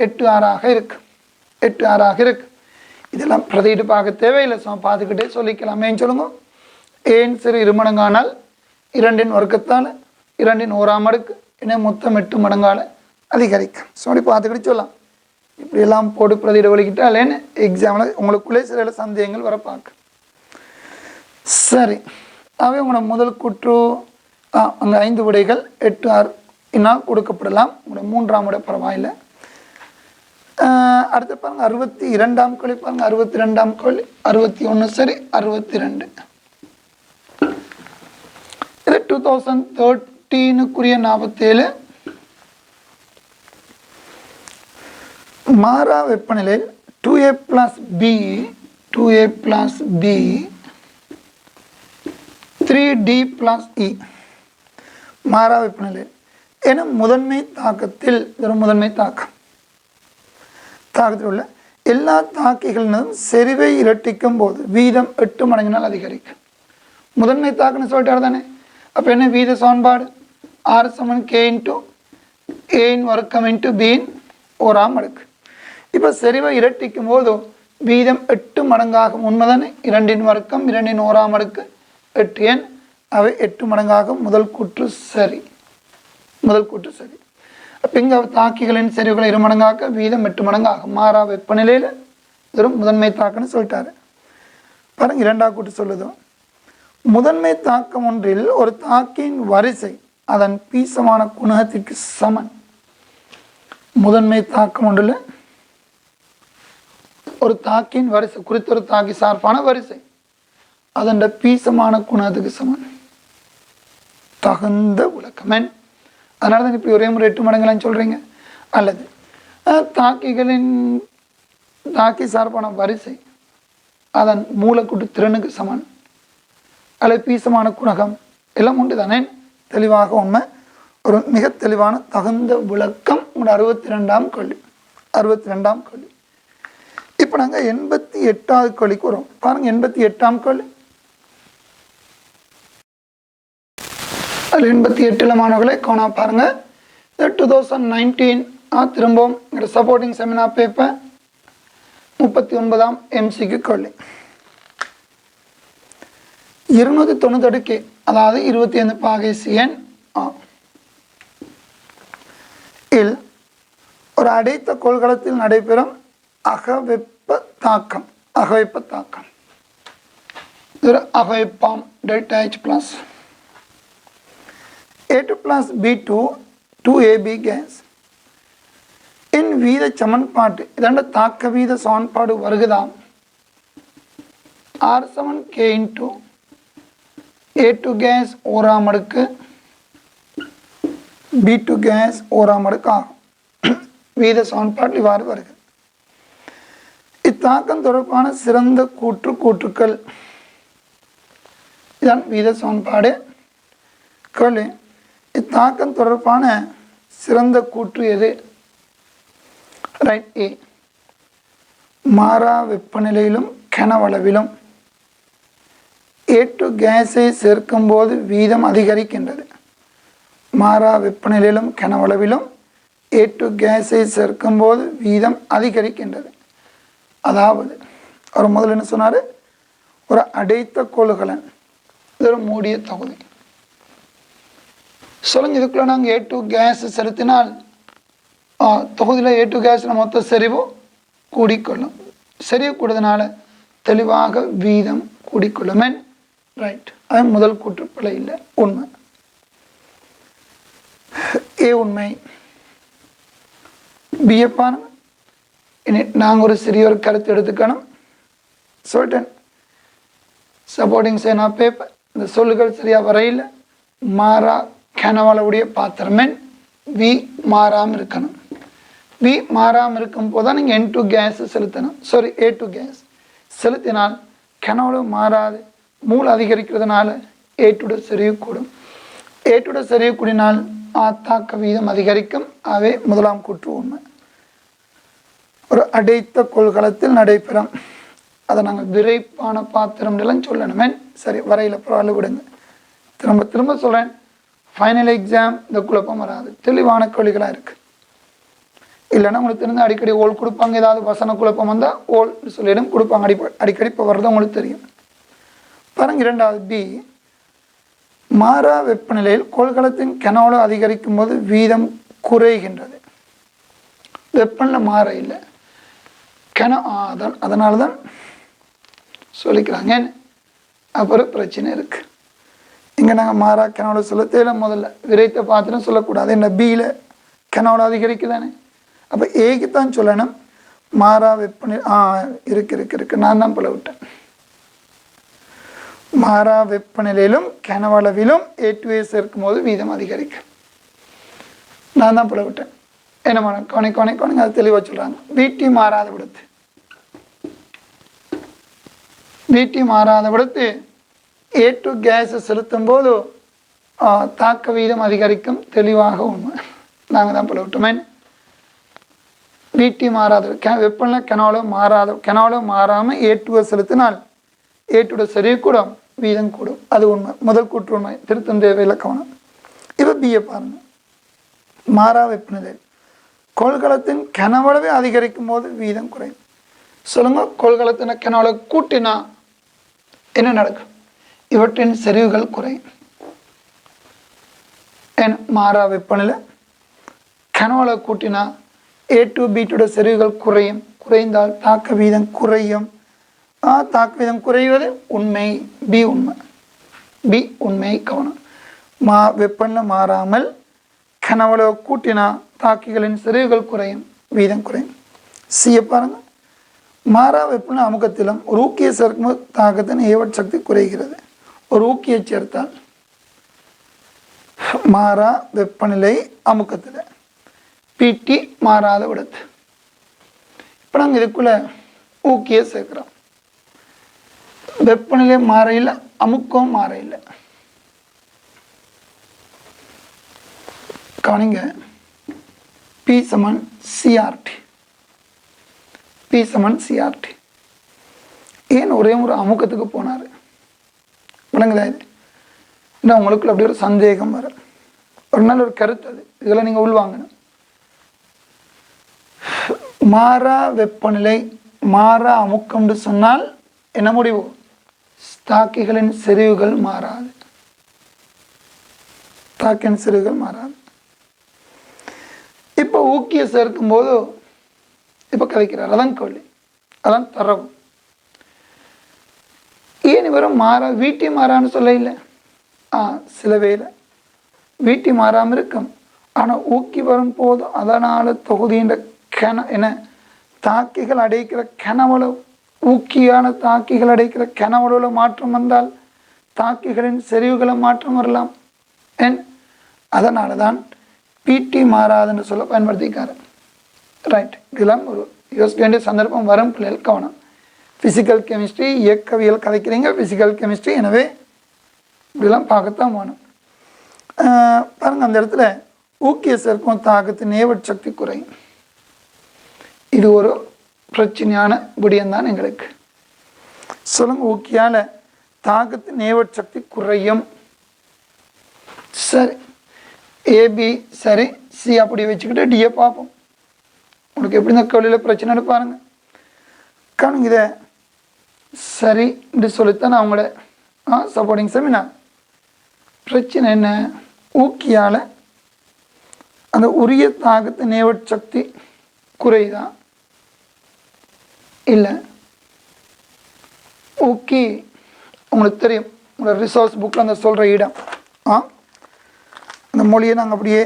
8 ஆறாக இருக்கு, 8 ஆறாக இருக்கு. இதெல்லாம் பிரதியிட்டு பார்க்க தேவையில்லை, சும்மா பார்த்துக்கிட்டே சொல்லிக்கலாமே. சொல்லுங்க, ஏன் சரி இருமடங்கானால் 2 வர்க்கத்தால் 2 ஓராம் அடுக்கு என்ன மொத்தம் 8 மடங்கால் அதிகரிக்கும். சொல்லி பார்த்துக்கிட்டு சொல்லலாம். இப்படியெல்லாம் போட்டு பிரதியிட வலிக்கிட்டால் என்ன எக்ஸாமில் உங்களுக்குள்ளே சில சந்தேகங்கள் வர பார்க்க. சரி, அவை உங்களோட முதல் கூற்று அங்கே 5 விடைகள் 8 6 இன்னும் கொடுக்கப்படலாம். உங்களோட 3ஆம் விட பரவாயில்லை. அடுத்து பாருங்க 62ஆம் கேள்வி பாருங்க. 62ஆம் கேள்வி 61 சரி 62. இது 2013 47. மாறா வெப்பநிலையில் 2a plus b 3d plus e மாறா வெப்பநிலையில் என முதன்மை தாக்கத்தில் முதன்மை தாக்கத்தில் உள்ள எல்லா தாக்கிகளிலும் செறிவை இரட்டிக்கும் போது வீதம் 8 மடங்கினால் அதிகரிக்கும். முதன்மை தாக்குன்னு சொல்லிட்டாரு தானே. அப்போ என்ன வீத சமன்பாடு? ஆர் சமன் கே இன்ட்டு ஏன் வர்க்கம் இன்ட்டு பின் ஓராம் அடுக்கு. இப்போ செறிவை இரட்டிக்கும் போது வீதம் 8 மடங்காகும். உண்மைதானே? 2 வர்க்கம் 2 ஓராம் அடுக்கு 8 எண், அவை 8 மடங்காகும். முதல் கூற்று சரி, முதல் கூற்று சரி. அப்போ இங்கே தாக்கிகளின் செறிவுகளை 2 மடங்காக்க வீதம் 8 மடங்காகும். மாறா வெப்பநிலையில் ஒரு முதன்மை தாக்கம்னு சொல்லிட்டாரு. பாருங்க, 2ஆம் கூற்று சொல்லுது, முதன்மை தாக்கம் ஒன்றில் ஒரு தாக்கின் வரிசை அதன் பீசமான குணகத்திற்கு சமன். முதன்மை தாக்கம் ஒன்றில் ஒரு தாக்கின் வரிசை குறித்த ஒரு தாக்கி சார்பான வரிசை அதன் பீசமான குணத்துக்கு சமன். தகுந்த விளக்கம். அதனால தான் இப்படி ஒரே முறை 8 மடங்குலாம் சொல்கிறீங்க. அல்லது தாக்கி சார்பான வரிசை அதன் மூலக்கூட்டு திறனுக்கு சமன். அல்லது பீசமான குணகம் எல்லாம் உண்டு தானே. தெளிவாக உண்மை ஒரு மிக தெளிவான தகுந்த விளக்கம் உங்களோட 62ஆம் கேள்வி. 62ஆம் கேள்வி. இப்போ நாங்கள் 88வது கேள்விக்கு வரும். பாருங்கள் 88ஆம் கேள்வி. அதில் 88 மாணவர்களை கோணா பாருங்கள். 2019 திரும்பவும் சப்போர்ட்டிங் செமினார் பேப்பர் 39ஆம் MCQ கேள்வி. 298 அதாவது 25 பாகை CN இல் ஒரு அடைத்த கோள்களத்தில் நடைபெறும் அகவெப்ப தாக்கம். இது அகவெப்பாம் delta H plus A2 plus B2 2AB gas இன் வீத சமன்பாட்டு இதண்ட தாக்க வீத சமன்பாடு வருகுதாம். R7K into A2 கேஸ் ஓராம் அடுக்கு B2 கேஸ் ஓராம் அடுக்கு ஆகும். வீத சமன்பாடு இவ்வாறு வருகிறது. இத்தாக்கம் தொடர்பான சிறந்த கூற்றுக்கள் இதான் வீத சமன்பாடு. கேள்வி, இத்தாக்கம் தொடர்பான சிறந்த கூற்று எது? ரைட். ஏ, மாறா வெப்பநிலையிலும் கனவளவிலும் A2 கேஸை சேர்க்கும் போது வீதம் அதிகரிக்கின்றது. மாறா வெப்பநிலையிலும் கனவளவிலும் A2 கேஸை சேர்க்கும் போது வீதம் அதிகரிக்கின்றது. அதாவது அவர் முதல்ல என்ன சொன்னார்? ஒரு அடைத்த கோள்களன், இது ஒரு மூடிய தொகுதி. சொல்லுங்க, இதுக்குள்ள நாங்கள் A2 கேஸ் செலுத்தினால் தொகுதியில் A2 கேஸில் மொத்த செறிவு கூடிக்கொள்ளும். செறிவு கூடுதனால தெளிவாக வீதம் கூடிக்கொள்ளும். ரைட். அது முதல் கூற்றுப்பிழை இல்லை, உண்மை. ஏ உண்மை. பிஏ பாருங்க. இனி நாங்கள் ஒரு சிறிய ஒரு கருத்து எடுத்துக்கணும். சொல்லிட்டேன். சப்போர்ட்டிங் சேனா பேப்பர் இந்த சொல்லுகள் சரியாக வரையில் மாறா கனவளவுடைய பாத்திரமென் வி மாறாமல் இருக்கணும். வி மாறாமல் இருக்கும் போது தான் நீங்கள் N2 கேஸ் செலுத்தணும். சாரி, A2 கேஸ் செலுத்தினால் கனவளவு மாறாது. மூல அதிகரிக்கிறதுனால A2 செறிவு கூடும். A2 செறிவு கூடினால் தாக்க வீதம் அதிகரிக்கும். ஆகவே முதலாம் கூற்று உண்மை. ஒரு அடைத்த கொள்கலத்தில் நடைபெறும். அதை நாங்கள் விரைப்பான பாத்திரம் எல்லாம் சொல்லணுமே. சரி, வரையில் பரவாயில்ல விடுங்க. திரும்ப திரும்ப சொல்கிறேன், ஃபைனல் எக்ஸாம் இந்த குழப்பம் வராது. தெளிவான கேள்விகளாக இருக்குது. இல்லைன்னா உங்களுக்கு தெரிஞ்ச அடிக்கடி ஓல் கொடுப்பாங்க. ஏதாவது வசன குழப்பம் வந்தால் ஓல் சொல்லிடும் கொடுப்பாங்க. அடிக்கடி இப்போ வர்றது உங்களுக்கு தெரியும். பாருங்க, இரண்டாவது பி, மாறா வெப்பநிலையில் கோள்களத்தின் கனவளவு அதிகரிக்கும் போது வீதம் குறைகின்றது. வெப்பநிலை மாற இல்லை, அதனால தான் சொல்லிக்கிறாங்க. அப்புறம் பிரச்சனை இருக்கு. இங்கே நாங்கள் மாறா கனவளவு சொல்ல தேவை. முதல்ல விரைத்த பாத்திரம் சொல்லக்கூடாது. என்ன பியில் கனவளவு அதிகரிக்குதானே. அப்போ ஏக்கு தான் சொல்லணும். மாறா வெப்பநிலை இருக்கு. நான் தான் போல விட்டேன். மாறா வெப்பநிலையிலும் கனவளவிலும் A2 சேர்க்கும் போது வீதம் அதிகரிக்கும். நான் தான் போல விட்டேன். என்ன பண்ண கோணை அது தெளிவாக சொல்கிறாங்க. VT மாறாத விடத்து A2 கேஸை செலுத்தும் போது தாக்க வீதம் அதிகரிக்கும். தெளிவாக உண்மை. நாங்கள் தான் போல விட்டோமே. VT மாறாத வெப்பநிலை கனவளவு மாறாமல் A2 செலுத்தினால் A2 செறிவு கூடும், வீதம் கூடும். அது உண்மை. முதல் கூற்று உண்மை. திருத்தம் தேவையில்லை, கவனம். இப்போ பிஏ பாருங்க. மாறா வெப்பநிலை கோள்களத்தின் கனவளவை அதிகரிக்கும் போது வீதம் குறையும். சொல்லுங்க, கோள்களத்தின் கனவளவு கூட்டினா என்ன நடக்கும்? இவற்றின் செறிவுகள் குறையும். மாறா வெப்பநிலை கனவளவு கூட்டினா A2 B2 செறிவுகள் குறைந்தால் தாக்க வீதம் குறையும். தாக்க வீதம் குறைவது உண்மை. பி உண்மை. கவனம். வெப்பநிலை மாறாமல் கனவளவு கூட்டினா தாக்கிகளின் செறிவுகள் குறையும், வீதம் குறையும். சியை பாருங்க. மாறா வெப்பநிலை அமுக்கத்திலும் ஒரு ஊக்கியை சேர்க்கும்போது தாக்கத்தின் ஏவற் சக்தி குறைகிறது. ஒரு ஊக்கியை சேர்த்தால் மாறா வெப்பநிலை அமுக்கத்தில் பிடி மாறாத விடத்து. இப்போ நாங்கள் இதுக்குள்ளே ஊக்கியை சேர்க்குறோம். வெப்பநிலை மாற இல்லை, அமுக்கம் மாற இல்லை. கவனிங்க, P சமன் CRT. P சமன் CRT. ஏன் ஒரே ஒரு அமுக்கத்துக்கு போனார்? விளங்குதா? இது இல்லை உங்களுக்குள்ள அப்படி ஒரு சந்தேகம் வரும். ஒரு நல்ல ஒரு கருத்து அது. இதெல்லாம் நீங்கள் உள்வாங்கணும். மாறா வெப்பநிலை மாறா அமுக்கம்னு சொன்னால் என்ன முடிவு? தாக்கிகளின் செறிவுகள் மாறாது. தாக்கின் செறிவுகள் மாறாது. இப்போ ஊக்கியை சேர்க்கும்போது இப்போ கதைக்கிறார். அதான் கேள்வி, அதான் தரவு. ஏன் இவரும் மாறா வீட்டி மாறான்னு சொல்ல இல்லை? சில வேளை வீட்டி மாறாமல் இருக்கும். ஆனால் ஊக்கி வரும் போது அதனால் தொகுதியின் என்ன தாக்கிகள் அடைக்கிற கனவளவு, ஊக்கியான தாக்கிகள் அடைக்கிற கனவளவுல மாற்றம் வந்தால் தாக்கிகளின் செறிவுகளை மாற்றம் வரலாம். அதனால தான் பிடி மாறாதுன்னு சொல்ல பயன்படுத்திக்காரு. ரைட், இதெல்லாம் ஒரு யோசிக்க வேண்டிய சந்தர்ப்பம் வரும். பிள்ளைகள் கவனம். ஃபிசிக்கல் கெமிஸ்ட்ரி இயக்கவியல் கதைக்கிறீங்க, ஃபிசிக்கல் கெமிஸ்ட்ரி, எனவே இப்படிலாம் பார்க்கத்தான் வேணும். பாருங்கள், அந்த இடத்துல ஊக்கிய சேர்க்கும் தாக்கத்தின் ஏவற் சக்தி குறையும். இது ஒரு பிரச்சனையான விடயம்தான் எங்களுக்கு. சொல்லுங்க, ஊக்கியால் தாக்கத்தின் ஏவற் சக்தி குறையும். சரி, ஏபி சரி, சி அப்படி வச்சுக்கிட்டு டியை பார்ப்போம். உங்களுக்கு எப்படி இந்த கேள்வியில் பிரச்சனைன்னு பாருங்கள். காணுங்க, இதை சரி என்று சொல்லித்தான் நான் உங்களோட சப்போர்ட்டிங் செமினார். பிரச்சனை என்ன? ஊக்கியால் அந்த உரிய தாக்கத்தின் ஏவற் சக்தி குறையுதா இல்லை? ஊக்கி உங்களுக்கு தெரியும், உங்களோட ரிசோர்ஸ் புக்கில் அந்த சொல்கிற இடம். அந்த மொழியை நாங்கள் அப்படியே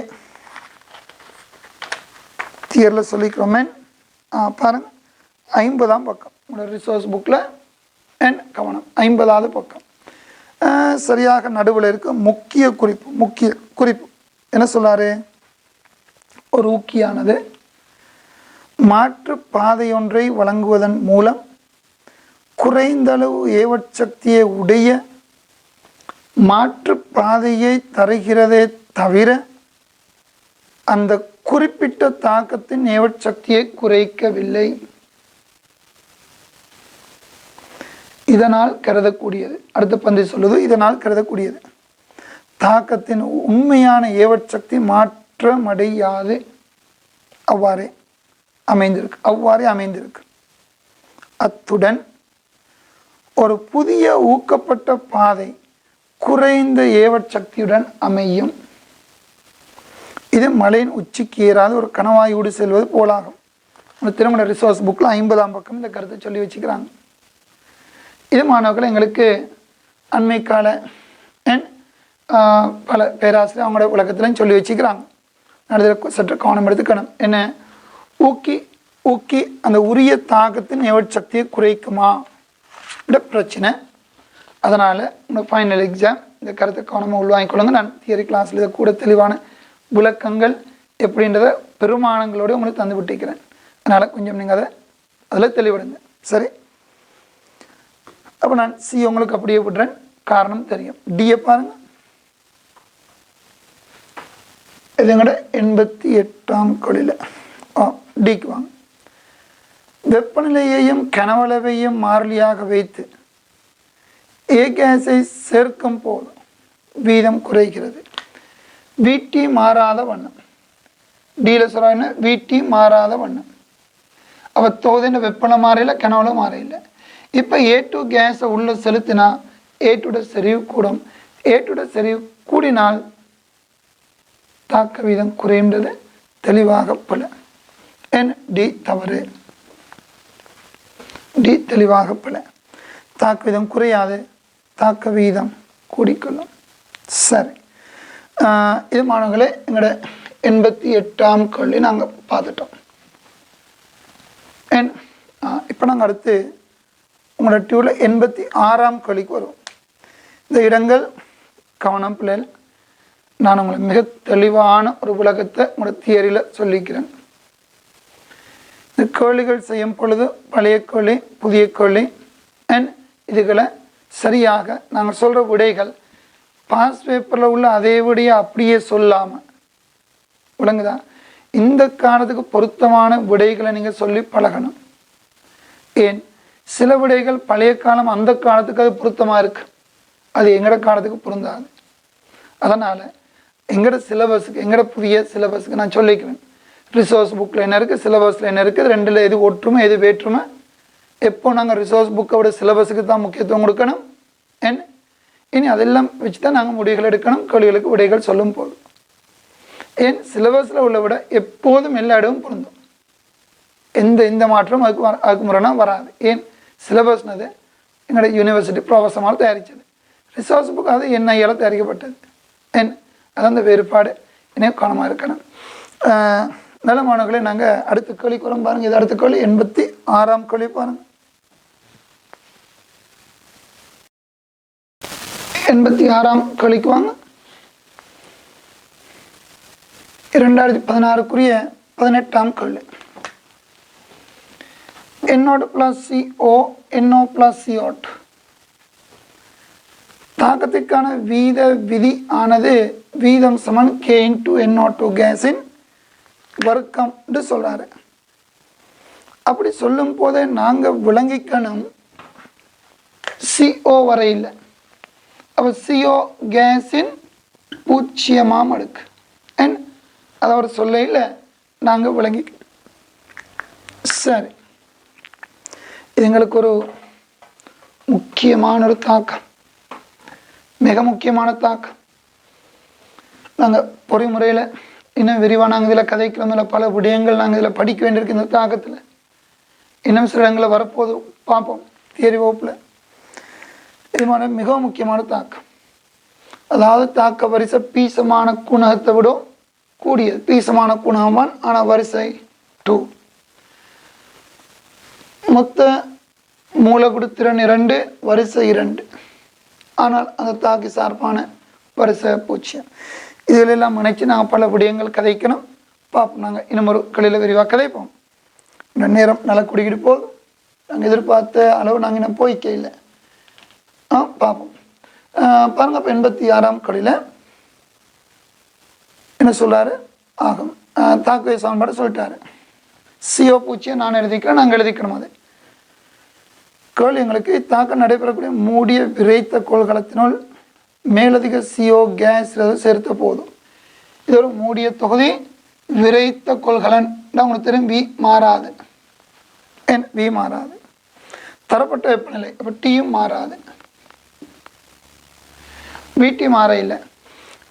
தியரில் சொல்லிக்கிறோமே. பாருங்கள், 50ஆம் பக்கம் உங்களோட ரிசோர்ஸ் புக்கில். கவனம், 50வது பக்கம். சரியாக நடுவில் இருக்க முக்கிய குறிப்பு என்ன சொல்லாரு? ஒரு ஊக்கியானது மாற்று பாதையொன்றை வழங்குவதன் மூலம் குறைந்தளவு ஏவற் சக்தியை உடைய மாற்று பாதையை தருகிறதே தவிர அந்த குறிப்பிட்ட தாக்கத்தின் ஏவற் சக்தியை குறைக்கவில்லை. இதனால் கருதக்கூடியது, அடுத்த பந்தி சொல்லுது, இதனால் கருதக்கூடியது தாக்கத்தின் உண்மையான ஏவற் சக்தி மாற்றமடையாது. அவ்வாறே அமைந்திருக்கு. அத்துடன் ஒரு புதிய ஊக்கப்பட்ட பாதை குறைந்த ஏவற் சக்தியுடன் அமையும். இது மலையின் உச்சிக்கு ஏறாத ஒரு கணவாயோடு செல்வது போலாகும். திருமண ரிசோர்ஸ் புக்கில் 50ஆம் பக்கம் இந்த கருத்தை சொல்லி வச்சுக்கிறாங்க. இது மாணவர்கள் எங்களுக்கு அண்மை கால பல பேராசிரியர் அவங்களோட விளக்கத்திலையும் சொல்லி வச்சுக்கிறாங்க. அதில் சற்று கவனம் எடுத்துக்கணும். என்ன, ஊக்கி அந்த உரிய தாக்கத்தின் ஏவற் சக்தியை குறைக்குமா பிரச்சனை. அதனால் உங்கள் ஃபைனல் எக்ஸாம் இந்த கருத்தை கவனமாக உள்வாங்கிக்கொள்ளுங்க. நான் தியரி கிளாஸில் இதை கூட தெளிவான விளக்கங்கள் எப்படின்றத பெருமானங்களோடு உங்களுக்கு தந்து விட்டிருக்கிறேன். அதனால் கொஞ்சம் நீங்கள் அதில் தெளிவடைங்க. சரி, அப்போ நான் சி உங்களுக்கு அப்படியே விடுறேன், காரணம் தெரியும். டியை பாருங்க, இது எங்கட 88ஆம் கொள்ளில் டிக்கு வாங்க. வெப்பநிலையையும் கனவளவையும் மாறிலியாக வைத்து ஏ கேஸை சேர்க்கும் போது வீதம் குறைகிறது. வீட்டி மாறாத வண்ணம். டியில் சொல்ல வீட்டி மாறாத வண்ணம். அப்போ தோதின வெப்பனை மாறையில் கனவுல மாறையில். இப்போ A2 கேஸை உள்ள செலுத்தினா A2 செறிவு கூடும். A2 செறிவு கூடினால் தாக்க வீதம் குறைந்தது தெளிவாக பல. டி தவறு. டி தெளிவாக பல. தாக்க வீதம் குறையாது, தாக்க வீதம் கூடிக்கொள்ளும். சரி, இது மாணவர்களே எங்களோட 88ஆம் கேள்வி நாங்கள் பார்த்துட்டோம். இப்போ நாங்கள் அடுத்து உங்களோட டியூவில் 86ஆம் கேள்விக்கு வருவோம். இந்த இடங்கள் கவனம் பிள்ளைகள், நான் உங்களை மிக தெளிவான ஒரு விளக்கத்தை உங்களோட தியரியில் சொல்லிக்கிறேன். இந்த கேள்விகள் செய்யும் பொழுது பழைய கேள்வி, புதிய கேள்வி அண்ட் இதுகளை சரியாக நாங்கள் சொல்கிற விடைகள் பாஸ் பேப்பரில் உள்ள அதே விடையை அப்படியே சொல்லாமல், விளங்குதா, இந்த காலத்துக்கு பொருத்தமான விடைகளை நீங்கள் சொல்லி பழகணும். ஏன் சில விடைகள் பழைய காலம் அந்த காலத்துக்கு அது பொருத்தமாக இருக்குது, அது எங்களோட காலத்துக்கு பொருந்தாது. அதனால் எங்களோட சிலபஸுக்கு, எங்களோட புதிய சிலபஸுக்கு நான் சொல்லிக்கிறேன், ரிசோர்ஸ் புக்கில் என்ன இருக்குது, சிலபஸில் என்ன இருக்குது, ரெண்டில் எது ஒற்றுமை எது வேற்றுமை. எப்போ நாங்கள் ரிசோர்ஸ் புக்கோட சிலபஸுக்கு தான் முக்கியத்துவம் கொடுக்கணும். ஏன் இனி அதெல்லாம் வச்சு தான் நாங்கள் முடிவுகள் எடுக்கணும், கேள்விகளுக்கு விடைகள் சொல்லும் போது. ஏன் சிலபஸில் உள்ள விட எப்போதும் எல்லா இடமும் பொருந்தும், எந்த மாற்றம் அதுக்கு முறைனா வராது. ஏன் சிலபஸ்னது எங்களோட யூனிவர்சிட்டி ப்ரொஃபஸரால் தயாரித்தது, ரிசோர்ஸ் புக் அது என்ஐயால் தயாரிக்கப்பட்டது. ஏன் அது அந்த வேறுபாடு என்ன கவனமாக இருக்கணும். நல்ல மாணவர்களை நாங்கள் அடுத்த கேள்விக்கு வரோம் பாருங்கள். இது அடுத்த கேள்வி 86ஆம் கேள்வி பாருங்கள். 86ஆம் கேள்விக்கு வாங்க. 2016க்குரிய 18ஆம் கேள்வி. NO + CO NO + CO தாக்கத்திற்கான வீத விதி ஆனது வீதம் சமன் K × NO2 கேஸின் வர்க்கம் என்று சொல்கிறாரு. அப்படி சொல்லும் போதே நாங்கள் விளங்கிக்கணும் CO வரையில், அப்போ CO கேஸின் 0ஆம் அடுக்கு அண்ட் அதோட சொல்லையில் நாங்கள் விளங்கிக்கணும். சரி, இது எங்களுக்கு ஒரு முக்கியமான ஒரு தாக்கம், மிக முக்கியமான தாக்கம். நாங்கள் பொறிமுறையில் இன்னும் விரிவாக நாங்கள் இதில் கதைக்கிறோம், பல விடயங்கள் நாங்கள் இதில் படிக்க வேண்டியிருக்கு. இந்த தாக்கத்தில் இன்னும் சில இடங்களில் வரப்போது பார்ப்போம் தியரி வகுப்பில். இது மாதிரி மிகவும் முக்கியமான தாக்கம், அதாவது தாக்க வரிசை பீசமான குணகத்தை விட கூடியது. பீசமான குணகம் 1 ஆனால் வரிசை 2. மொத்த மூலகுடுத்திறன் 2, வரிசை 2, ஆனால் அந்த தாக்கி சார்பான வரிசை 0. இதிலெல்லாம் நினைச்சு நாங்கள் பல விடயங்கள் கதைக்கணும், பார்ப்போம். நாங்கள் இன்னும் ஒரு கலையில் விரிவாக கதைப்போம். இந்த நேரம் நல்லா குடிக்கிட்டு போதும், நாங்கள் எதிர்பார்த்த அளவு நாங்கள் இன்னும் போய்க்க இல்லை. பார்ப்போம் பாருங்கள். இப்போ 86ஆம் கலையில் என்ன சொல்கிறாரு, ஆகும் தாக்குவை சமன்பாடு சொல்லிட்டாரு. CO 0 நான் எழுதிக்கிறேன், நாங்கள் எழுதிக்கணும். அது கேள்வி எங்களுக்கு தாக்கம் நடைபெறக்கூடிய மூடிய விரைத்த கோள்களத்தினுள் மேலதிக CO கேஸ் சேர்த்த போதும். இது ஒரு மூடிய தொகுதி விரைத்த கொள்கலன், உங்களுக்கு தெரியும் V மாறாது, V மாறாது. தரப்பட்ட வெப்பநிலை அப்போ Tயும் மாறாது, VT மாற இல்லை.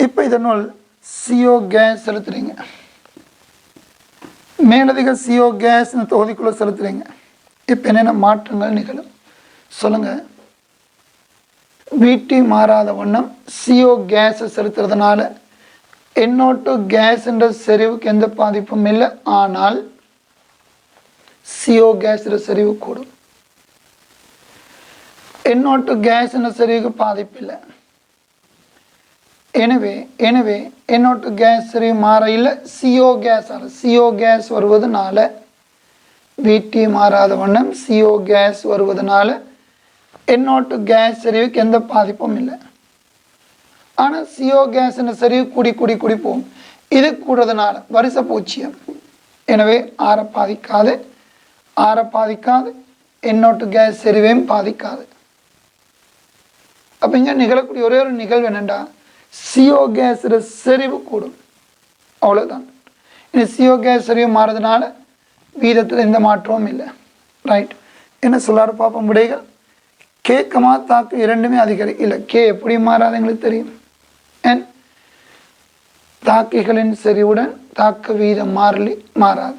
இப்போ இதனுள் CO கேஸ் செலுத்துறீங்க, மேலதிக CO கேஸ் இந்த தொகுதிக்குள்ளே செலுத்துறீங்க. இப்போ என்னென்ன மாற்றங்கள் நிகழும் சொல்லுங்கள். VT மாறாத வண்ணம் CO கேஸை செலுத்துறதுனால NO2 கேஸ் என்ற செறிவுக்கு எந்த பாதிப்பும் இல்லை, ஆனால் CO கேஸ் செறிவு கூடும். NO2 கேஸ் என்ற செறிவுக்கு பாதிப்பு இல்லை. எனவே NO2 கேஸ் செறிவு மாற இல்லை, CO கேஸ் வருவதனால VT மாறாத வண்ணம் CO கேஸ் வருவதனால NO2 கேஸ் செறிவுக்கு எந்த பாதிப்பும் இல்லை. ஆனால் CO கேஸ் என்ற செறிவு கூடி போகும். இது கூடுறதுனால வரிசை 0. எனவே ஆற பாதிக்காது, NO2 கேஸ் செறிவையும் பாதிக்காது. அப்போ இங்கே நிகழக்கூடிய ஒரே ஒரு நிகழ்வு என்னென்னா CO கேஸ் செறிவு கூடும், அவ்வளோதான். இனி CO கேஸ் செறிவு மாறதுனால வீதத்தில் எந்த மாற்றமும் இல்லை. ரைட், என்ன சொல்லாரு பார்ப்போம் விடைகள். K, தாக்கு இரண்டுமே அதிகரிக்கும். இல்லை, K எப்படி மாறாது எங்களுக்கு தெரியும். N தாக்கிகளின் செறிவுடன் தாக்க வீத மாறிலி மாறாது.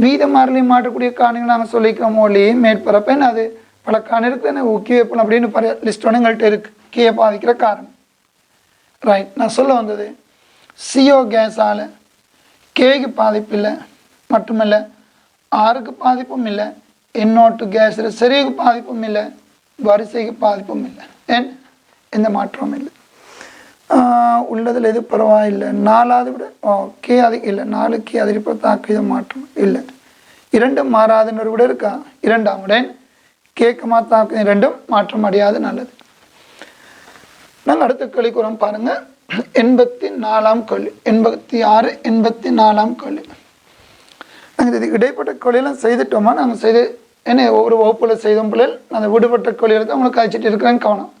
வீத மாறிலி மாற்றக்கூடிய காரணிகள் நாங்கள் சொல்லிக்கிறோம். ஒளி மேற்பரப்பு என்ன அது பல காரணம் இருக்குது, ஊக்கி வைப்போம் அப்படின்னு பல லிஸ்ட் ஒன்று எங்கள்கிட்ட இருக்குது. K பாதிக்கிற காரணம். ரைட், நான் சொல்ல வந்தது CO கேஸால் Kக்கு பாதிப்பு இல்லை, மட்டுமல்ல Rக்கு பாதிப்பும் இல்லை, இன்னொட்டு கேஸ் சரிவுக்கு பாதிப்பும் இல்லை, வரிசைக்கு பாதிப்பும் இல்லை, ஏன் எந்த மாற்றமும் இல்லை. உள்ளதில் எது பரவாயில்லை. 4வது விட கே அதிகம் இல்லை, 4 கே அதிகப்போ தாக்க மாற்றம் இல்லை. 2 மாறாதுன்னு விட இருக்கா, 2ஆம் விட கேட்கமா தாக்க 2ம் மாற்றம் அடையாது. நல்லது. நாங்கள் அடுத்த கேள்விக்கு வரோம் பாருங்க. 84ஆம் கேள்வி, 86, 84ஆம் கேள்வி. நாங்கள் இது இடைப்பட்ட கேள்வியெல்லாம் செய்துட்டோமா? நாங்கள் செய்து என்ன ஒரு வகுப்பில் செய்தோம் பிள்ளைகள், அந்த விடுபட்ட கேள்விகளை தான் உங்களுக்கு அழைச்சிட்டு இருக்கிறேன்னு கவனம்.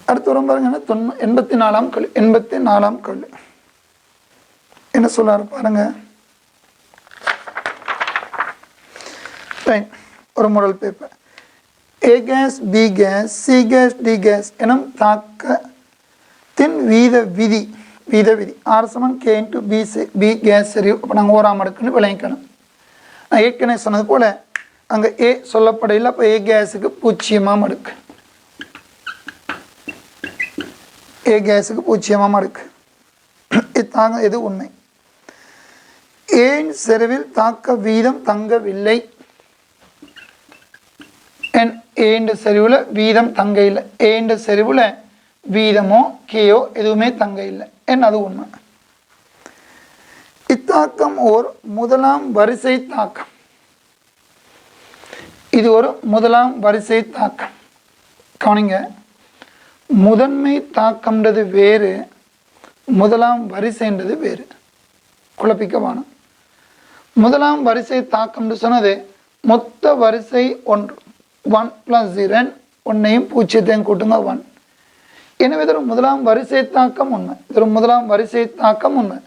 அடுத்து வரும் பாருங்க 84ஆம் கேள்வி. 84ஆம் கேள்வி என்ன சொல்றாரு பாருங்க. ஒரு model paper. A gas, B gas, C gas, D gas எனும் தாக்கத்தின் வீத விதி R = K × B கேஸ் செறிவு. அப்போ நாங்கள் ஓராம் அடுக்குன்னு விளங்கிக்கணும். நான் ஏற்கனவே சொன்னது போல் அங்கே ஏ சொல்லப்படையில், அப்போ ஏ கேஸுக்கு 0ஆம் அடுக்கு, ஏ கேஸுக்கு 0ஆம் அடுக்கு. இத்தாங்க எது உண்மை. ஏன் செறிவில் தாக்க வீதம் தங்கவில்லை. ஏண்ட செறிவில் வீதம் தங்க இல்லை. ஏண்ட செறிவில் வீதமோ கேயோ எதுவுமே தங்க இல்லை. அது உண்மை. இத்தாக்கம் ஓர் முதலாம் வரிசை தாக்கம். இது ஒரு முதலாம் வரிசை தாக்கம். கவனிங்க, முதன்மை தாக்கம்ன்றது வேறு, முதலாம் வரிசைன்றது வேறு. குழப்பிக்க வேணும். முதலாம் வரிசை தாக்கம்னு சொன்னது மொத்த வரிசை 1 1 + 0 1ஐயும் 0ஐயும் கூட்டுங்க 1. எனவே இது ஒரு முதலாம் வரிசை தாக்கம் உண்மை. இது ஒரு முதலாம் வரிசை தாக்கம் உண்மை.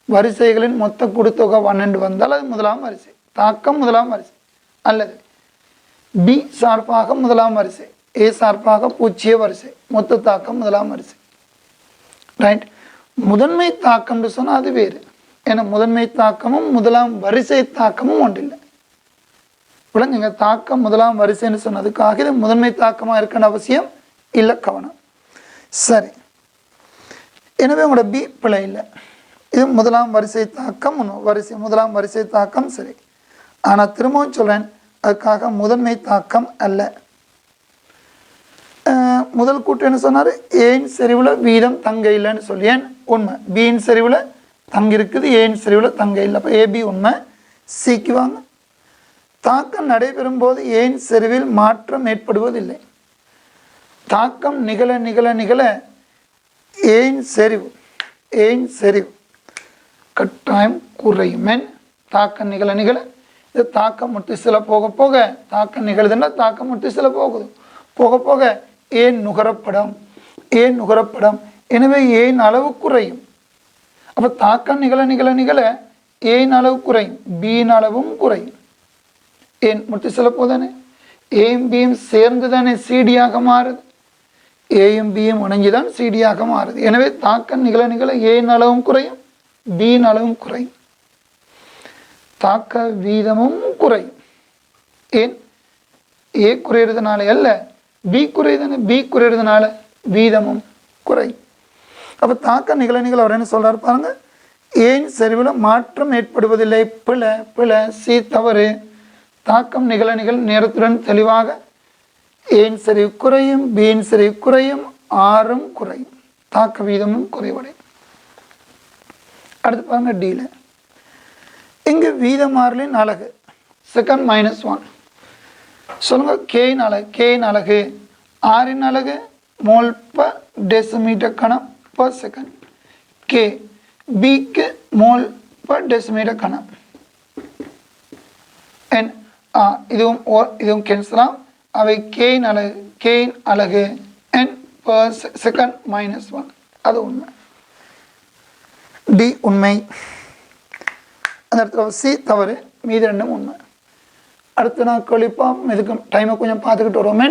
வரிசைகளின் மொத்த கூட்டுத்தொகை 1 என்று வந்தால் அது முதலாம் வரிசை தாக்கம், முதலாம் வரிசை. அல்லது பி சார்பாக முதலாம் வரிசை, ஏ சார்பாக 0 வரிசை, மொத்த தாக்கம் முதலாம் வரிசை. ரைட். முதன்மை தாக்கம்னு சொன்னால் அது வேறு. ஏன்னா முதன்மை தாக்கமும் முதலாம் வரிசை தாக்கமும் ஒன்றில்லை. விளங்குங்க. தாக்கம் முதலாம் வரிசைன்னு சொன்னதுக்காக இது முதன்மை தாக்கமாக இருக்கணும் அவசியம் இல்லை. கவனம். சரி. எனவே உங்களோட பி பிழை இல்லை. இது முதலாம் வரிசை தாக்கம் முதலாம் வரிசை தாக்கம் சரி. ஆனால் திரும்பவும் சொல்கிறேன், அதுக்காக முதன்மை தாக்கம் அல்ல. முதல் கூட்டு என்ன சொன்னார், ஏன் செறிவில் வீதம் தங்க இல்லைன்னு சொல்லி. ஏன் உண்மை. பியின் செறிவில் தங்க இருக்குது, ஏன் செறிவில் தங்க இல்லை. அப்போ ஏபி உண்மை. சிக்கு வாங்க. தாக்கம் நடைபெறும் போது ஏன் செறிவில் மாற்றம் ஏற்படுவதில்லை. தாக்கம் நிகழ நிகழ நிகழ ஏன் செறிவு கட்டாயம் குறையும். தாக்கம் நிகழ நிகழ இது தாக்கம் முட்டு சில போக போக தாக்கம் நிகழுதுன்னா தாக்கம் முட்டு சில போகுது போக போக ஏன் நுகரப்படும். எனவே ஏன் அளவு குறையும். அப்போ தாக்கம் நிகழ நிகழ நிகழ ஏன் அளவு குறையும், பியின் அளவும் குறையும். ஏன் முட்டு சில போதானே, ஏயும் பியும் சேர்ந்து தானே சிடியாக மாறுது. ஏயும் பியும் இணைஞ்சுதான் சிடியாக மாறுது. எனவே தாக்கம் நிகழ நிகழ ஏன் அளவும் குறையும், பியின் அளவும் குறையும், தாக்க வீதமும் குறையும். ஏன் ஏ குறையிறதுனால அல்ல, பி குறையுதுன்னு, பி குறையிறதுனால வீதமும் குறையும். அப்போ தாக்க நிகழ நிகழ அவர் என்ன சொல்றாரு பாருங்க, ஏன் செறிவில் மாற்றம் ஏற்படுவதில்லை. பிழை சி தவறு. தாக்கம் நிகழ நிகழ நேரத்துடன் தெளிவாக ஏன் செறிவு குறையும், பியின் செறிவு குறையும், ஆறும் குறையும், தாக்க வீதமும் குறைவடையும். அடுத்து பாருங்க டீல. இங்கு வீத மாறிலின் அலகு செகண்ட் -1 சொல்லுங்க. கேயின் அலகு ஆரின் அலகு மோல் பர் டெசிமீட்டர் கணம் பர் செகண்ட். கே பிக்கு மோல் பர் டெசிமீட்டர் கணம். என் இதுவும் கேன்சலாம். அவை கேயின் அலகு என் பர் செகண்ட் -1. அது உண்மை. டி உண்மை. அந்த இடத்துல சி தவறு, மீதி ரெண்டும் உண்மை. அடுத்து நான் கழிப்போம். இதுக்கு டைமை கொஞ்சம் பார்த்துக்கிட்டு வருவோமே.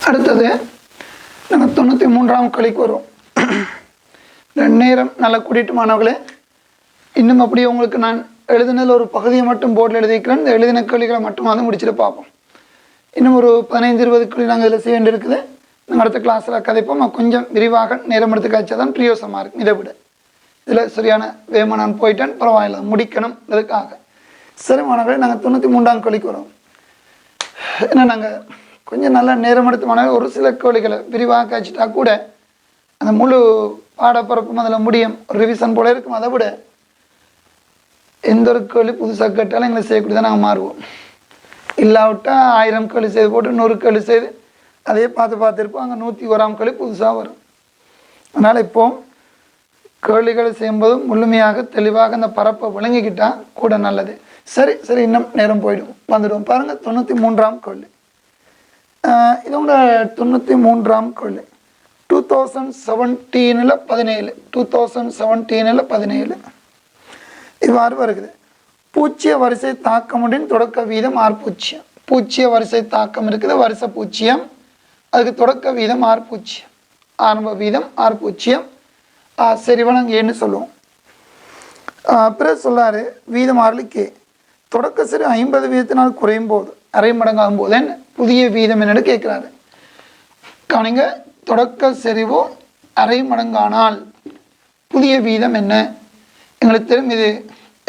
அடுத்தது நாங்கள் 93ஆம் கழிக்கு வருவோம். நேரம் நல்லா கூட்டிட்டு மாணவர்களே, இன்னும் அப்படியே உங்களுக்கு நான் எழுதினதில் ஒரு பகுதியை மட்டும் போர்டில் எழுதிக்கிறேன். இந்த எழுதின கேள்விகளை மட்டும் வந்து முடிச்சுட்டு பார்ப்போம். இன்னும் ஒரு 15-20 கேள்வி நாங்கள் இதில் செய்ய வேண்டியிருக்குது. நாங்கள் அடுத்த கிளாஸில் கதைப்போம். கொஞ்சம் விரிவாக நேரம் எடுத்து காய்ச்சா தான் பிரியோசமாக இருக்கும். இதை விட இதில் சரியான வேகமாக நான் போயிட்டேன், பரவாயில்ல முடிக்கணும் அதுக்காக. சரி மாணவர்களே, நாங்கள் 93ஆம் கேள்விக்கு வரோம். ஏன்னா நாங்கள் கொஞ்சம் நல்ல நேரம் எடுத்து மாணவர்கள் ஒரு சில கேள்விகளை விரிவாக காய்ச்சிட்டா கூட அந்த முழு பாடப்பரப்பும் அதில் முடியும், ரிவிஷன் போல இருக்கும். அதை விட எந்த ஒரு கேள்வி புதுசாக கேட்டாலும் எங்களை செய்யக்கூடியதான் நாங்கள் மாறுவோம். இல்லாவிட்டால் 1000 கேள்வி செய்து போட்டு 100 கேள்வி செய்து அதையே பார்த்துருப்போம். அங்கே 101ஆம் கேள்வி புதுசாக வரும். அதனால் இப்போ கேள்விகள் செய்யும்போது முழுமையாக தெளிவாக அந்த பரப்பை விளங்கிக்கிட்டால் கூட நல்லது. சரி சரி, இன்னும் நேரம் போயிடும், வந்துடுவோம். பாருங்கள், 93ஆம் கேள்வி. இதோட 93ஆம் கேள்வி 2017 17 2017 17 இவ்வாறு வருகிறது. பூச்சிய வரிசை தாக்கமுடன் தொடக்க வீதம் ஆர் பூஜ்ஜியம். பூச்சிய வரிசை தாக்கம் இருக்குது, வரிசை பூஜ்ஜியம், அதுக்கு தொடக்க வீதம் ஆர் பூஜ்ஜியம், ஆரம்ப வீதம் ஆர் பூஜ்ஜியம். சரி வணங்க ஏன்னு சொல்லுவோம். பிறகு சொல்லாரு வீதம் ஆறுக்கு தொடக்க சரி 50 வீதத்தினால் குறையும் போது அரை மடங்காகும் போது என்ன புதிய வீதம் என்னன்னு கேட்குறாரு. கவனிங்க, தொடக்க செறிவு அரை மடங்கானால் புதிய வீதம் என்ன? எங்களுக்கு தெரியும் இது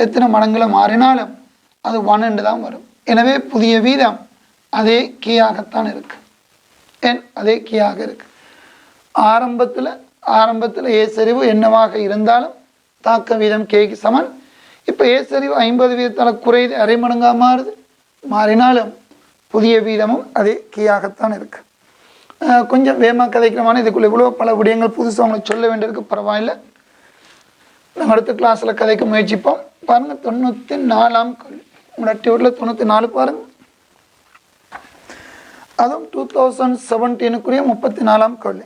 எத்தனை மடங்குல மாறினாலும் அது 1 தான் வரும். எனவே புதிய வீதம் அதே கீயாகத்தான் இருக்கு. ஏன் அதே கீயாக இருக்கு. ஆரம்பத்தில் ஏ செறிவு என்னவாக இருந்தாலும் தாக்க வீதம் கேக்கு சமன். இப்போ ஏ செறிவு 50 வீதத்தால் குறையுது, அரை மடங்காக மாறுது, மாறினாலும் புதிய வீதமும் அதே கீயாகத்தான் இருக்கு. கொஞ்சம் வேகமாக கதைக்கிறமான இதுக்குள்ள இவ்வளோ பல விடயங்கள் புதுசாக அவங்களுக்கு சொல்ல வேண்டியதுக்கு பரவாயில்லை. நாங்கள் அடுத்த கிளாஸில் கதைக்க முயற்சிப்போம். பாருங்கள், 94ஆம் கேள்வி. உங்களோட டியூட்டில் 94 பாருங்கள். அதுவும் 2017 34ஆம் கேள்வி.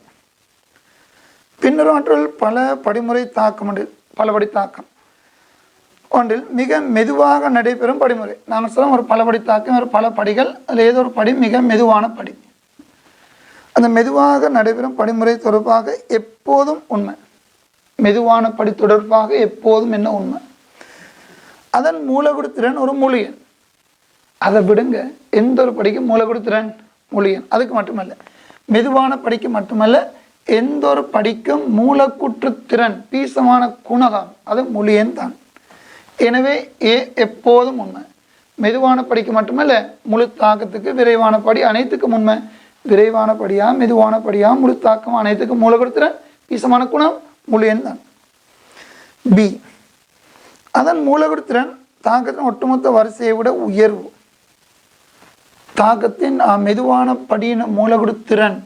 பின்னர் ஆற்றல் பல படிமுறை தாக்கம் உண்டு. பலபடி தாக்கம் ஒன்றில் மிக மெதுவாக நடைபெறும் படிமுறை. நாங்கள் சொல்ல ஒரு பலபடி தாக்கம், ஒரு பல படிகள், அதில் ஏதோ ஒரு படி மிக மெதுவான படி. அந்த மெதுவாக நடைபெறும் படிமுறை தொடர்பாக எப்போதும் உண்மை. மெதுவான படி தொடர்பாக எப்போதும் என்ன உண்மை? அதன் மூலகுடுத்திறன் ஒரு முழு எண். அதை விடுங்க, எந்த ஒரு படிக்கும் மூலகுடுத்திறன் முழு எண். அதுக்கு மட்டுமல்ல, மெதுவான படிக்கு மட்டுமல்ல, எந்த ஒரு படிக்கும் மூலக்கூற்றுத்திறன் பீசமான குணகம் அது முழு எண் தான். எனவே எப்போதும் உண்மை. மெதுவான படிக்கு மட்டுமல்ல, முழு தாக்கத்துக்கு விரைவான படி அனைத்துக்கும் உண்மை. விரைவான படியா மெதுவான படியா முழு தாக்கம் அனைத்துக்கும் மூலகுடுத்திறன் பீசமான குணம் முழு எண் தான். பி, அதன் மூலகுடுத்திறன் தாக்கத்தின் ஒட்டுமொத்த வரிசையை விட உயர்வு. தாக்கத்தின் மெதுவான படியின் மூலகுடுத்திறன்,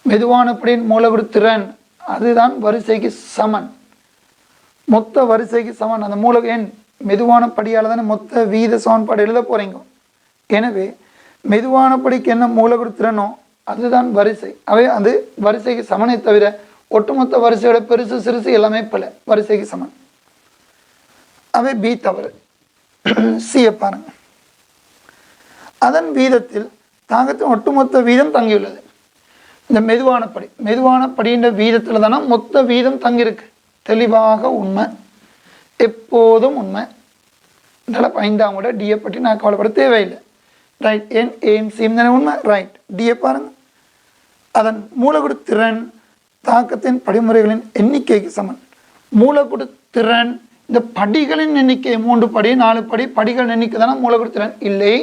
மெதுவான படியின் மூலகுடுத்திறன் அதுதான் வரிசைக்கு சமன், மொத்த வரிசைக்கு சமன். அந்த மூல எண் மெதுவான படியால் தானே மொத்த வீத சமன்பாடு எழுத போறீங்க. எனவே மெதுவான படிக்கு என்ன மூலகுடுத்திறனோ அதுதான் வரிசை. அவை அது வரிசைக்கு சமனை தவிர ஒட்டுமொத்த வரிசையோட பெருசு சிறுசு எல்லாமே பல வரிசைக்கு சமன். அவை பி தவறு. சியை பாருங்க. அதன் வீதத்தில் தாக்கத்தின் ஒட்டுமொத்த வீதம் தங்கியுள்ளது. இந்த மெதுவான படின்ற வீதத்தில் தானே மொத்த வீதம் தங்கியிருக்கு. தெளிவாக உண்மை, எப்போதும் உண்மை. இதெல்லாம் 5ஆம் விட டியை பற்றி நான் கவலைப்பட தேவையில்லை. ரைட், ஏன் ஏன் சீம் தானே உண்மை. ரைட், டியை பாருங்க. அதன் மூலகுடுத்திறன் தாக்கத்தின் படிமுறைகளின் எண்ணிக்கைக்கு சமன். மூலகுடுத்திறன் இந்த படிகளின் எண்ணிக்கை 3 படி 4 படி படிகளின் எண்ணிக்கை தானே மூலகுடுத்திறன். இல்லை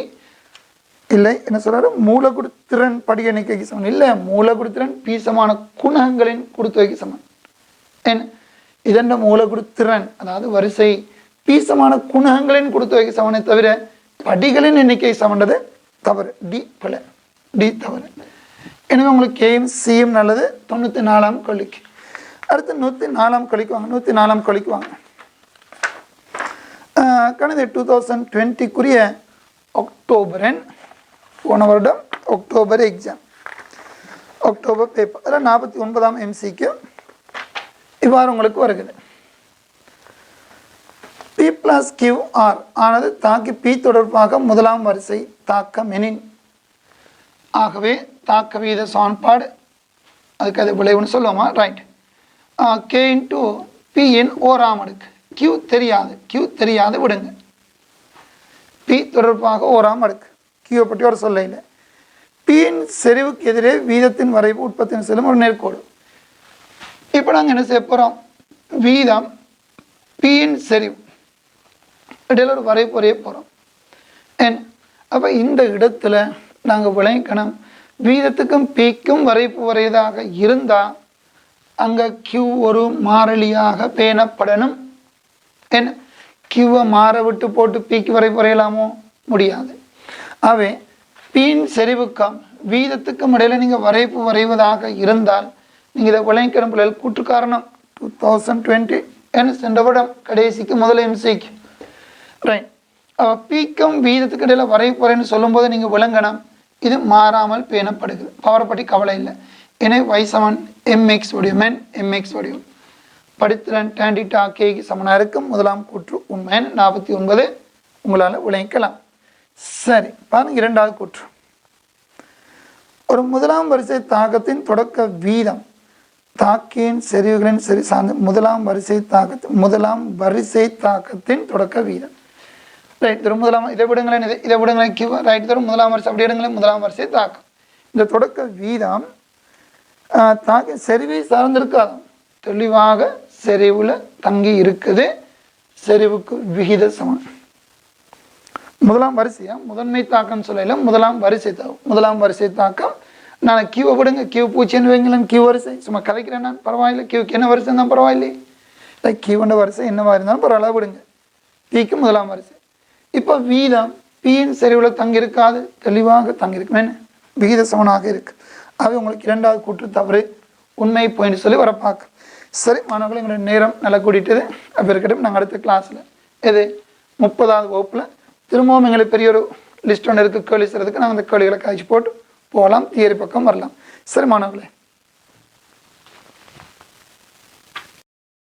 என்ன சொல்றாரு? மூலகுடுத்திறன் படி எண்ணிக்கைக்கு சமன் இல்லை, மூலகுடுத்திறன் பீசமான குணகங்களின் கொடுத்தொகைக்கு சமன். ஏன் இதன் மூலகுடுத்திறன் அதாவது வரிசை பீசமான குணகங்களின் கொடுத்தொகைக்கு சமனை தவிர படிகளின் எண்ணிக்கை சமன்றது தவறு. டி பல, டி தவறு. எனவே உங்களுக்கு கேயும் சியும் நல்லது. 94ஆம் கேள்விக்கு. அடுத்து 104ஆம் கேள்விக்கு வாங்க. 104ஆம் கேள்விக்கு வாங்க. கணித 2020 அக்டோபர் போன வருடம் அக்டோபர் எக்ஸாம், அக்டோபர் பேப்பர். அதில் 49ஆம் எம்சிக்கு இவ்வாறு உங்களுக்கு வருகிறது. P + QR ஆனது தாக்கி P தொடர்பாக முதலாம் வரிசை தாக்கம் எனின். ஆகவே தாக்க வீத சமன்பாடு அதுக்கு அது விளைவுன்னு சொல்லுவோமா? ரைட். K × P இன் ஓராம் அடுக்கு. Q தெரியாது விடுங்க. P தொடர்பாக ஓராம் அடுக்கு. Q பற்றி ஒரு சொல்ல இல்லை. Pயின் செறிவுக்கு எதிரே வீதத்தின் வரைவு உற்பத்தியின் செல்லும் ஒரு நேர்கோடு. இப்போ நாங்கள் என்ன செய்ய போகிறோம்? வீதம் பியின் செறிவு இடையில ஒரு வரைப்பு வரைய போகிறோம். அப்போ இந்த இடத்துல நாங்கள் விளைக்கணும் வீதத்துக்கும் பிக்கும் வரைப்பு வரையதாக இருந்தால் அங்கே கியூ ஒரு மாறிலியாக பேணப்படணும். என்ன கியூவை மாற விட்டு போட்டு பிக்கு வரைப்பு வரையலாமோ? முடியாது. அவை பியின் செறிவுக்கும் வீதத்துக்கும் இடையில நீங்கள் வரைப்பு வரைவதாக இருந்தால் நீங்கள் இதை விளைக்கணும் பிள்ளைகள் கூட்டு காரணம் 2020 சென்ற வருடம் கடைசிக்கு முதல்ல எம்சிக்கு ரைட். பிக்கும் வீதத்துக்கு இடையில வரைப்பு வரைன்னு சொல்லும்போது நீங்கள் விளங்கணும் இது மாறாமல் பேணப்படுகிறது. பவரை பற்றி கவலை இல்லை. எனவே y mx வடிவம் n mx வடிவம் படித்திறன் டேண்டிட்டா கேக்கு சமனாக இருக்கும். முதலாம் கூற்று உண்மை 49 உங்களால் விளைக்கலாம். சரி பாருங்க, இரண்டாவது கூற்று. ஒரு முதலாம் வரிசை தாக்கத்தின் தொடக்க வீதம் தாக்கியின் செறிவுகளின் சரி சார்ந்த முதலாம் வரிசை தாக்கத்தின் தொடக்க வீதம். ரைட் தரும் முதலாம் இதை விடுங்களேன், இதை விடுங்களேன் கியூ ரைட் தரும் முதலாம் வரிசை அப்படி எடுங்களேன். முதலாம் வரிசை தாக்கம் இந்த தொடக்க வீதம் தாக்க செறிவை சார்ந்திருக்காதாம். தெளிவாக செறிவுல தங்கி இருக்குது. செறிவுக்கு விகித சமம். முதலாம் வரிசையா முதன்மை தாக்கம் சொல்லல, முதலாம் வரிசை தாக்கம். நான் கியூவை விடுங்க, கியூ பூச்சின்னு வைங்களேன், கியூ வரிசை சும்மா கதைக்கிறேன் நான், பரவாயில்லை. கியூக்கு என்ன வரிசை தான் பரவாயில்லை, இல்லை கியூண்ட வரிசை என்னவா இருந்தாலும் பரவாயில்ல விடுங்க. பிக்கு முதலாம் வரிசை. இப்போ வீதம் பியின் செறிவில் தங்கியிருக்காது, தெளிவாக தங்கியிருக்கும். என்ன விகித சமனாக இருக்கு. அது உங்களுக்கு இரண்டாவது கூற்று தவறு, உண்மை போயின்னு சொல்லி வர பார்க்க. சரி மாணவர்கள், எங்களுடைய நேரம் நல்லா கூட்டிகிட்டது. அப்போ இருக்கட்டும், நாங்கள் அடுத்த கிளாஸில் இது 30வது வகுப்பில் திரும்பவும் எங்களுக்கு பெரிய ஒரு லிஸ்ட் ஒன்று இருக்குது கேள்வி செய்கிறதுக்கு. நாங்கள் அந்த கேள்விகளை காய்ச்சி போட்டு போகலாம், தியரி பக்கம் வரலாம். சரி மாணவர்களே.